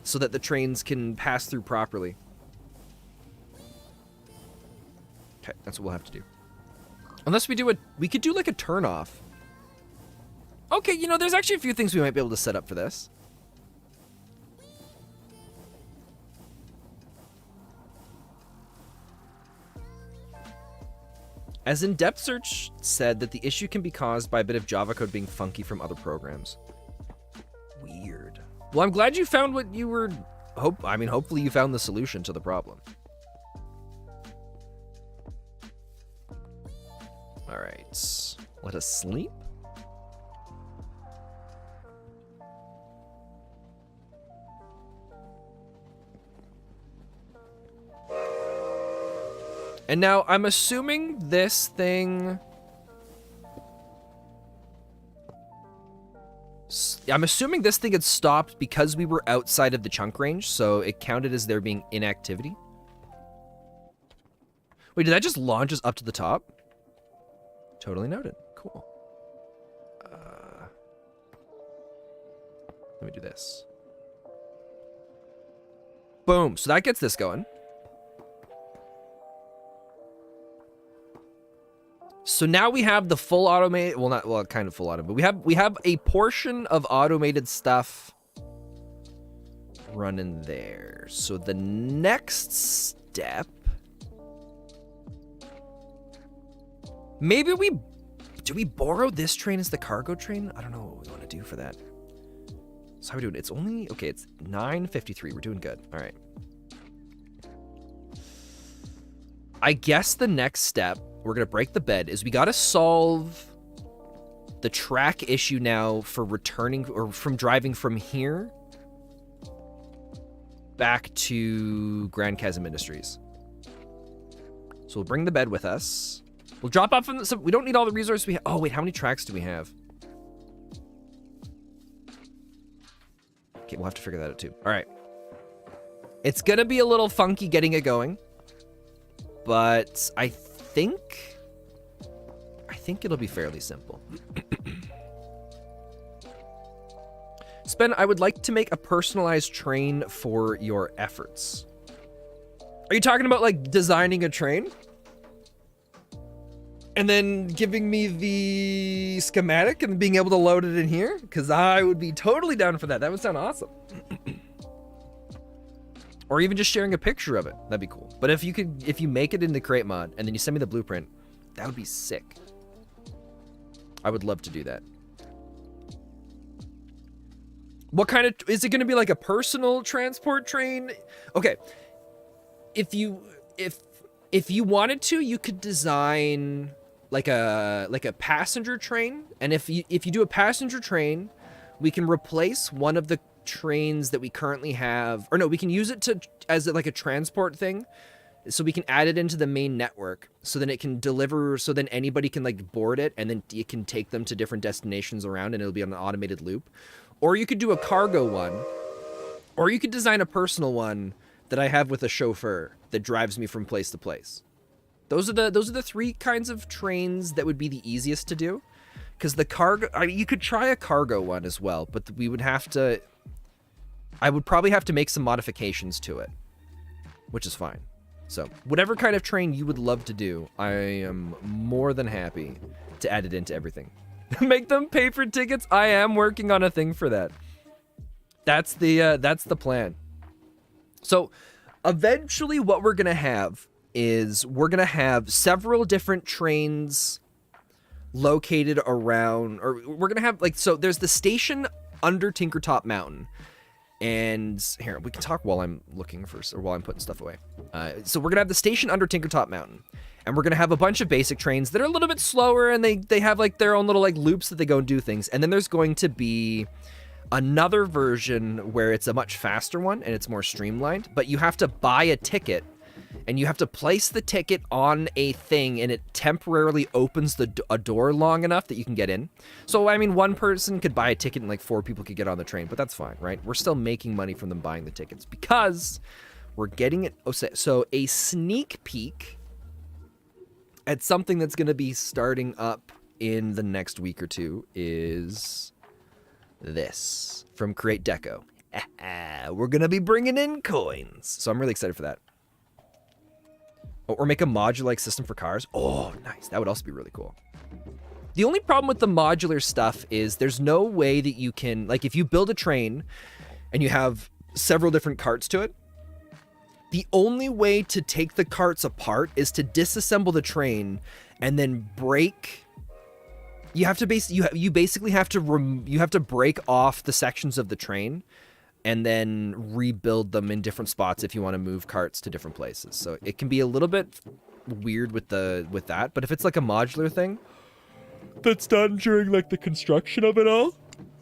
so that the trains can pass through properly. Okay, that's what we'll have to do. Unless we could do like a turn off. Okay, you know, there's actually a few things we might be able to set up for this. As in-depth search said that the issue can be caused by a bit of Java code being funky from other programs. Weird. Well, I'm glad you found what you were, hopefully you found the solution to the problem. All right, let us sleep. And now I'm assuming this thing... I'm assuming this thing had stopped because we were outside of the chunk range, so it counted as there being inactivity. Wait, did that just launch us up to the top? Totally noted. Cool. Let me do this. Boom. So that gets this going. So now we have the full automated, well, kind of full automated, but we have a portion of automated stuff running there. So the next step, maybe we Do we borrow this train as the cargo train? I don't know what we want to do for that. So how are we doing? It's only, okay, it's 9:53. We're doing good. All right. I guess the next step, we're going to break the bed, is we got to solve the track issue now for returning, or from driving from here back to Grand Chasm Industries. So we'll bring the bed with us. We'll drop off from the, so we don't need all the resources we have. Oh, wait, how many tracks do we have? Okay, we'll have to figure that out too. All right. It's going to be a little funky getting it going, but I think it'll be fairly simple. Spen, I would like to make a personalized train for your efforts. Are you talking about like designing a train? And then giving me the schematic and being able to load it in here? Because I would be totally down for that. That would sound awesome. Or even just sharing a picture of it. That'd be cool. But if you make it in the crate mod and then you send me the blueprint, that would be sick. I would love to do that. What kind of, is it going to be like a personal transport train? Okay. If you wanted to, you could design like a passenger train. And if you do a passenger train, we can replace one of the trains that we currently have, or no, we can use it as like a transport thing. So we can add it into the main network, so then it can deliver, so then anybody can like board it, and then it can take them to different destinations around, and it'll be on an automated loop. Or you could do a cargo one, or you could design a personal one that I have with a chauffeur that drives me from place to place. Those are the three kinds of trains that would be the easiest to do. Because the cargo, I mean, you could try a cargo one as well, but we would have to, I would probably have to make some modifications to it, which is fine. So whatever kind of train you would love to do, I am more than happy to add it into everything. Make them pay for tickets. I am working on a thing for that. That's the plan. So eventually what we're going to have is we're going to have several different trains located around, or we're going to have like, so there's the station under Tinkertop Mountain. And here, we can talk while I'm looking for, or while I'm putting stuff away. So we're going to have the station under Tinkertop Mountain. And we're going to have a bunch of basic trains that are a little bit slower, and they have like their own little like loops that they go and do things. And then there's going to be another version where it's a much faster one and it's more streamlined, but you have to buy a ticket and you have to place the ticket on a thing, and it temporarily opens a door long enough that you can get in. So, I mean, one person could buy a ticket and like 4 people could get on the train, but that's fine, right? We're still making money from them buying the tickets because we're getting it. So a sneak peek at something that's going to be starting up in the next week or two is this from Create Deco. We're going to be bringing in coins. So I'm really excited for that. Or make a modular-like system for cars. Oh, nice. That would also be really cool. The only problem with the modular stuff is there's no way that you can, like, if you build a train and you have several different carts to it, the only way to take the carts apart is to disassemble the train and then break. You have to you basically have to break off the sections of the train and then rebuild them in different spots if you want to move carts to different places. So it can be a little bit weird with that, but if it's like a modular thing that's done during like the construction of it all,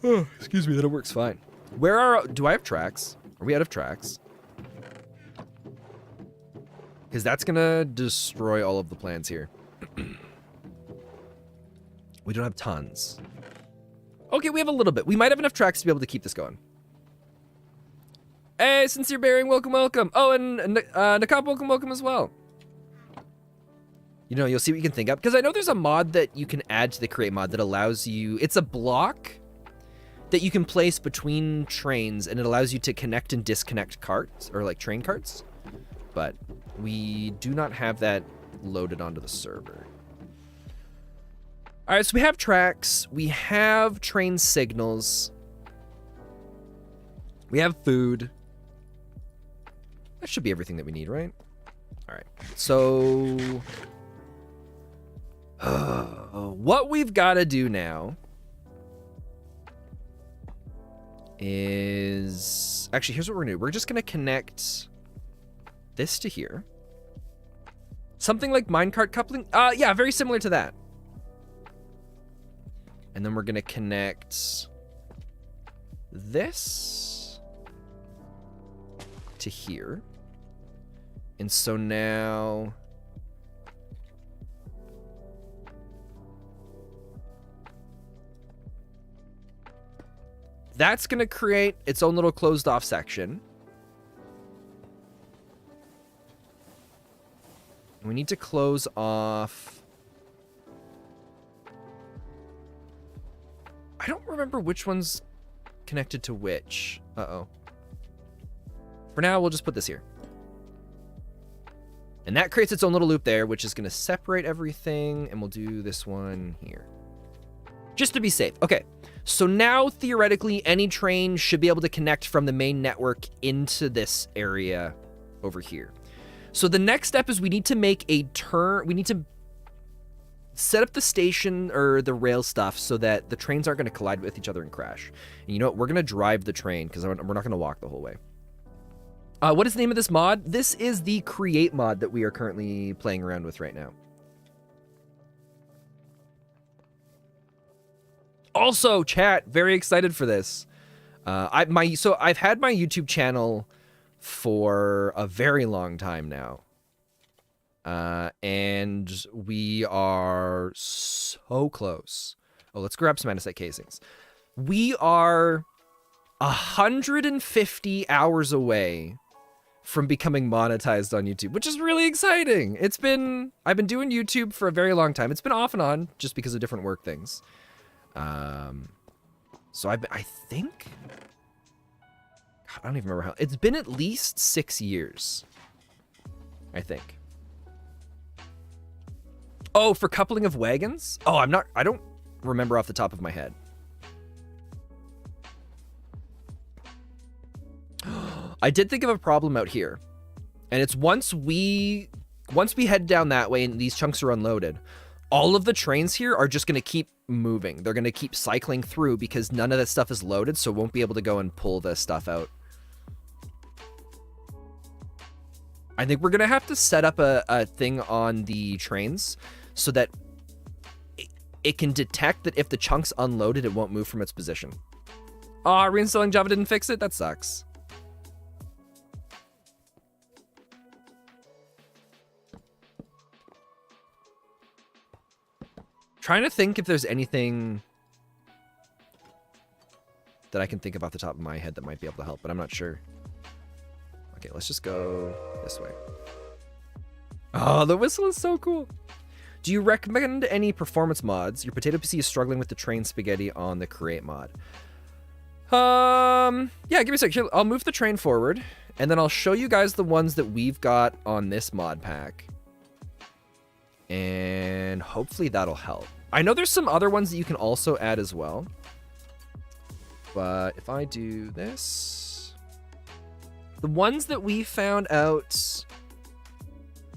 oh, excuse me, then it works fine. Do I have tracks? Are we out of tracks? Because that's gonna destroy all of the plans here. We don't have tons. Okay, we have a little bit. We might have enough tracks to be able to keep this going. Hey, Sincere Bearing, welcome, welcome. Oh, and Nakap, welcome as well. You know, you'll see what you can think up. Because I know there's a mod that you can add to the Create mod that allows you... It's a block that you can place between trains, and it allows you to connect and disconnect carts, or like train carts. But we do not have that loaded onto the server. All right, so we have tracks. We have train signals. We have food. That should be everything that we need, right? All right. So What we've got to do now is... Actually, here's what we're going to do. We're just going to connect this to here. Something like minecart coupling. Yeah, very similar to that. And then we're going to connect this to here. And so now... that's going to create its own little closed off section. We need to close off... I don't remember which one's connected to which. Uh-oh. For now, we'll just put this here. And that creates its own little loop there, which is going to separate everything. And we'll do this one here. Just to be safe. Okay. So now, theoretically, any train should be able to connect from the main network into this area over here. So the next step is we need to make a turn. We need to set up the station or the rail stuff so that the trains aren't going to collide with each other and crash. And you know what? We're going to drive the train because we're not going to walk the whole way. What is the name of this mod? This is the create mod that we are currently playing around with right now. Also, chat, very excited for this. So I've had my YouTube channel for a very long time now. And we are so close. Oh, let's grab some andesite casings. We are 150 hours away from becoming monetized on YouTube, which is really exciting. I've been doing YouTube for a very long time. It's been off and on just because of different work things. So I think, I don't even remember how, it's been at least 6 years, I think. Oh, for coupling of wagons? Oh, I don't remember off the top of my head. I did think of a problem out here. And it's once we head down that way and these chunks are unloaded, all of the trains here are just going to keep moving. They're going to keep cycling through because none of that stuff is loaded, so won't be able to go and pull this stuff out. I think we're going to have to set up a thing on the trains so that it can detect that if the chunk's unloaded, it won't move from its position. Aw, reinstalling Java didn't fix it? That sucks. Trying to think if there's anything that I can think of off the top of my head that might be able to help, but I'm not sure. Okay, let's just go this way. Oh, the whistle is so cool. Do you recommend any performance mods? Your potato PC is struggling with the train spaghetti on the create mod. Yeah, give me a sec. Here, I'll move the train forward, and then I'll show you guys the ones that we've got on this mod pack. And hopefully that'll help. I know there's some other ones that you can also add as well. But if I do this... the ones that we found out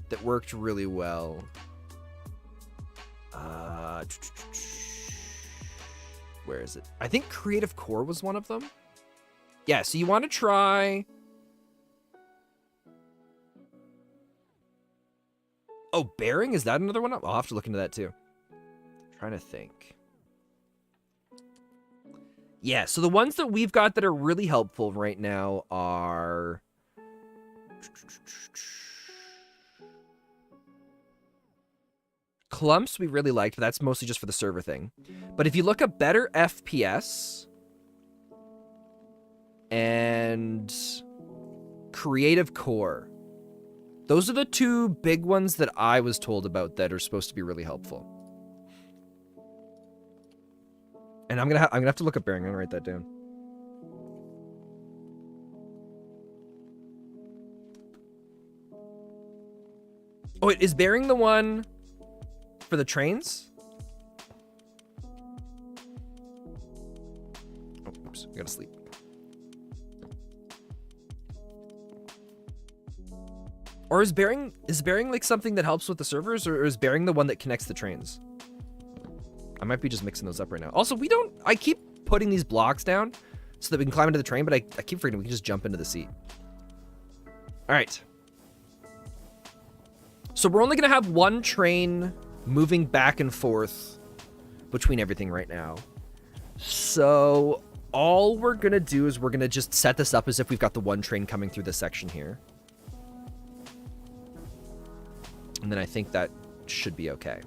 that worked really well... where is it? I think Creative Core was one of them. Yeah, so you want to try... oh, bearing? Is that another one? I'll have to look into that too. I'm trying to think. Yeah, so the ones that we've got that are really helpful right now are... Clumps we really liked, but that's mostly just for the server thing. But if you look up better FPS and Creative Core, those are the two big ones that I was told about that are supposed to be really helpful. And I'm gonna have to look up bearing. I'm gonna write that down. Oh, wait, is bearing the one for the trains? Oh, oops, I gotta sleep. Or is bearing like something that helps with the servers, or is bearing the one that connects the trains? I might be just mixing those up right now. Also, I keep putting these blocks down so that we can climb into the train, but I keep forgetting we can just jump into the seat. All right. So we're only going to have one train moving back and forth between everything right now. So all we're going to do is we're going to just set this up as if we've got the one train coming through this section here. And then I think that should be okay.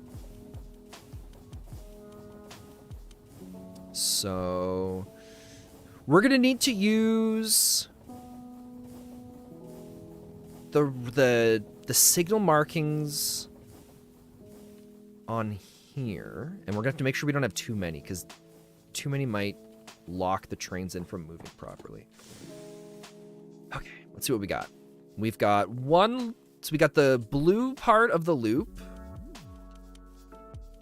So we're going to need to use the signal markings on here. And we're going to have to make sure we don't have too many, because too many might lock the trains in from moving properly. Okay, let's see what we got. We've got one... So we got the blue part of the loop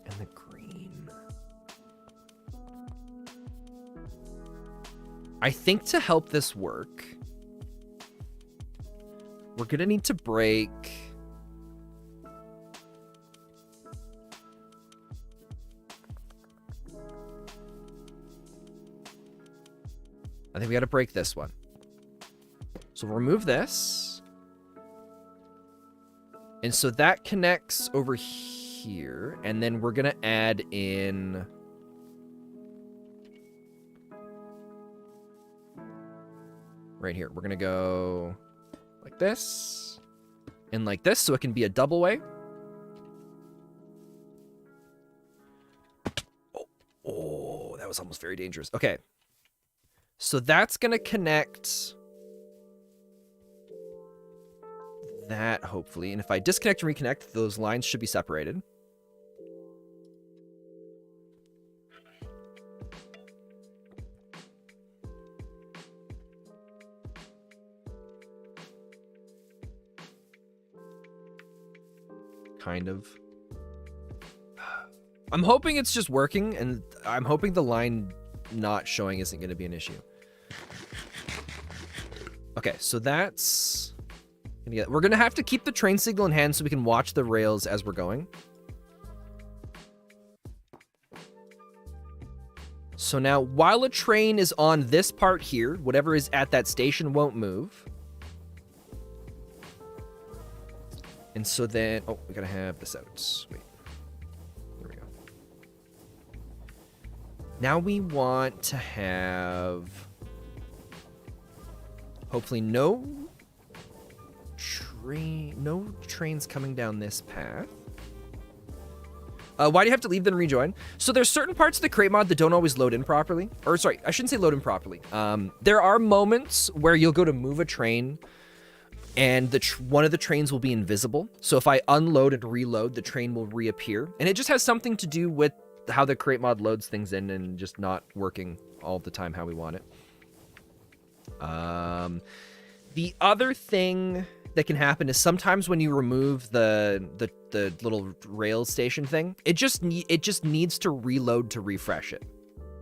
and the green. I think to help this work, we're going to need to break I think we got to break this one. So we'll remove this. And so that connects over here, and then we're going to add in right here. We're going to go like this and like this, so it can be a double way. Oh, that was almost very dangerous. Okay. So that's going to connect that, hopefully. And if I disconnect and reconnect, those lines should be separated. Kind of. I'm hoping it's just working, and I'm hoping the line not showing isn't going to be an issue. Okay, so that's... We're going to have to keep the train signal in hand so we can watch the rails as we're going. So now, while a train is on this part here, whatever is at that station won't move. And so then... Oh, we got to have this out. Wait. There we go. Now we want to have... Hopefully no trains coming down this path. Why do you have to leave then rejoin? So there's certain parts of the crate mod that don't always load in properly. Or sorry, I shouldn't say load in properly. There are moments where you'll go to move a train and one of the trains will be invisible. So if I unload and reload, the train will reappear. And it just has something to do with how the crate mod loads things in and just not working all the time how we want it. The other thing that can happen is sometimes when you remove the little rail station thing, it just needs to reload to refresh it.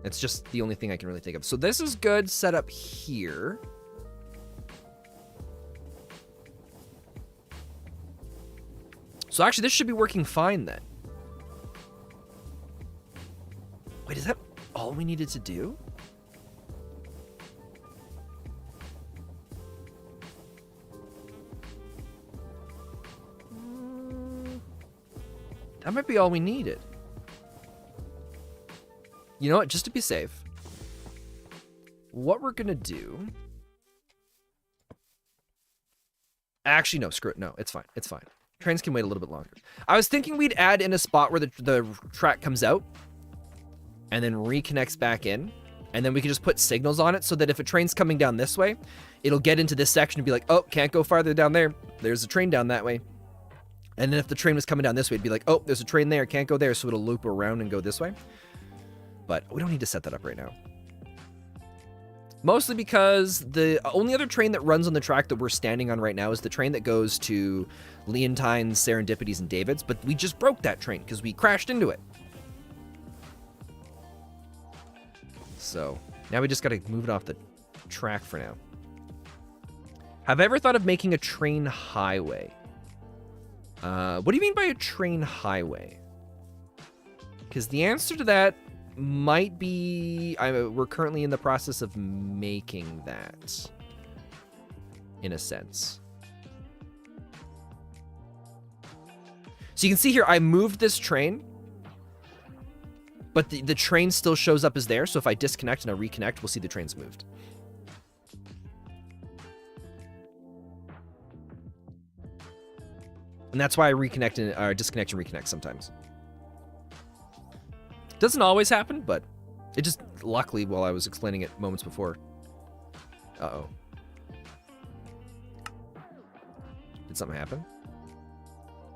It's just the only thing I can really think of. So this is good set up here. So actually, this should be working fine then. Wait, is that all we needed to do? That might be all we needed. You know what? Just to be safe, what we're going to do... Actually, no, screw it. No, it's fine. It's fine. Trains can wait a little bit longer. I was thinking we'd add in a spot where the track comes out and then reconnects back in. And then we can just put signals on it so that if a train's coming down this way, it'll get into this section and be like, oh, can't go farther down there. There's a train down that way. And then if the train was coming down this way, it'd be like, oh, there's a train there, can't go there, so it'll loop around and go this way. But we don't need to set that up right now. Mostly because the only other train that runs on the track that we're standing on right now is the train that goes to Leontine's, Serendipity's, and David's, but we just broke that train because we crashed into it. So now we just got to move it off the track for now. Have I ever thought of making a train highway? What do you mean by a train highway? Because the answer to that might be... we're currently in the process of making that. In a sense. So you can see here, I moved this train. But the train still shows up as there. So if I disconnect and I reconnect, we'll see the train's moved. And that's why I reconnect and disconnect and reconnect sometimes. Doesn't always happen, but it just luckily while I was explaining it moments before. Uh-oh. Did something happen?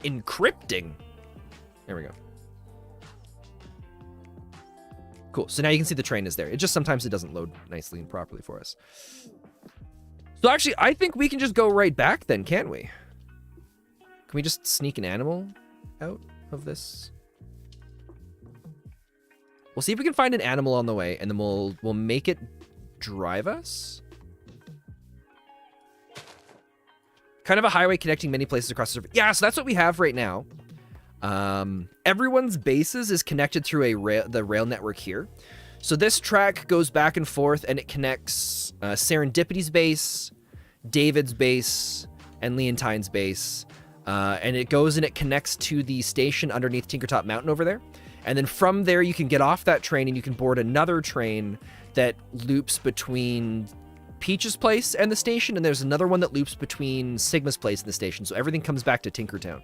Encrypting. There we go. Cool. So now you can see the train is there. It just sometimes it doesn't load nicely and properly for us. So actually, I think we can just go right back then, can't we? Can we just sneak an animal out of this? We'll see if we can find an animal on the way, and then we'll make it drive us. Kind of a highway connecting many places across the surface. Yeah, so that's what we have right now. Everyone's bases is connected through the rail network here. So this track goes back and forth, and it connects Serendipity's base, David's base, and Leontine's base. And it goes and it connects to the station underneath Tinkertop Mountain over there. And then from there, you can get off that train and you can board another train that loops between Peach's place and the station. And there's another one that loops between Sigma's place and the station. So everything comes back to Tinkertown.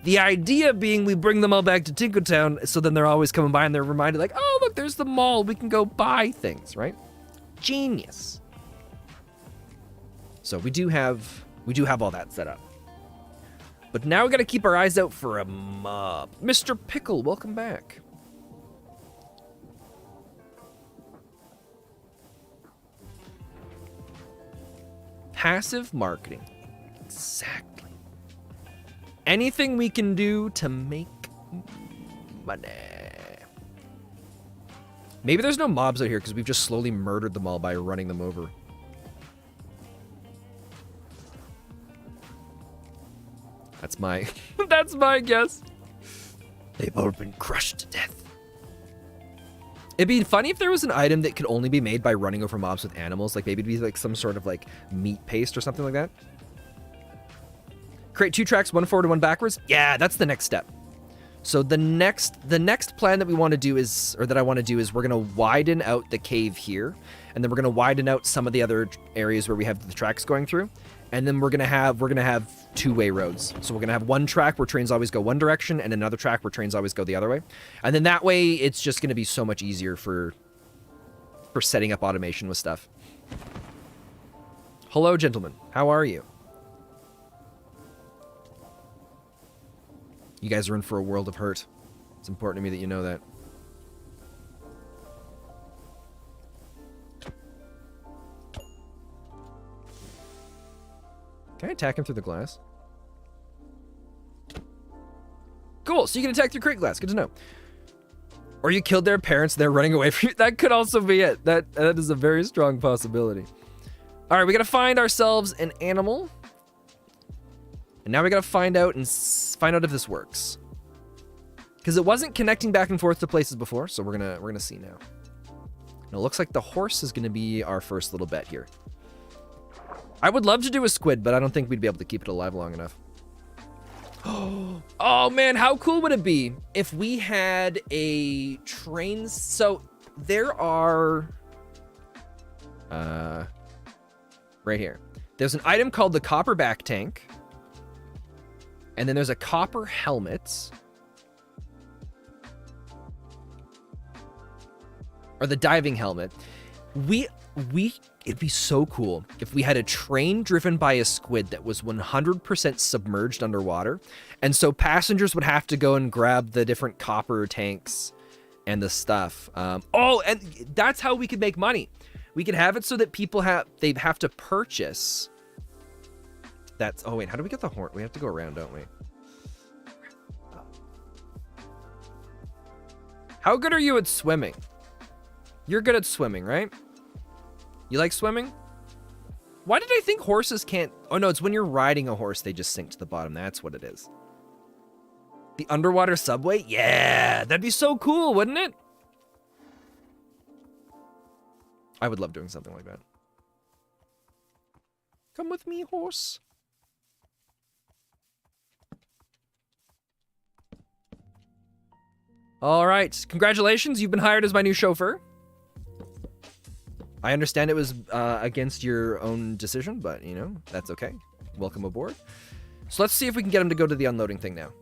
The idea being we bring them all back to Tinkertown. So then they're always coming by and they're reminded like, oh, look, there's the mall. We can go buy things, right? Genius. So we do have all that set up. But now we gotta keep our eyes out for a mob. Mr. Pickle, welcome back. Passive marketing. Exactly. Anything we can do to make money. Maybe there's no mobs out here because we've just slowly murdered them all by running them over. That's my that's my guess. They've all been crushed to death. It'd be funny if there was an item that could only be made by running over mobs with animals. Like maybe it'd be like some sort of like meat paste or something like that. Create 2 tracks, 1 forward and 1 backwards. Yeah, that's the next step. So the next plan that we want to do is, or that I want to do is, we're gonna widen out the cave here, and then we're gonna widen out some of the other areas where we have the tracks going through. And then we're gonna have 2-way roads. So we're gonna have one track where trains always go one direction, and another track where trains always go the other way. And then that way, it's just gonna be so much easier for setting up automation with stuff. Hello, gentlemen. How are you? You guys are in for a world of hurt. It's important to me that you know that. Can I attack him through the glass? Cool, so you can attack through crate glass. Good to know. Or you killed their parents, they're running away from you. That could also be it. That is a very strong possibility. All right, we gotta find ourselves an animal. And now we gotta find out if this works. Because it wasn't connecting back and forth to places before, so we're gonna see now. And it looks like the horse is gonna be our first little bet here. I would love to do a squid, but I don't think we'd be able to keep it alive long enough. Oh man, how cool would it be if we had a train? So there are, right here. There's an item called the copperback tank. And then there's a copper helmet. Or the diving helmet. It'd be so cool if we had a train driven by a squid that was 100% submerged underwater. And so passengers would have to go and grab the different copper tanks and the stuff. Oh, and that's how we could make money. We could have it so that they'd have to purchase. Oh wait, how do we get the horn? We have to go around, don't we? How good are you at swimming? You're good at swimming, right? You like swimming? Why did I think horses can't? Oh no, it's when you're riding a horse, they just sink to the bottom. That's what it is. The underwater subway? Yeah, that'd be so cool, wouldn't it? I would love doing something like that. Come with me, horse. All right, congratulations. You've been hired as my new chauffeur. I understand it was against your own decision, but, you know, that's okay. Welcome aboard. So let's see if we can get him to go to the unloading thing now.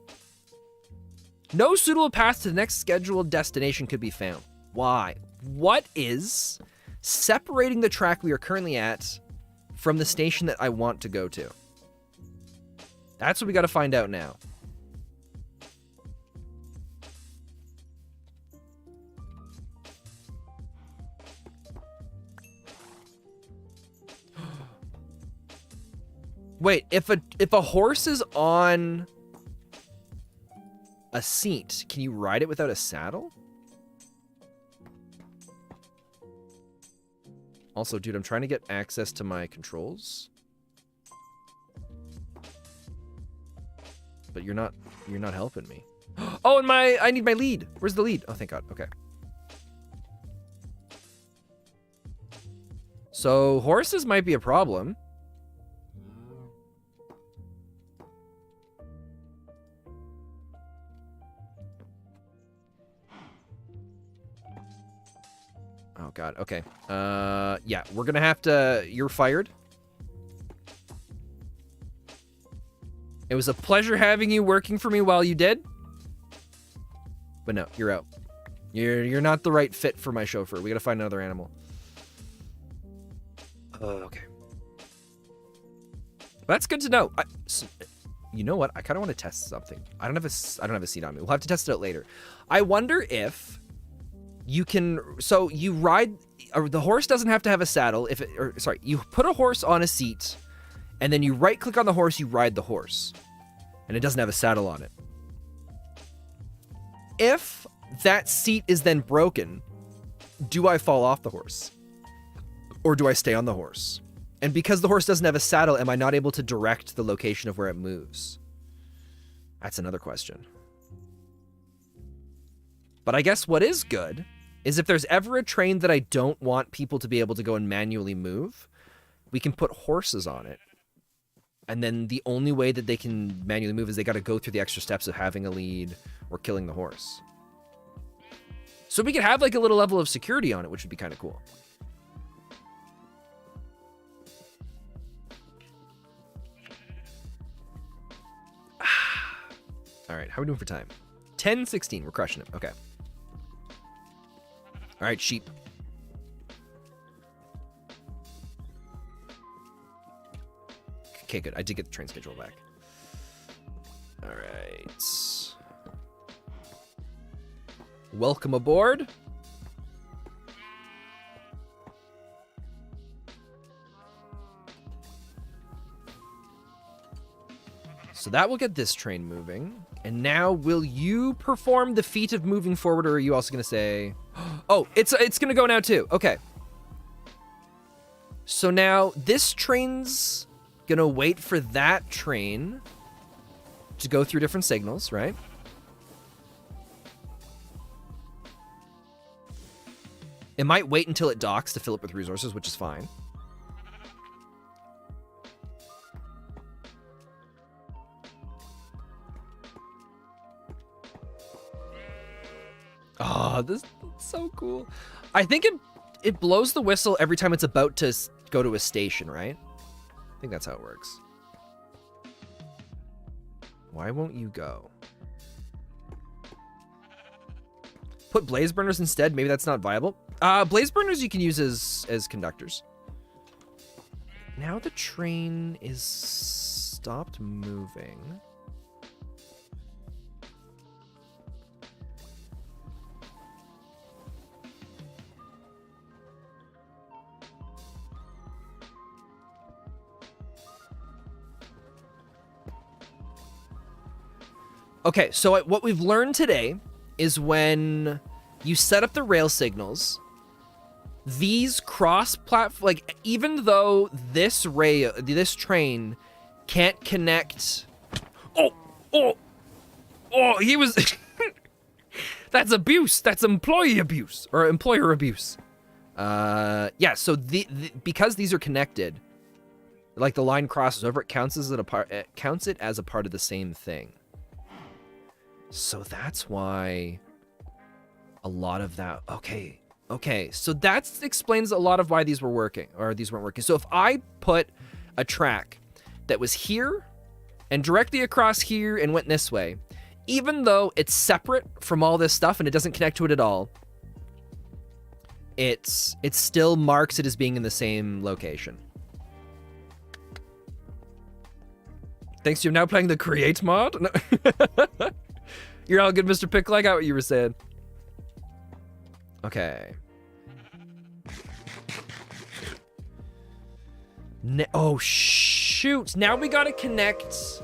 No suitable path to the next scheduled destination could be found. Why? What is separating the track we are currently at from the station that I want to go to? That's what we got to find out now. Wait, if a horse is on a seat, can you ride it without a saddle? Also, dude, I'm trying to get access to my controls. But you're not helping me. Oh, and I need my lead. Where's the lead? Oh, thank God. Okay. So, horses might be a problem. Oh, God. Okay. Yeah, we're gonna have to... You're fired. It was a pleasure having you working for me while you did. But no, you're out. You're not the right fit for my chauffeur. We gotta find another animal. Okay. That's good to know. You know what? I kind of want to test something. I don't have a seat on me. We'll have to test it out later. I wonder if you can. So you ride. Or the horse doesn't have to have a saddle. You put a horse on a seat, and then you right-click on the horse. You ride the horse, and it doesn't have a saddle on it. If that seat is then broken, do I fall off the horse? Or do I stay on the horse? And because the horse doesn't have a saddle, am I not able to direct the location of where it moves? That's another question. But I guess what is good is if there's ever a train that I don't want people to be able to go and manually move, we can put horses on it. And then the only way that they can manually move is they got to go through the extra steps of having a lead or killing the horse. So we could have like a little level of security on it, which would be kind of cool. All right, how are we doing for time? 10:16, we're crushing it. Okay. All right, sheep. Okay, good. I did get the train schedule back. All right. Welcome aboard. So that will get this train moving. And now, will you perform the feat of moving forward, or are you also going to say... Oh, it's going to go now, too. Okay. So now, this train's going to wait for that train to go through different signals, right? It might wait until it docks to fill up with resources, which is fine. Oh, this is so cool. I think it blows the whistle every time it's about to go to a station, right? I think that's how it works. Why won't you go? Put blaze burners instead. Maybe that's not viable. Blaze burners you can use as conductors. Now the train is stopped moving. Okay, so what we've learned today is when you set up the rail signals, these cross-platform, like, even though this train can't connect... Oh, he was... That's abuse. That's employee abuse. Or employer abuse. Yeah, so because these are connected, like the line crosses over, it counts it as a part of the same thing. So that's why a lot of that... Okay, so that explains a lot of why these were working, or these weren't working. So if I put a track that was here and directly across here and went this way, even though it's separate from all this stuff and it doesn't connect to it at all, it still marks it as being in the same location. Thanks, you're now playing the create mod? No. You're all good, Mr. Pickle. I got what you were saying. Okay. Oh, shoot. Now we gotta connect...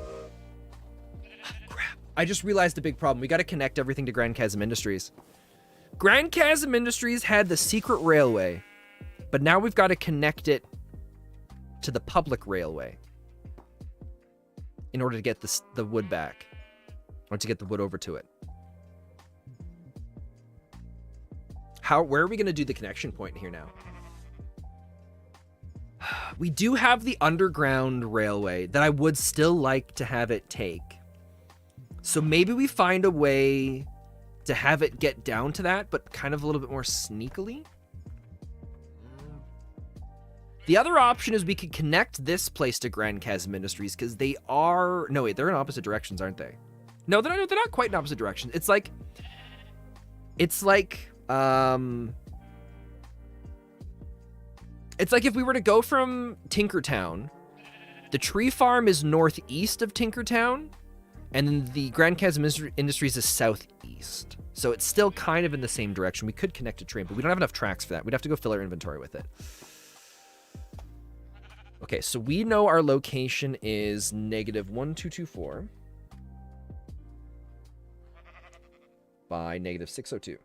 Crap. I just realized the big problem. We gotta connect everything to Grand Chasm Industries. Grand Chasm Industries had the secret railway, but now we've got to connect it to the public railway in order to get the wood back, or to get the wood over to it. Where are we going to do the connection point here now? We do have the underground railway that I would still like to have it take. So maybe we find a way to have it get down to that, but kind of a little bit more sneakily. The other option is we could connect this place to Grand Chasm Industries, because they are... No, wait, they're in opposite directions, aren't they? No, they're not quite in opposite directions. It's like... It's like if we were to go from Tinkertown, the tree farm is northeast of Tinkertown, and then the Grand Chasm Industries is southeast. So it's still kind of in the same direction. We could connect a train, but we don't have enough tracks for that. We'd have to go fill our inventory with it. Okay, so we know our location is -1224 by -602.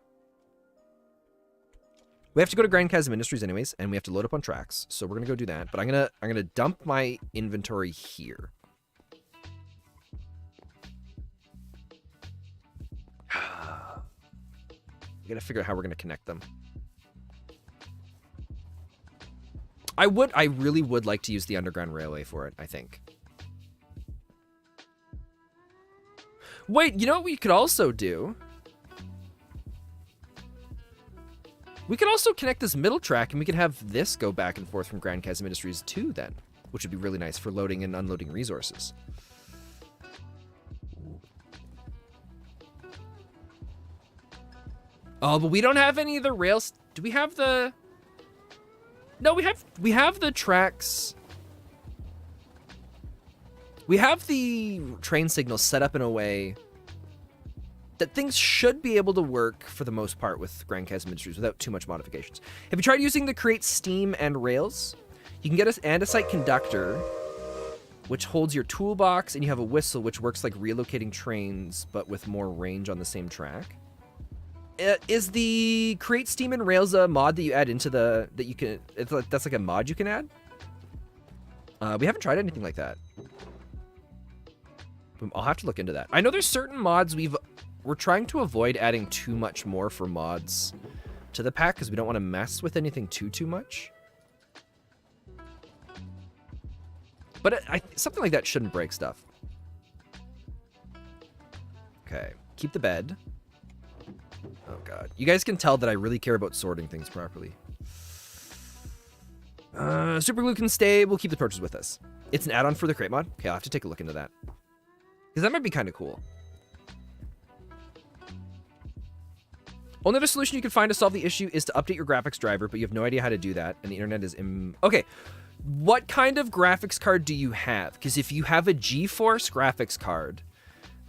We have to go to Grand Chasm Industries anyways, and we have to load up on tracks. So we're gonna go do that. But I'm gonna dump my inventory here. We gotta figure out how we're gonna connect them. I really would like to use the Underground Railway for it, I think. Wait, you know what we could also do? We could also connect this middle track, and we could have this go back and forth from Grand Chasm Industries too, then. Which would be really nice for loading and unloading resources. Oh, but we don't have any of the rails. Do we have the... No, we have the tracks. We have the train signals set up in a way that things should be able to work for the most part with Grand Chasm Industries without too much modifications. Have you tried using the Create Steam and Rails? You can get an andesite conductor, which holds your toolbox, and you have a whistle, which works like relocating trains, but with more range on the same track. Is the Create Steam and Rails a mod that you add into the... that you can... that's like a mod you can add? We haven't tried anything like that. I'll have to look into that. I know there's certain mods we're trying to avoid adding too much more for mods to the pack, because we don't want to mess with anything too much. But something like that shouldn't break stuff. Okay, keep the bed. Oh god. You guys can tell that I really care about sorting things properly. Super glue can stay. We'll keep the torches with us. It's an add-on for the crate mod. Okay, I'll have to take a look into that. Because that might be kind of cool. Only other solution you can find to solve the issue is to update your graphics driver, but you have no idea how to do that, and the internet is okay. What kind of graphics card do you have? Because if you have a GeForce graphics card,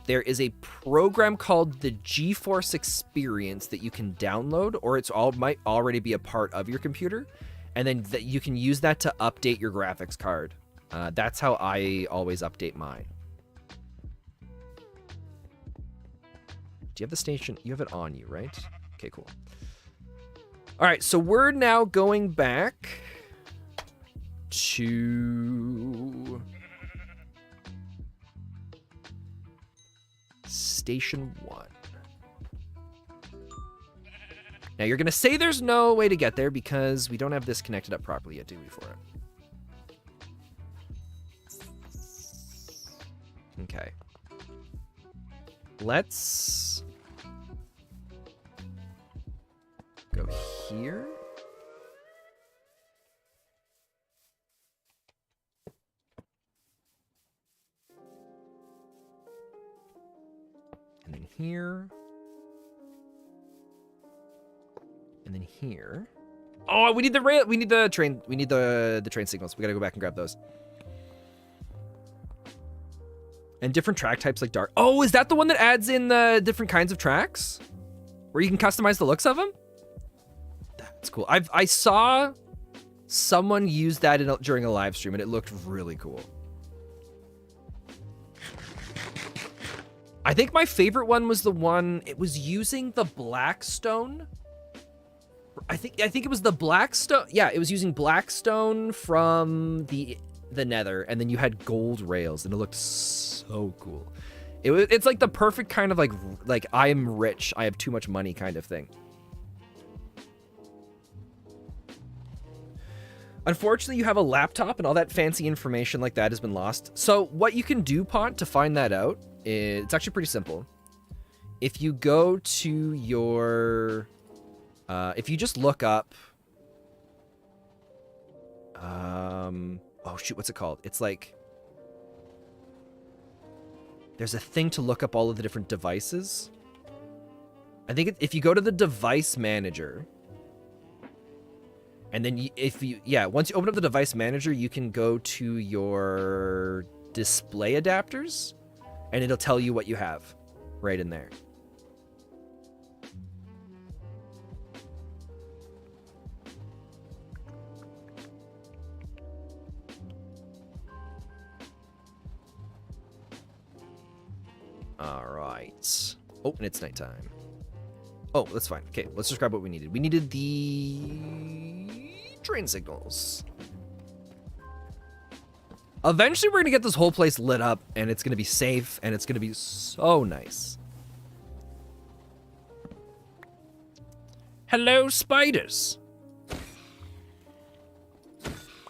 there is a program called the GeForce Experience that you can download, or might already be a part of your computer, and then you can use that to update your graphics card. That's how I always update mine. Do you have the station? You have it on you, right? Okay, cool. All right, so we're now going back to Station 1. Now, you're going to say there's no way to get there because we don't have this connected up properly yet, do we, for it? Okay. Let's go here. And then here. And then here. Oh, we need the rail. We need the train. We need the train signals. We gotta go back and grab those. And different track types like dark. Oh, is that the one that adds in the different kinds of tracks? Where you can customize the looks of them? That's cool. I saw someone use that during a live stream and it looked really cool. I think my favorite one was the one, it was using the Blackstone. I think it was the Blackstone. Yeah, it was using Blackstone from the Nether, and then you had gold rails, and it looked so cool. It's like the perfect kind of like I am rich, I have too much money kind of thing. Unfortunately, you have a laptop, and all that fancy information like that has been lost. So what you can do, Pont, to find that out, it's actually pretty simple. If you go to your, if you just look up, oh shoot, what's it called? It's like, there's a thing to look up all of the different devices. I think if you go to the device manager, and then once you open up the device manager, you can go to your display adapters, and it'll tell you what you have right in there. All right. Oh, and it's nighttime. Oh, that's fine. Okay, let's just grab what we needed. We needed the train signals. Eventually, we're going to get this whole place lit up, and it's going to be safe, and it's going to be so nice. Hello, spiders.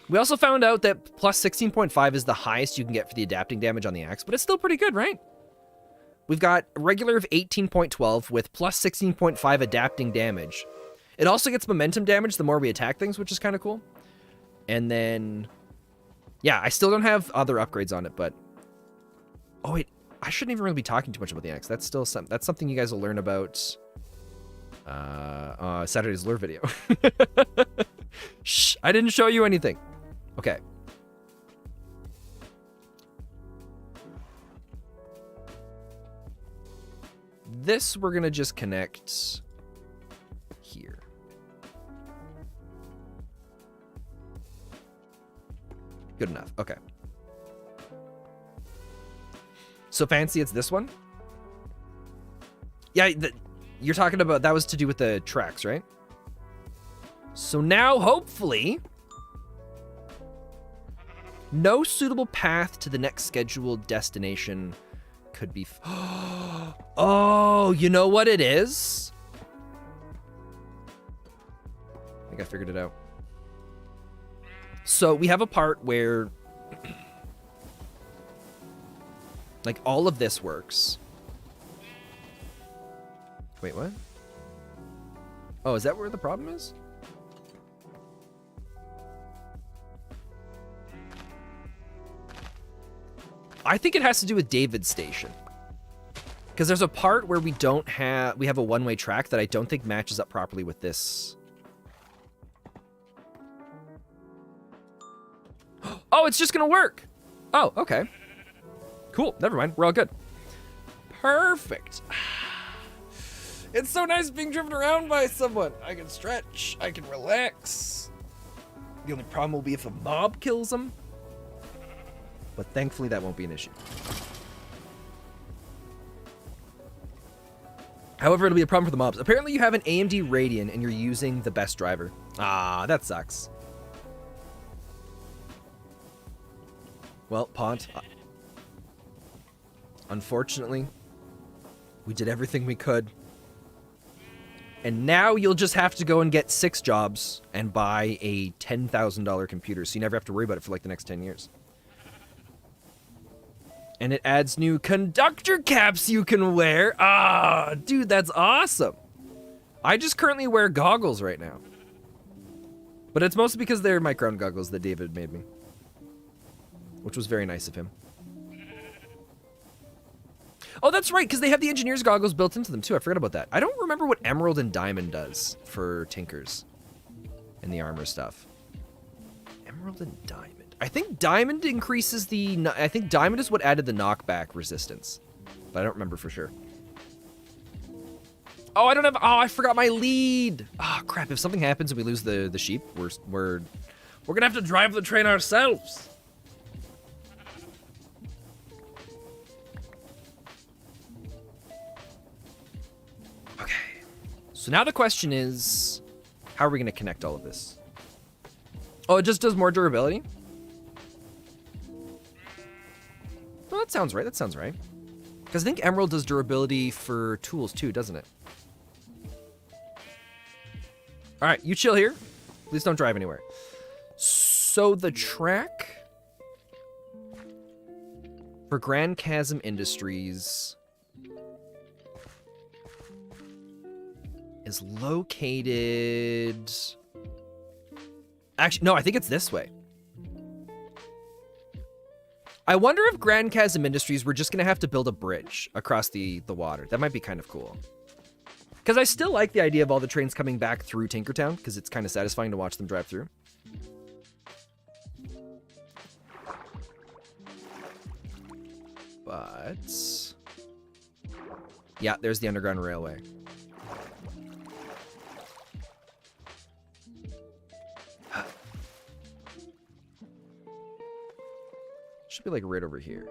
We also found out that plus 16.5 is the highest you can get for the adapting damage on the axe, but it's still pretty good, right? We've got regular of 18.12 with plus 16.5 adapting damage. It also gets momentum damage the more we attack things, which is kind of cool. And then, yeah, I still don't have other upgrades on it, but... Oh, wait, I shouldn't even really be talking too much about the axe. That's still that's something you guys will learn about Saturday's lure video. Shh, I didn't show you anything. Okay. This we're gonna just connect here. Good enough. Okay. So fancy, it's this one? Yeah, you're talking about, that was to do with the tracks, right? So now, hopefully, no suitable path to the next scheduled destination could be... Oh, you know what it is? I think I figured it out. So we have a part where like all of this works. Wait, what? Oh, is that where the problem is? I think it has to do with David's station. Because there's a part where we have a one-way track that I don't think matches up properly with this. Oh, it's just gonna work. Oh, okay. Cool, never mind, we're all good. Perfect. It's so nice being driven around by someone. I can stretch, I can relax. The only problem will be if a mob kills them. But thankfully that won't be an issue. However, it'll be a problem for the mobs. Apparently you have an AMD Radeon and you're using the best driver. Ah, that sucks. Well, Pont, unfortunately, We did everything we could. And now you'll just have to go and get 6 jobs and buy a $10,000 computer, so you never have to worry about it for like the next 10 years. And it adds new conductor caps you can wear. Ah, dude, that's awesome. I just currently wear goggles right now. But it's mostly because they're micron goggles that David made me. Which was very nice of him. Oh, that's right, because they have the engineer's goggles built into them, too. I forgot about that. I don't remember what Emerald and Diamond does for Tinkers and the armor stuff. Emerald and Diamond. I think Diamond increases the... I think Diamond is what added the knockback resistance. But I don't remember for sure. Oh, I don't have... Oh, I forgot my lead. Oh, crap. If something happens and we lose the sheep, we're going to have to drive the train ourselves. So now the question is, how are we going to connect all of this? Oh, it just does more durability? Well, that sounds right. That sounds right. Because I think Emerald does durability for tools too, doesn't it? All right, you chill here. Please don't drive anywhere. So the track for Grand Chasm Industries is located... Actually, no, I think it's this way. I wonder if Grand Chasm Industries, we're just going to have to build a bridge across the water. That might be kind of cool. Because I still like the idea of all the trains coming back through Tinkertown, because it's kind of satisfying to watch them drive through. But... yeah, there's the Underground Railway. Should be like right over here.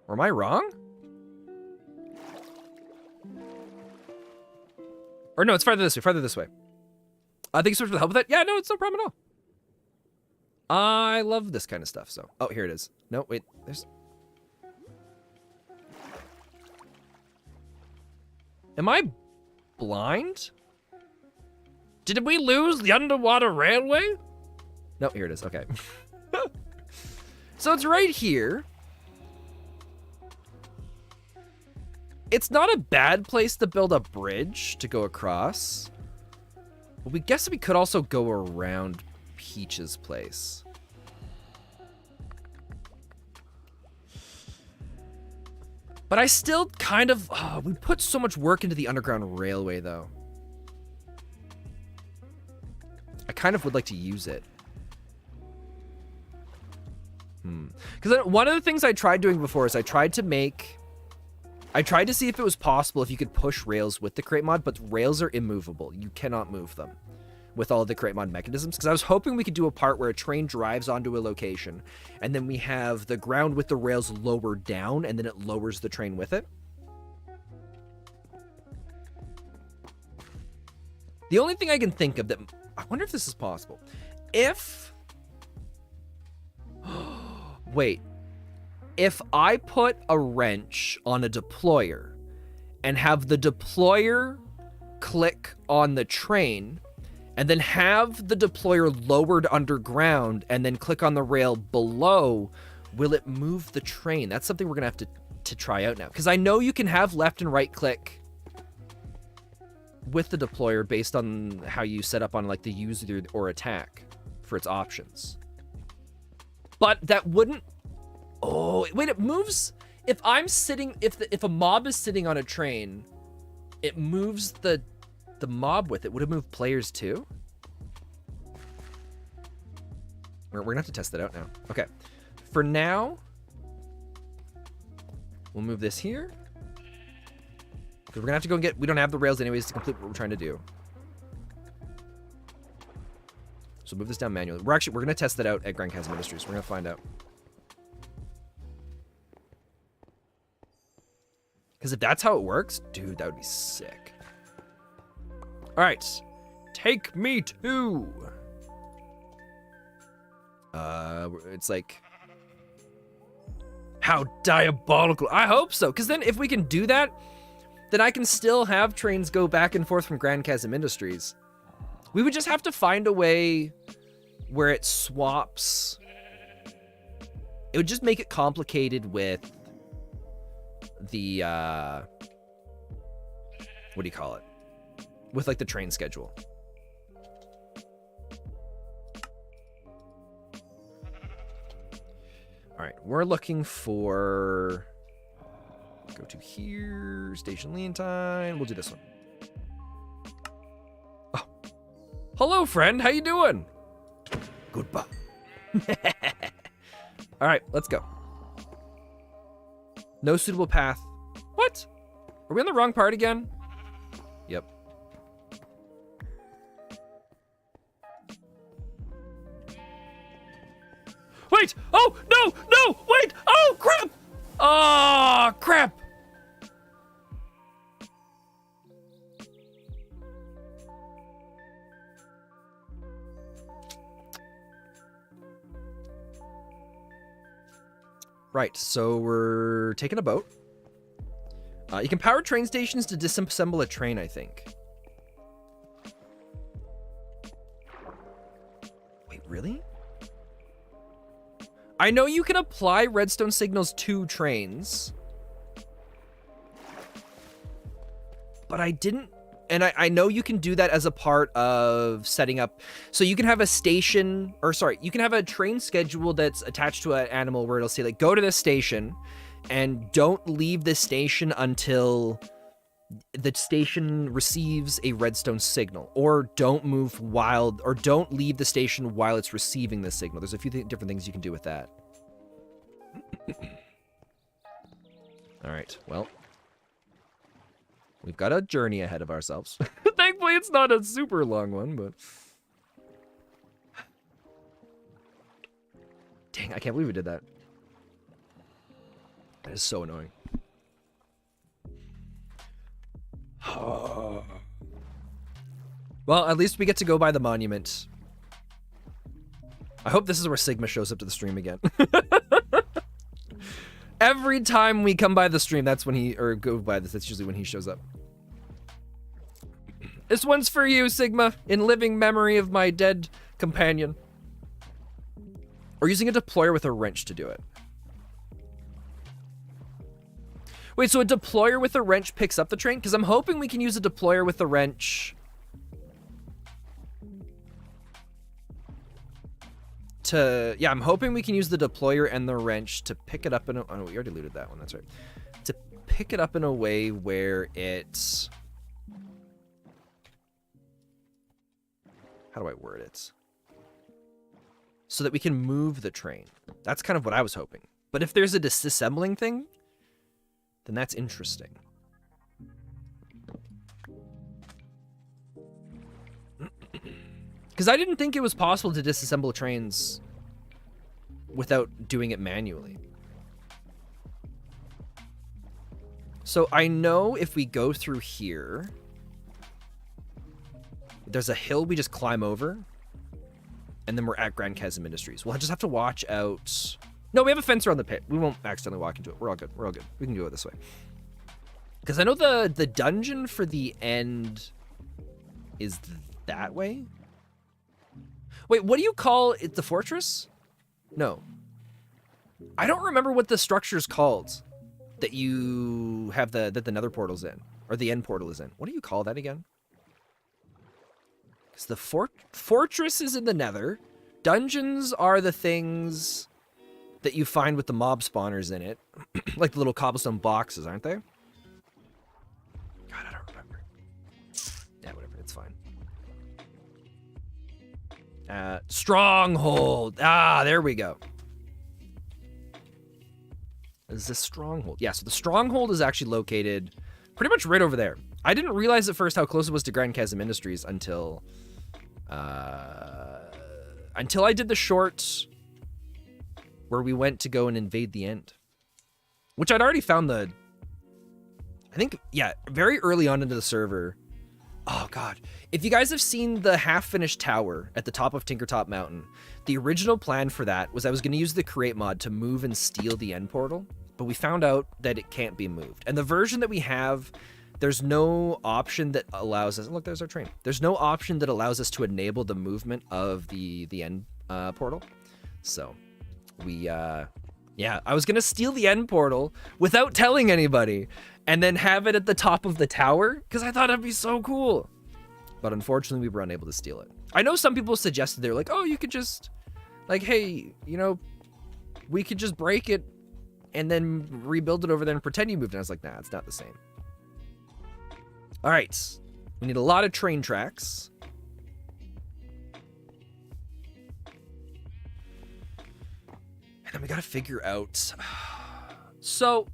Or am I wrong? Or no, it's farther this way, farther this way. I think so much for the help with that. Yeah, no, it's no problem at all. I love this kind of stuff, so. Oh, here it is. No, wait, there's... Am I blind? Did we lose the underwater railway? No, here it is. Okay. So it's right here. It's not a bad place to build a bridge to go across. But we guess we could also go around Peach's place. But I still kind of... oh, we put so much work into the Underground Railway, though. I kind of would like to use it. Because one of the things I tried doing before is I tried to see if it was possible if you could push rails with the crate mod, but rails are immovable. You cannot move them with all of the crate mod mechanisms. Because I was hoping we could do a part where a train drives onto a location, and then we have the ground with the rails lowered down, and then it lowers the train with it. The only thing I can think of that... I wonder if this is possible. If... wait. If I put a wrench on a deployer and have the deployer click on the train and then have the deployer lowered underground and then click on the rail below, will it move the train? That's something we're going to have to try out now. Because I know you can have left and right click with the deployer based on how you set up on like the use or attack for its options. But that wouldn't... oh, wait, it moves... if I'm sitting... if a mob is sitting on a train, it moves the mob with it. Would it move players too? We're gonna have to test that out now. Okay. For now, we'll move this here. Because we're gonna have to go and get... we don't have the rails anyways to complete what we're trying to do. So move this down manually. We're gonna test that out at Grand Chasm Industries. We're gonna find out. Because if that's how it works, dude, that would be sick. All right, take me to... It's like, how diabolical. I hope so, because then if we can do that, then I can still have trains go back and forth from Grand Chasm Industries. We would just have to find a way where it swaps. It would just make it complicated with the, what do you call it? With like the train schedule. All right, we're looking for, go to here, station lean time. We'll do this one. Oh, hello friend, how you doing? Goodbye. All right, let's go. No suitable path. What? Are we on the wrong part again? Yep. Wait! Oh, no! No! Wait! Oh, crap! Oh, crap! Right, so we're taking a boat. You can power train stations to disassemble a train, I think. Wait, really? I know you can apply redstone signals to trains. But I didn't... And I know you can do that as a part of setting up... So you can have a station... Or sorry, you can have a train schedule that's attached to an animal where it'll say, like, go to this station and don't leave this station until the station receives a redstone signal. Or don't move while... Or don't leave the station while it's receiving the signal. There's a few different things you can do with that. All right, well... We've got a journey ahead of ourselves. Thankfully, it's not a super long one, but... Dang, I can't believe we did that. That is so annoying. Well, at least we get to go by the monument. I hope this is where Sigma shows up to the stream again. Every time we come by the stream, that's when he, or go by this, that's usually when he shows up. This one's for you, Sigma, in living memory of my dead companion. Or using a deployer with a wrench to do it. Wait, so a deployer with a wrench picks up the train? Because I'm hoping we can use a deployer with a wrench to... Yeah, I'm hoping we can use the deployer and the wrench to pick it up in a... Oh, no, we already looted that one, that's right. To pick it up in a way where it's... How do I word it? So that we can move the train. That's kind of what I was hoping. But if there's a disassembling thing, then that's interesting. Because I didn't think it was possible to disassemble trains without doing it manually. So I know if we go through here, there's a hill we just climb over, and then we're at Grand Chasm Industries. We'll just have to watch out. No, we have a fence around the pit. We won't accidentally walk into it. We're all good. We're all good. We can go it this way. Because I know the dungeon for the end is that way. Wait, what do you call it? The fortress? No. I don't remember what the structure's called that you have that the nether portal's in, or the end portal is in. What do you call that again? Because the fortress is in the nether. Dungeons are the things that you find with the mob spawners in it. Like the little cobblestone boxes, aren't they? God, I don't remember. Yeah, whatever, it's fine. Stronghold. Ah, there we go. Is this stronghold? Yeah, so the stronghold is actually located pretty much right over there. I didn't realize at first how close it was to Grand Chasm Industries until I did the short where we went to go and invade the end. Which I'd already found I think, yeah, very early on into the server, Oh god. If you guys have seen the half-finished tower at the top of Tinkertop Mountain, the original plan for that was I was going to use the create mod to move and steal the end portal, but we found out that it can't be moved. And the version that we have, there's no option that allows us... Look, there's our train. There's no option that allows us to enable the movement of the end portal. So, yeah, I was going to steal the end portal without telling anybody and then have it at the top of the tower because I thought it'd be so cool. But unfortunately, we were unable to steal it. I know some people suggested, they're like, oh, you could just, like, hey, you know, we could just break it and then rebuild it over there and pretend you moved. And I was like, nah, it's not the same. All right, we need a lot of train tracks. And then we gotta figure out. So,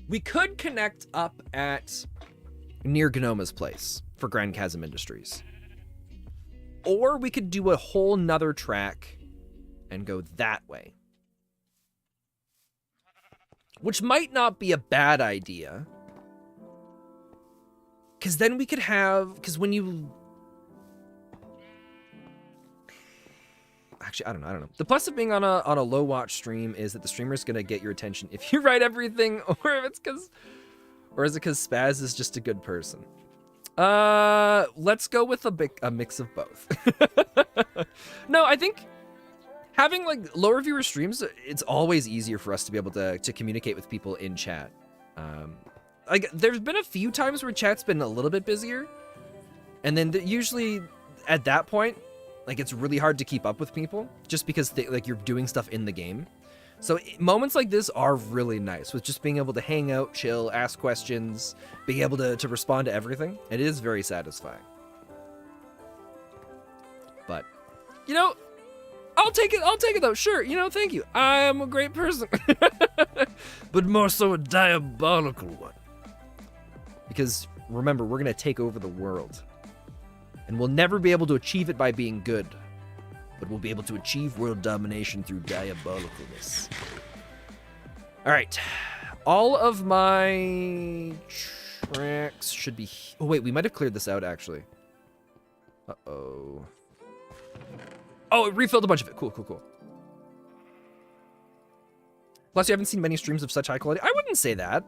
we could connect up at near Gnoma's place for Grand Chasm Industries. Or we could do a whole nother track and go that way. Which might not be a bad idea. Because then we could have, because when you... Actually, I don't know. The plus of being on a low watch stream is that the streamer is going to get your attention if you write everything, or if it's because... Or is it because Spaz is just a good person? Let's go with a mix of both. No, I think having like lower viewer streams, it's always easier for us to be able to communicate with people in chat. Like there's been a few times where chat's been a little bit busier, and then usually at that point, like it's really hard to keep up with people just because like you're doing stuff in the game. So moments like this are really nice with just being able to hang out, chill, ask questions, being able to respond to everything. It is very satisfying. But, you know, I'll take it though. Sure, you know, thank you. I am a great person. But more so a diabolical one. Because remember, we're going to take over the world. And we'll never be able to achieve it by being good. But we'll be able to achieve world domination through diabolicalness. All right. All of my tracks should be... Oh, wait. We might have cleared this out, actually. Uh-oh. Oh, it refilled a bunch of it. Cool, cool, cool. Plus, you haven't seen many streams of such high quality. I wouldn't say that.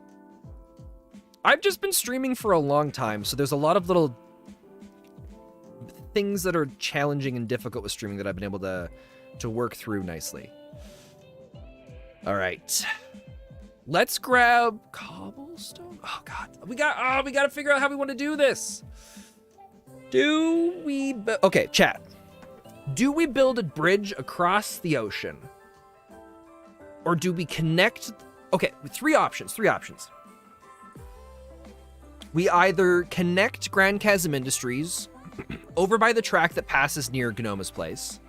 I've just been streaming for a long time, so there's a lot of little things that are challenging and difficult with streaming that I've been able to work through nicely. All right. Let's grab cobblestone. Oh god. We got to figure out how we want to do this. Okay, chat. Do we build a bridge across the ocean? Or do we connect? Okay, three options. We either connect Grand Chasm Industries over by the track that passes near Gnoma's place.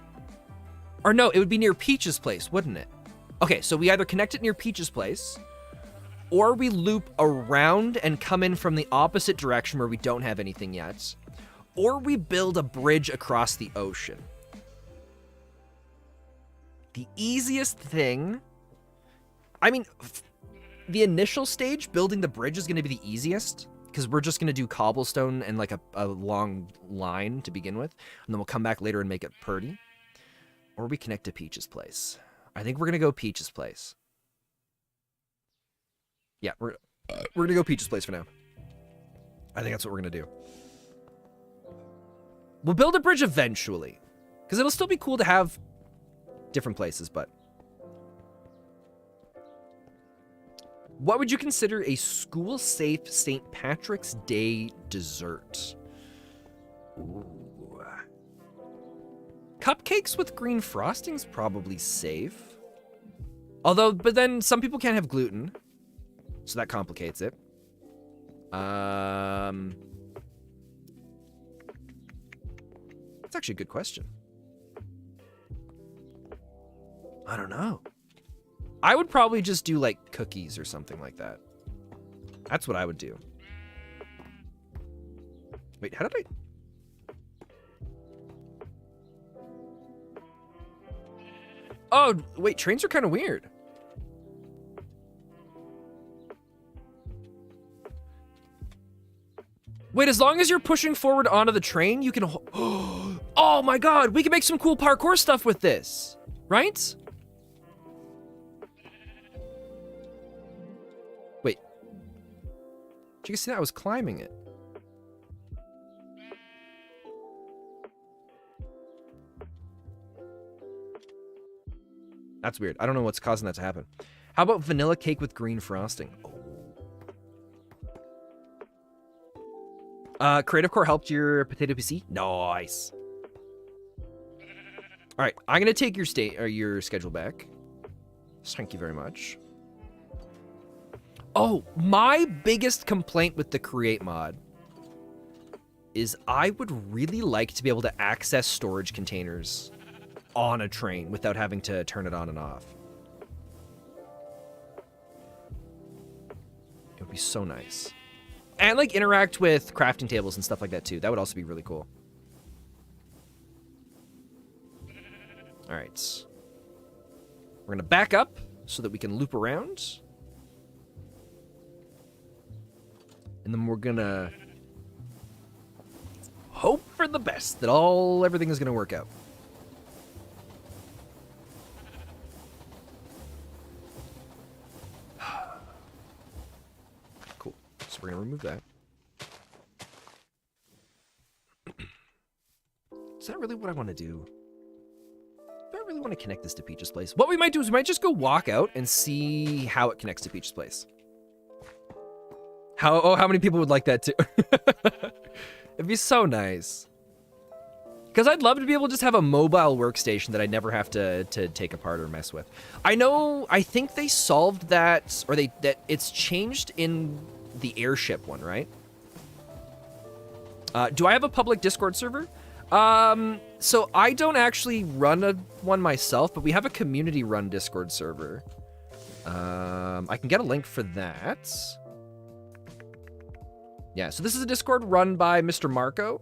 Or no, it would be near Peach's place, wouldn't it? Okay, so we either connect it near Peach's place, or we loop around and come in from the opposite direction where we don't have anything yet, or we build a bridge across the ocean. The easiest thing... I mean, the initial stage, building the bridge, is going to be the easiest, because we're just going to do cobblestone and like a long line to begin with, and then we'll come back later and make it pretty. Or we connect to Peach's place. I think we're going to go Peach's place. Yeah, we're going to go Peach's place for now. I think that's what we're going to do. We'll build a bridge eventually, because it'll still be cool to have different places, but... What would you consider a school-safe St. Patrick's Day dessert? Ooh. Cupcakes with green frosting's probably safe. Although, but then some people can't have gluten, so that complicates it. That's actually a good question. I don't know. I would probably just do like cookies or something like that. That's what I would do. Wait, how did I... Oh, wait, trains are kind of weird. Wait, as long as you're pushing forward onto the train, you can... Oh my god, we can make some cool parkour stuff with this, right? Wait. Did you guys see that? I was climbing it. That's weird. I don't know what's causing that to happen. How about vanilla cake with green frosting? Creative Core helped your potato PC? Nice. All right, I'm gonna take your your schedule back. Thank you very much. Oh, my biggest complaint with the create mod is I would really like to be able to access storage containers on a train without having to turn it on and off. It would be so nice. And like interact with crafting tables and stuff like that too. That would also be really cool. All right. We're gonna back up so that we can loop around. And then we're gonna hope for the best that everything is gonna work out. Cool. So we're gonna remove that. Is that really what I want to do? Do I really want to connect this to Peach's Place? What we might do is we might just go walk out and see how it connects to Peach's Place. How many people would like that too? It'd be so nice. Because I'd love to be able to just have a mobile workstation that I never have to take apart or mess with. I think they solved that, or that it's changed in the airship one, right? Do I have a public Discord server? So I don't actually run one myself, but we have a community-run Discord server. I can get a link for that. Yeah, so this is a Discord run by Mr. Marco.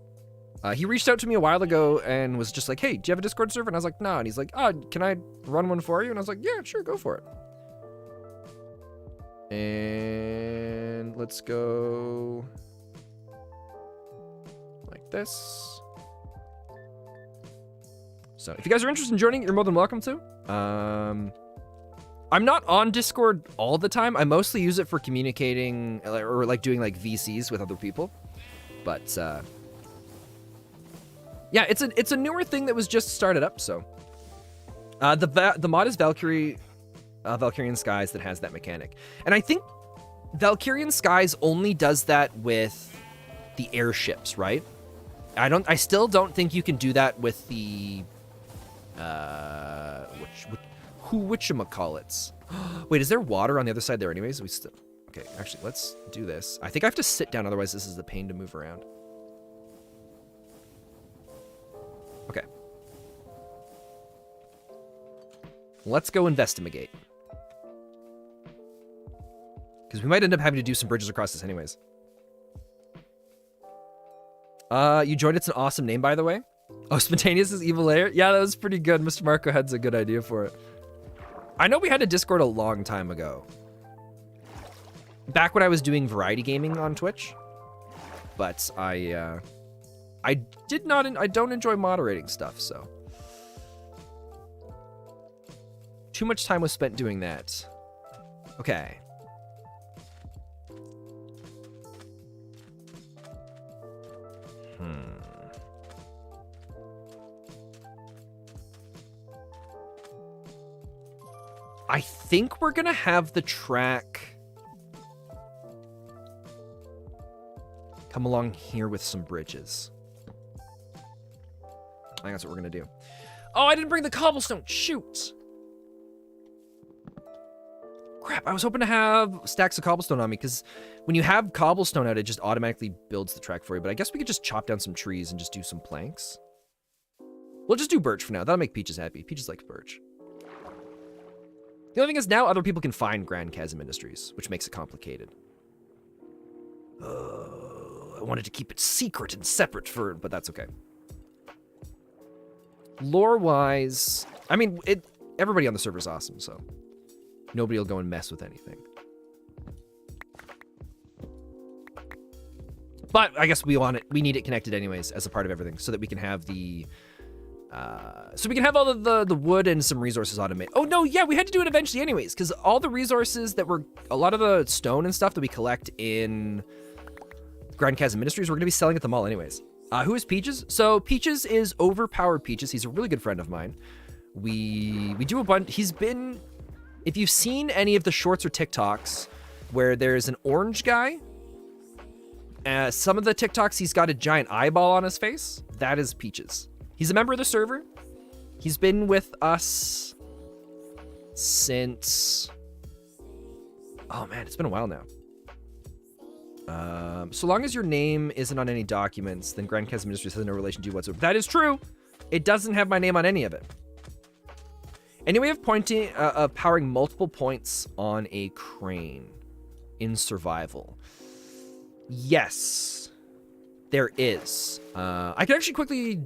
He reached out to me a while ago and was just like, hey, do you have a Discord server? And I was like, no. And he's like, oh, can I run one for you? And I was like, yeah, sure, go for it. And let's go like this. So if you guys are interested in joining, you're more than welcome to. I'm not on Discord all the time. I mostly use it for communicating or like doing like VCs with other people. But yeah, it's a newer thing that was just started up. So the mod is Valkyrian Skies that has that mechanic, and I think Valkyrian Skies only does that with the airships, right? I still don't think you can do that with the whatchamacallits. Wait, is there water on the other side there anyways? Okay, actually, let's do this. I think I have to sit down, otherwise this is a pain to move around. Okay. Let's go investigate. Because we might end up having to do some bridges across this anyways. You joined, it's an awesome name, by the way. Oh, Spontaneous is Evil Lair? Yeah, that was pretty good. Mr. Marco had a good idea for it. I know we had a Discord a long time ago. Back when I was doing variety gaming on Twitch. But I don't enjoy moderating stuff, so. Too much time was spent doing that. Okay. I think we're gonna have the track come along here with some bridges. I think that's what we're gonna do. Oh, I didn't bring the cobblestone. Shoot. Crap, I was hoping to have stacks of cobblestone on me, because when you have cobblestone out, it just automatically builds the track for you. But I guess we could just chop down some trees and just do some planks. We'll just do birch for now. That'll make Peaches happy. Peaches likes birch. The only thing is now other people can find Grand Chasm Industries, which makes it complicated. I wanted to keep it secret and separate but that's okay. Lore-wise, I mean, everybody on the server is awesome, so nobody will go and mess with anything. But I guess we need it connected anyways as a part of everything so that we can have the, all the wood and some resources automated. Oh no, yeah, we had to do it eventually anyways, because all the resources a lot of the stone and stuff that we collect in Grand Chasm Ministries, we're gonna be selling at the mall anyways. Who is Peaches? So Peaches is Overpowered Peaches. He's a really good friend of mine. We do a bunch. He's been, if you've seen any of the shorts or TikToks where there's an orange guy, some of the TikToks, he's got a giant eyeball on his face. That is Peaches. He's a member of the server. He's been with us since, oh man, it's been a while now. So long as your name isn't on any documents, then Grand Chasm Ministries has no relation to you whatsoever. That is true. It doesn't have my name on any of it. Any way of powering multiple points on a crane in survival? Yes, there is. I can actually quickly,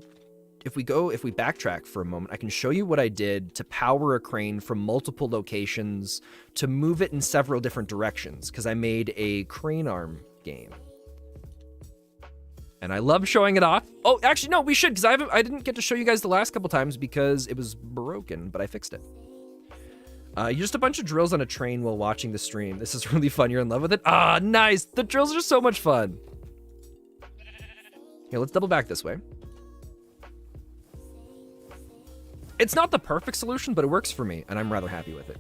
if we backtrack for a moment, I can show you what I did to power a crane from multiple locations to move it in several different directions, because I made a crane arm game. And I love showing it off. Oh, actually, no, we should, because I didn't get to show you guys the last couple times because it was broken, but I fixed it. Just a bunch of drills on a train while watching the stream. This is really fun. You're in love with it? Ah, nice. The drills are so much fun. Here, let's double back this way. It's not the perfect solution, but it works for me, and I'm rather happy with it.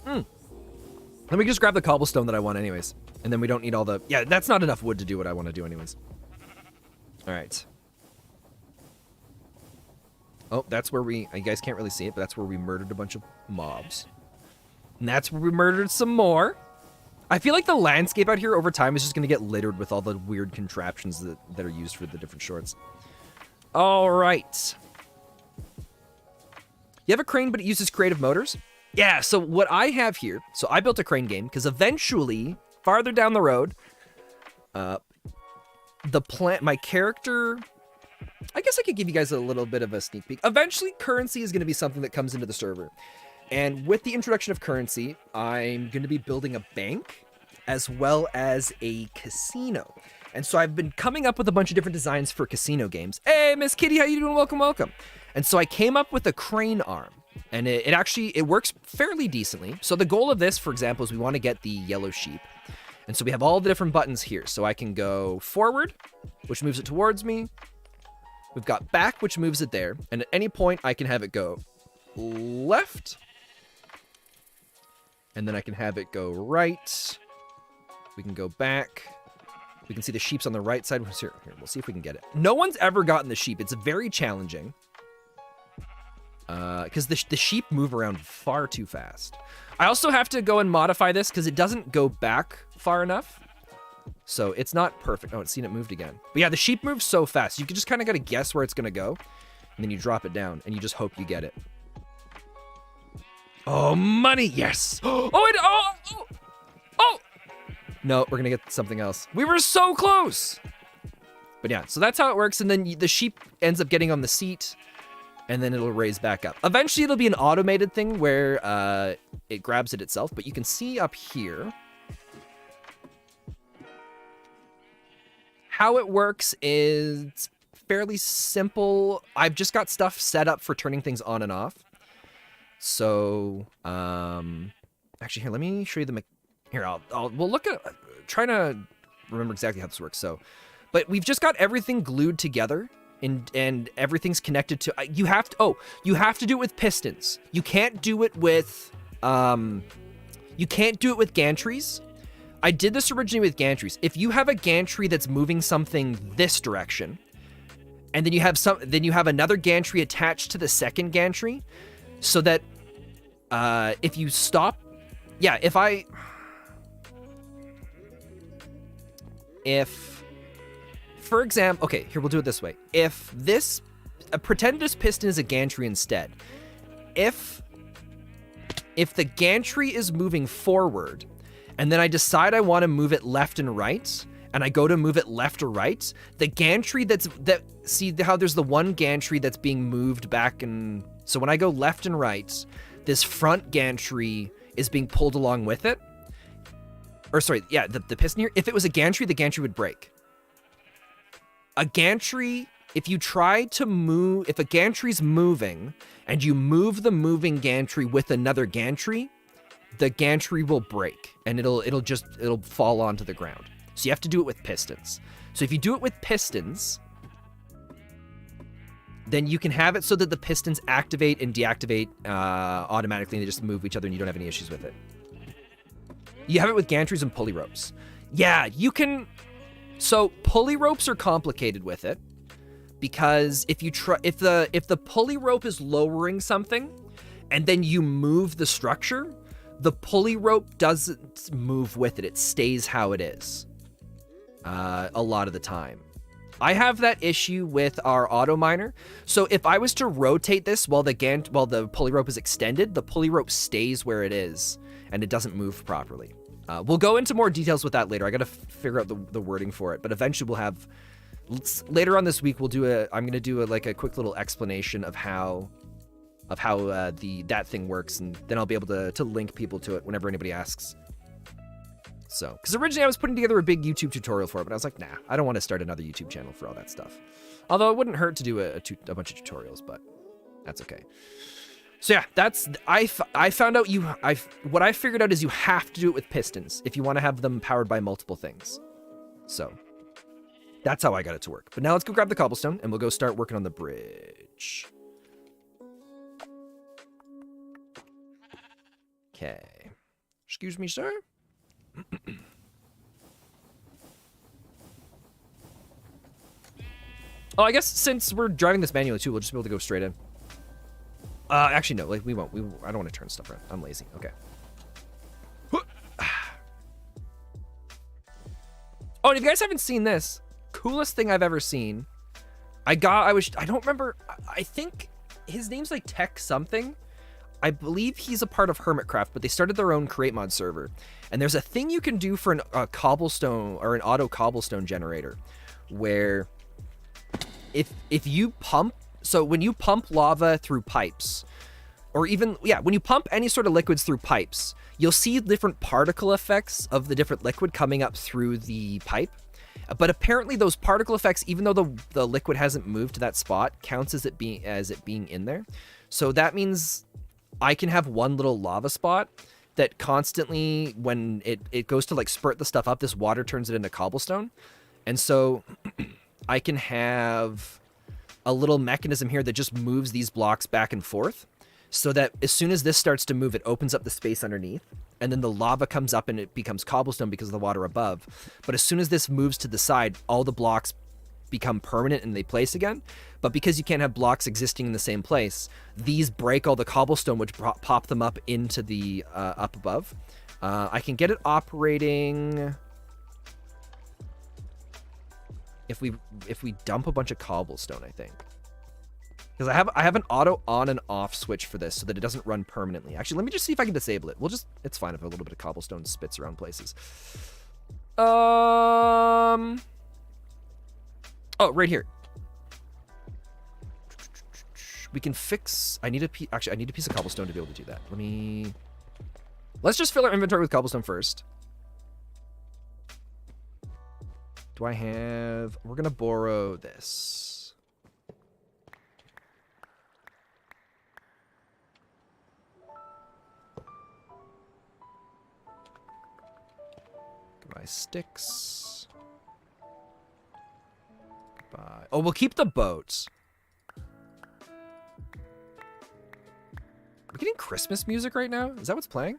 Let me just grab the cobblestone that I want anyways. And then we don't need all the... Yeah, that's not enough wood to do what I want to do anyways. All right. Oh, that's where you guys can't really see it, but that's where we murdered a bunch of mobs. And that's where we murdered some more. I feel like the landscape out here over time is just going to get littered with all the weird contraptions that are used for the different shorts. All right. You have a crane, but it uses creative motors? Yeah, so what I have here, so I built a crane game, because eventually, farther down the road, my character, I guess I could give you guys a little bit of a sneak peek. Eventually, currency is going to be something that comes into the server. And with the introduction of currency, I'm going to be building a bank as well as a casino. And so I've been coming up with a bunch of different designs for casino games. Hey, Miss Kitty, how you doing? Welcome, welcome. And so I came up with a crane arm. And it works fairly decently. So the goal of this, for example, is we want to get the yellow sheep. And so we have all the different buttons here. So I can go forward, which moves it towards me. We've got back, which moves it there. And at any point, I can have it go left. And then I can have it go right. We can go back. We can see the sheep's on the right side. Here, we'll see if we can get it. No one's ever gotten the sheep. It's very challenging. Because the sheep move around far too fast. I also have to go and modify this because it doesn't go back far enough. So it's not perfect. Oh, it's seen it moved again. But yeah, the sheep moves so fast. You just kind of got to guess where it's going to go. And then you drop it down and you just hope you get it. Oh, money. Yes. Oh. No, we're going to get something else. We were so close. But yeah, so that's how it works. And then the sheep ends up getting on the seat. And then it'll raise back up. Eventually, it'll be an automated thing where it grabs it itself. But you can see up here how it works is fairly simple. I've just got stuff set up for turning things on and off. So, actually, here, let me show you the... Here, we'll look at... trying to remember exactly how this works. So, but we've just got everything glued together. And everything's connected to, you have to do it with pistons. You can't do it with gantries. I did this originally with gantries. If you have a gantry that's moving something this direction, and then you have another gantry attached to the second gantry, so that if you stop, yeah, for example, okay, here, we'll do it this way. If pretend this piston is a gantry instead. If the gantry is moving forward, and then I decide I want to move it left and right, and I go to move it left or right, the gantry see how there's the one gantry that's being moved back, and so when I go left and right, this front gantry is being pulled along with it. Or sorry, yeah, the piston here. If it was a gantry, the gantry would break. a gantry, if you try to move, if a gantry's moving and you move the moving gantry with another gantry, the gantry will break and it'll fall onto the ground. So you have to do it with pistons. So if you do it with pistons, then you can have it so that the pistons activate and deactivate automatically, and they just move each other and you don't have any issues with it. You have it with gantries and pulley ropes. Yeah, you can. So pulley ropes are complicated with it because if the pulley rope is lowering something and then you move the structure, the pulley rope doesn't move with it. It stays how it is a lot of the time. I have that issue with our auto miner. So if I was to rotate this while the pulley rope is extended, the pulley rope stays where it is and it doesn't move properly. We'll go into more details with that later. I got to figure out the wording for it, but eventually we'll have, later on this week, I'm going to do a quick little explanation of how that thing works, and then I'll be able to link people to it whenever anybody asks. So, because originally I was putting together a big YouTube tutorial for it, but I was like, nah, I don't want to start another YouTube channel for all that stuff. Although it wouldn't hurt to do a bunch of tutorials, but that's okay. So yeah, I found out what I figured out is you have to do it with pistons if you want to have them powered by multiple things. So that's how I got it to work. But now let's go grab the cobblestone and we'll go start working on the bridge. Okay. Excuse me, sir. Oh, I guess since we're driving this manually too, we'll just be able to go straight in. Actually, no, we won't. I don't want to turn stuff around. I'm lazy. Okay. Oh, and if you guys haven't seen this, coolest thing I've ever seen. I don't remember. I think his name's like Tech something. I believe he's a part of Hermitcraft, but they started their own create mod server. And there's a thing you can do for a cobblestone or an auto cobblestone generator where if you pump, so when you pump lava through pipes, or even, yeah, when you pump any sort of liquids through pipes, you'll see different particle effects of the different liquid coming up through the pipe. But apparently those particle effects, even though the liquid hasn't moved to that spot, counts as it being in there. So that means I can have one little lava spot that constantly, when it goes to like spurt the stuff up, this water turns it into cobblestone. And so I can have a little mechanism here that just moves these blocks back and forth so that as soon as this starts to move, it opens up the space underneath. And then the lava comes up and it becomes cobblestone because of the water above. But as soon as this moves to the side, all the blocks become permanent and they place again. But because you can't have blocks existing in the same place, these break all the cobblestone, which pop them up into the up above. I can get it operating if we dump a bunch of cobblestone, I think. Because I have an auto on and off switch for this so that it doesn't run permanently. Actually, let me just see if I can disable it. It's fine if a little bit of cobblestone spits around places. Oh, right here. We can fix, I need a piece of cobblestone to be able to do that. Let's just fill our inventory with cobblestone first. We're gonna borrow this. Goodbye sticks. Goodbye. Oh, we'll keep the boats. We're getting Christmas music right now? Is that what's playing?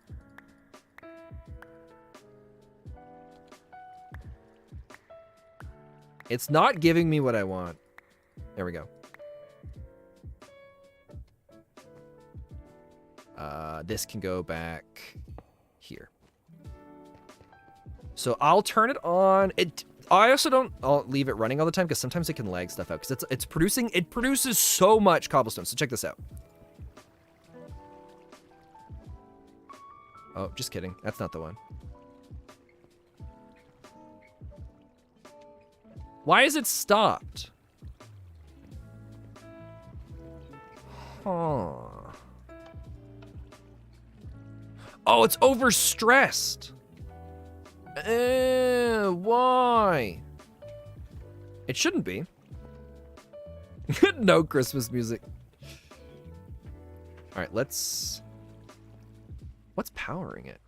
It's not giving me what I want. There we go. This can go back here. So I'll turn it on. I'll leave it running all the time because sometimes it can lag stuff out because it produces so much cobblestone. So check this out. Oh, just kidding. That's not the one. Why is it stopped? Huh. Oh, it's overstressed. Why? It shouldn't be. No Christmas music. All right, let's... What's powering it?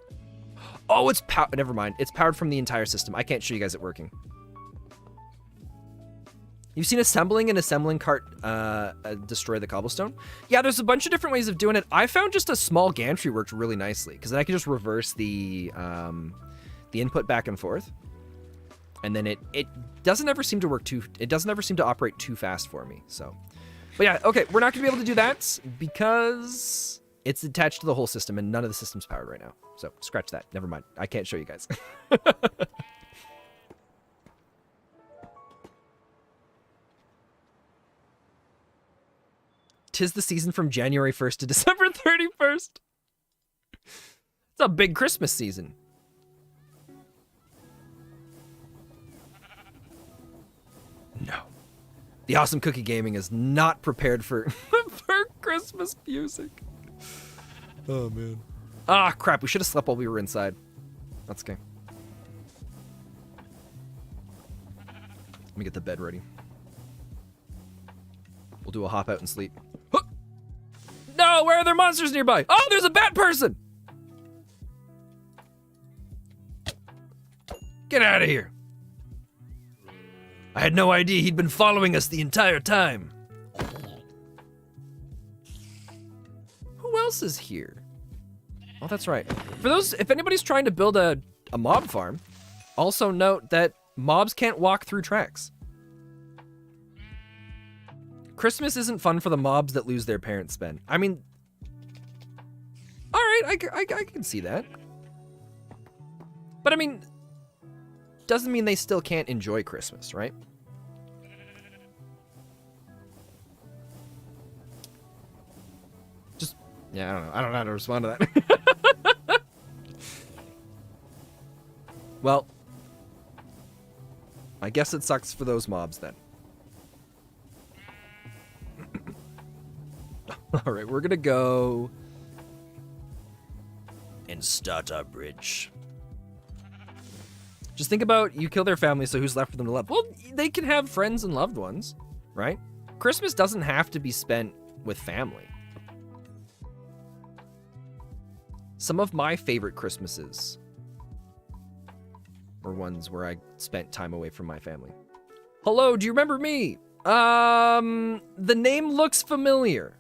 Oh, it's never mind. It's powered from the entire system. I can't show you guys it working. You've seen assembling an assembling cart destroy the cobblestone? Yeah, there's a bunch of different ways of doing it. I found just a small gantry worked really nicely because then I can just reverse the input back and forth. And then it doesn't ever seem to work it doesn't ever seem to operate too fast for me. So, but yeah, okay, we're not gonna be able to do that because it's attached to the whole system and none of the system's powered right now. So scratch that, never mind. I can't show you guys. 'Tis the season from January 1st to December 31st. It's a big Christmas season. No. The Awesome Cookie Gaming is not prepared for, for Christmas music. Oh, man. Ah, crap. We should have slept while we were inside. That's okay. Let me get the bed ready. We'll do a hop out and sleep. Huh! No, where are there monsters nearby? Oh, there's a bat person! Get out of here. I had no idea he'd been following us the entire time. Who else is here? Oh, that's right. For those, if anybody's trying to build a mob farm, also note that mobs can't walk through tracks. Christmas isn't fun for the mobs that lose their parents, Ben. I mean, all right, I can see that. But I mean, doesn't mean they still can't enjoy Christmas, right? Just, yeah, I don't know. I don't know how to respond to that. Well, I guess it sucks for those mobs then. All right, we're gonna go and start our bridge. Just think about, you kill their family, so who's left for them to love? Well, they can have friends and loved ones, right? Christmas doesn't have to be spent with family. Some of my favorite Christmases were ones where I spent time away from my family. Hello, do you remember me? The name looks familiar.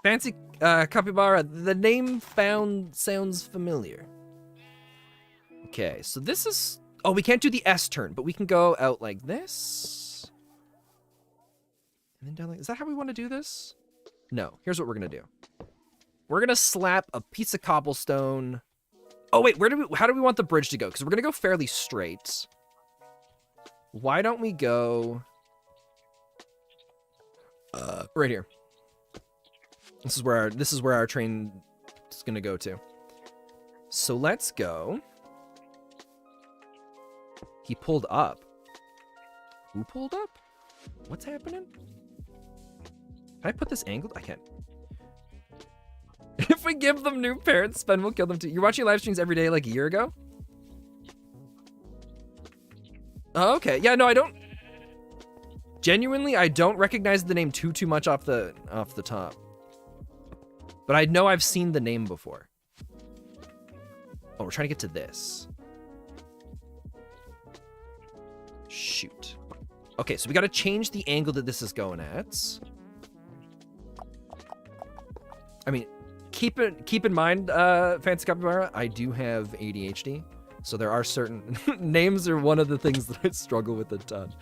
Fancy Capybara, the name sounds familiar. Okay, so this is... Oh, we can't do the S turn, but we can go out like this. And then down like... Is that how we want to do this? No, here's what we're going to do. We're going to slap a piece of cobblestone. Oh, wait, how do we want the bridge to go? Because we're going to go fairly straight. Why don't we go... right here. This is where our train is gonna go to. So let's go. He pulled up. Who pulled up? What's happening? Can I put this angled? I can't. If we give them new parents, Ben will kill them too. You're watching live streams every day like a year ago? Oh, okay. Yeah, no, I don't. Genuinely, I don't recognize the name too much off the top. But I know I've seen the name before. Oh, we're trying to get to this. Shoot. Okay, so we got to change the angle that this is going at. I mean, keep in mind, Fancy Capybara, I do have ADHD. So there are certain... names are one of the things that I struggle with a ton.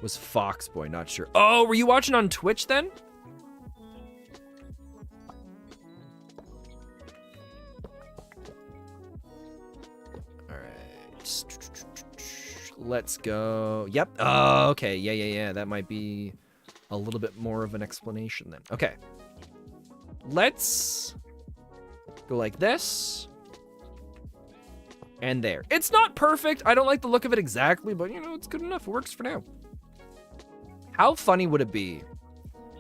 Was Foxboy, not sure. Oh, were you watching on Twitch then? All right. Let's go. Yep. Oh, okay. Yeah. That might be a little bit more of an explanation then. Okay. Let's go like this. And there. It's not perfect. I don't like the look of it exactly, but you know, it's good enough. It works for now. How funny would it be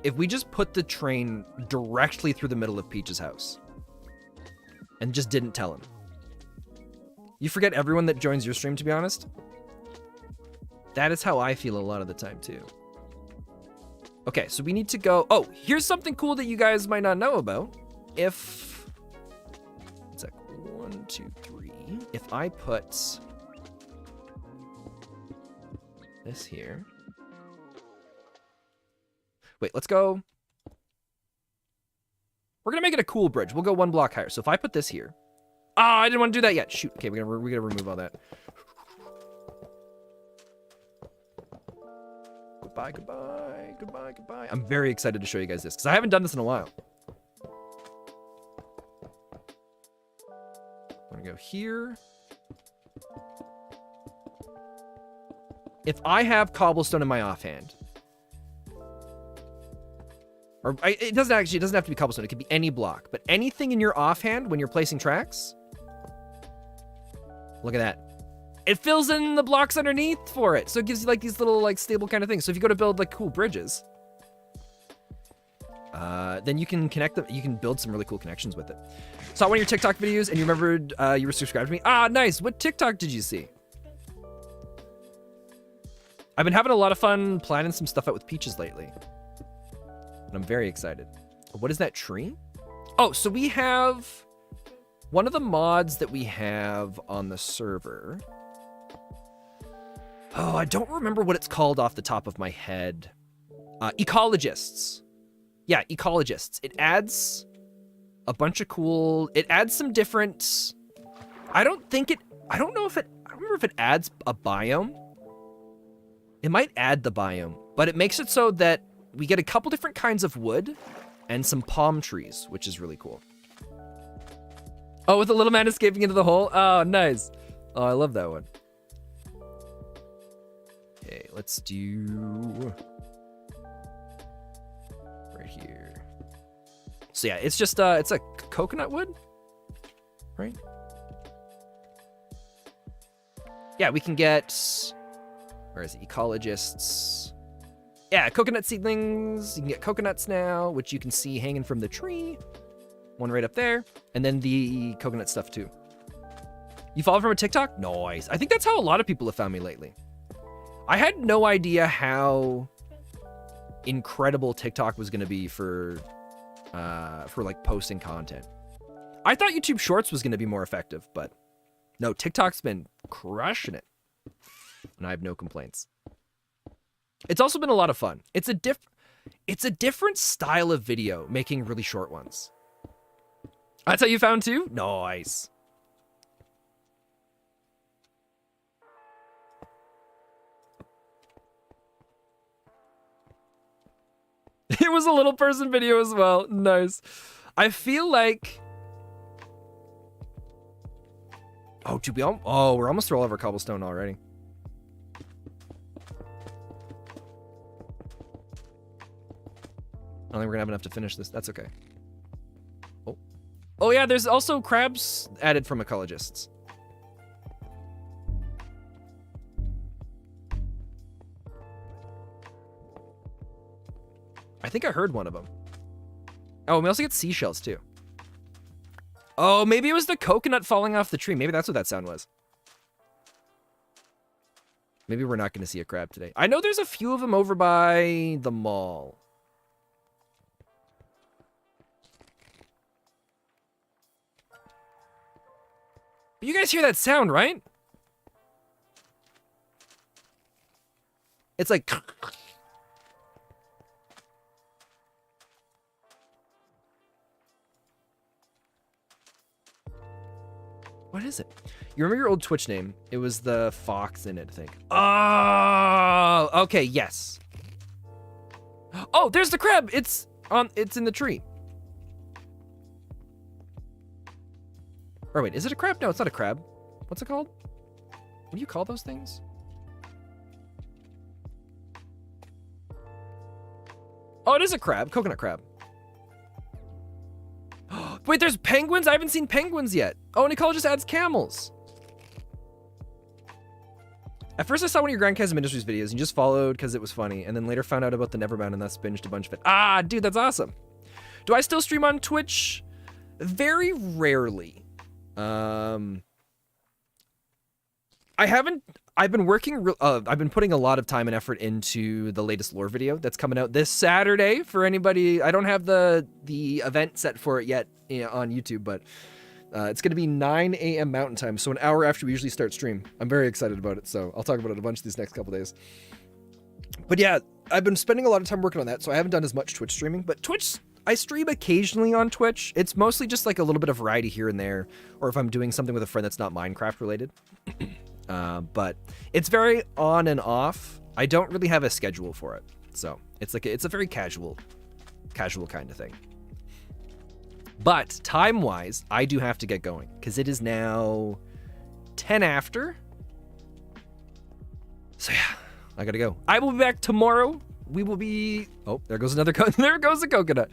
if we just put the train directly through the middle of Peach's house? and just didn't tell him. You forget everyone that joins your stream, to be honest. That is how I feel a lot of the time, too. Okay, so we need to go... Oh, here's something cool that you guys might not know about. If... It's like 1, 2, 3. If I put... this here... Wait, let's go... We're gonna make it a cool bridge. We'll go 1 block higher. So if I put this here... Ah, I didn't want to do that yet. Shoot. Okay, we gotta remove all that. Goodbye, goodbye, goodbye, goodbye. I'm very excited to show you guys this, because I haven't done this in a while. I'm gonna go here. If I have cobblestone in my offhand... Or it doesn't have to be cobblestone. It could be any block. But anything in your offhand when you're placing tracks... Look at that. It fills in the blocks underneath for it. So it gives you like these little like stable kind of things. So if you go to build like cool bridges, then you can connect them. You can build some really cool connections with it. Saw one of your TikTok videos and you remembered you were subscribed to me. Ah, nice. What TikTok did you see? I've been having a lot of fun planning some stuff out with Peaches lately. And I'm very excited. What is that tree? Oh, so we have one of the mods that we have on the server. Oh, I don't remember what it's called off the top of my head. Ecologists. Yeah, ecologists. It adds a bunch of cool... It adds some different... I don't remember if it adds a biome. It might add the biome, but it makes it so that we get a couple different kinds of wood and some palm trees, which is really cool. Oh, with the little man escaping into the hole? Oh, nice. Oh, I love that one. Okay, let's do... right here. So yeah, it's just, it's a coconut wood, right? Yeah, we can get... Where is it? Ecologists. Yeah, coconut seedlings. You can get coconuts now, which you can see hanging from the tree. One right up there. And then the coconut stuff too. You follow from a TikTok? Nice. I think that's how a lot of people have found me lately. I had no idea how incredible TikTok was going to be for like posting content. I thought YouTube Shorts was going to be more effective, but no, TikTok's been crushing it. And I have no complaints. It's also been a lot of fun. It's a different style of video, making really short ones. That's how you found too? Nice. It was a little person video as well. Nice. I feel like... Oh, dude, we're almost through all of our cobblestone already. I don't think we're gonna have enough to finish this. That's okay. Oh. Oh yeah, there's also crabs added from ecologists. I think I heard one of them. Oh, we also get seashells too. Oh, maybe it was the coconut falling off the tree. Maybe that's what that sound was. Maybe we're not going to see a crab today. I know there's a few of them over by the mall. But you guys hear that sound, right? It's like... What is it? You remember your old Twitch name? It was the fox in it, I think. Oh, okay, yes. Oh, there's the crab. It's in the tree. Or wait, is it a crab? No, it's not a crab. What's it called? What do you call those things? Oh, it is a crab. Coconut crab. Wait, there's penguins? I haven't seen penguins yet. Oh, and Nicole just adds camels. At first I saw one of your Grand Chasm Industries videos and just followed because it was funny, and then later found out about the Neverbound and thus binged a bunch of it. Ah, dude, that's awesome. Do I still stream on Twitch? Very rarely. I've been working, I've been putting a lot of time and effort into the latest lore video that's coming out this Saturday for anybody. I don't have the event set for it yet on YouTube, but it's going to be 9 a.m. Mountain Time, so an hour after we usually start stream. I'm very excited about it, so I'll talk about it a bunch these next couple days. But yeah, I've been spending a lot of time working on that, so I haven't done as much Twitch streaming, but I stream occasionally on Twitch. It's mostly just like a little bit of variety here and there, or if I'm doing something with a friend that's not Minecraft related. But it's very on and off. I don't really have a schedule for it, so it's a very casual kind of thing. But time-wise, I do have to get going because it is now 10 after. So yeah, I gotta go. I will be back tomorrow. We will be. Oh, there goes another. There goes the coconut.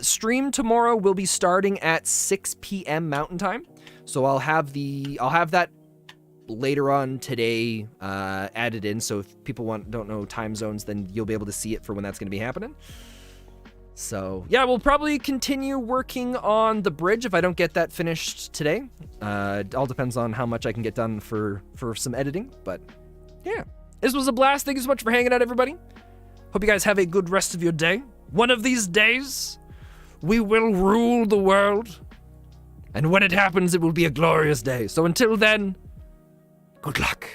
Stream tomorrow will be starting at 6 p.m. Mountain Time. So I'll have that later on today added in, so if people don't know time zones, then you'll be able to see it for when that's going to be happening. So yeah, we'll probably continue working on the bridge if I don't get that finished today. It all depends on how much I can get done for some editing, but yeah, this was a blast. Thank you so much for hanging out, everybody. Hope you guys have a good rest of your day. One of these days we will rule the world, and when it happens, it will be a glorious day. So until then, good luck.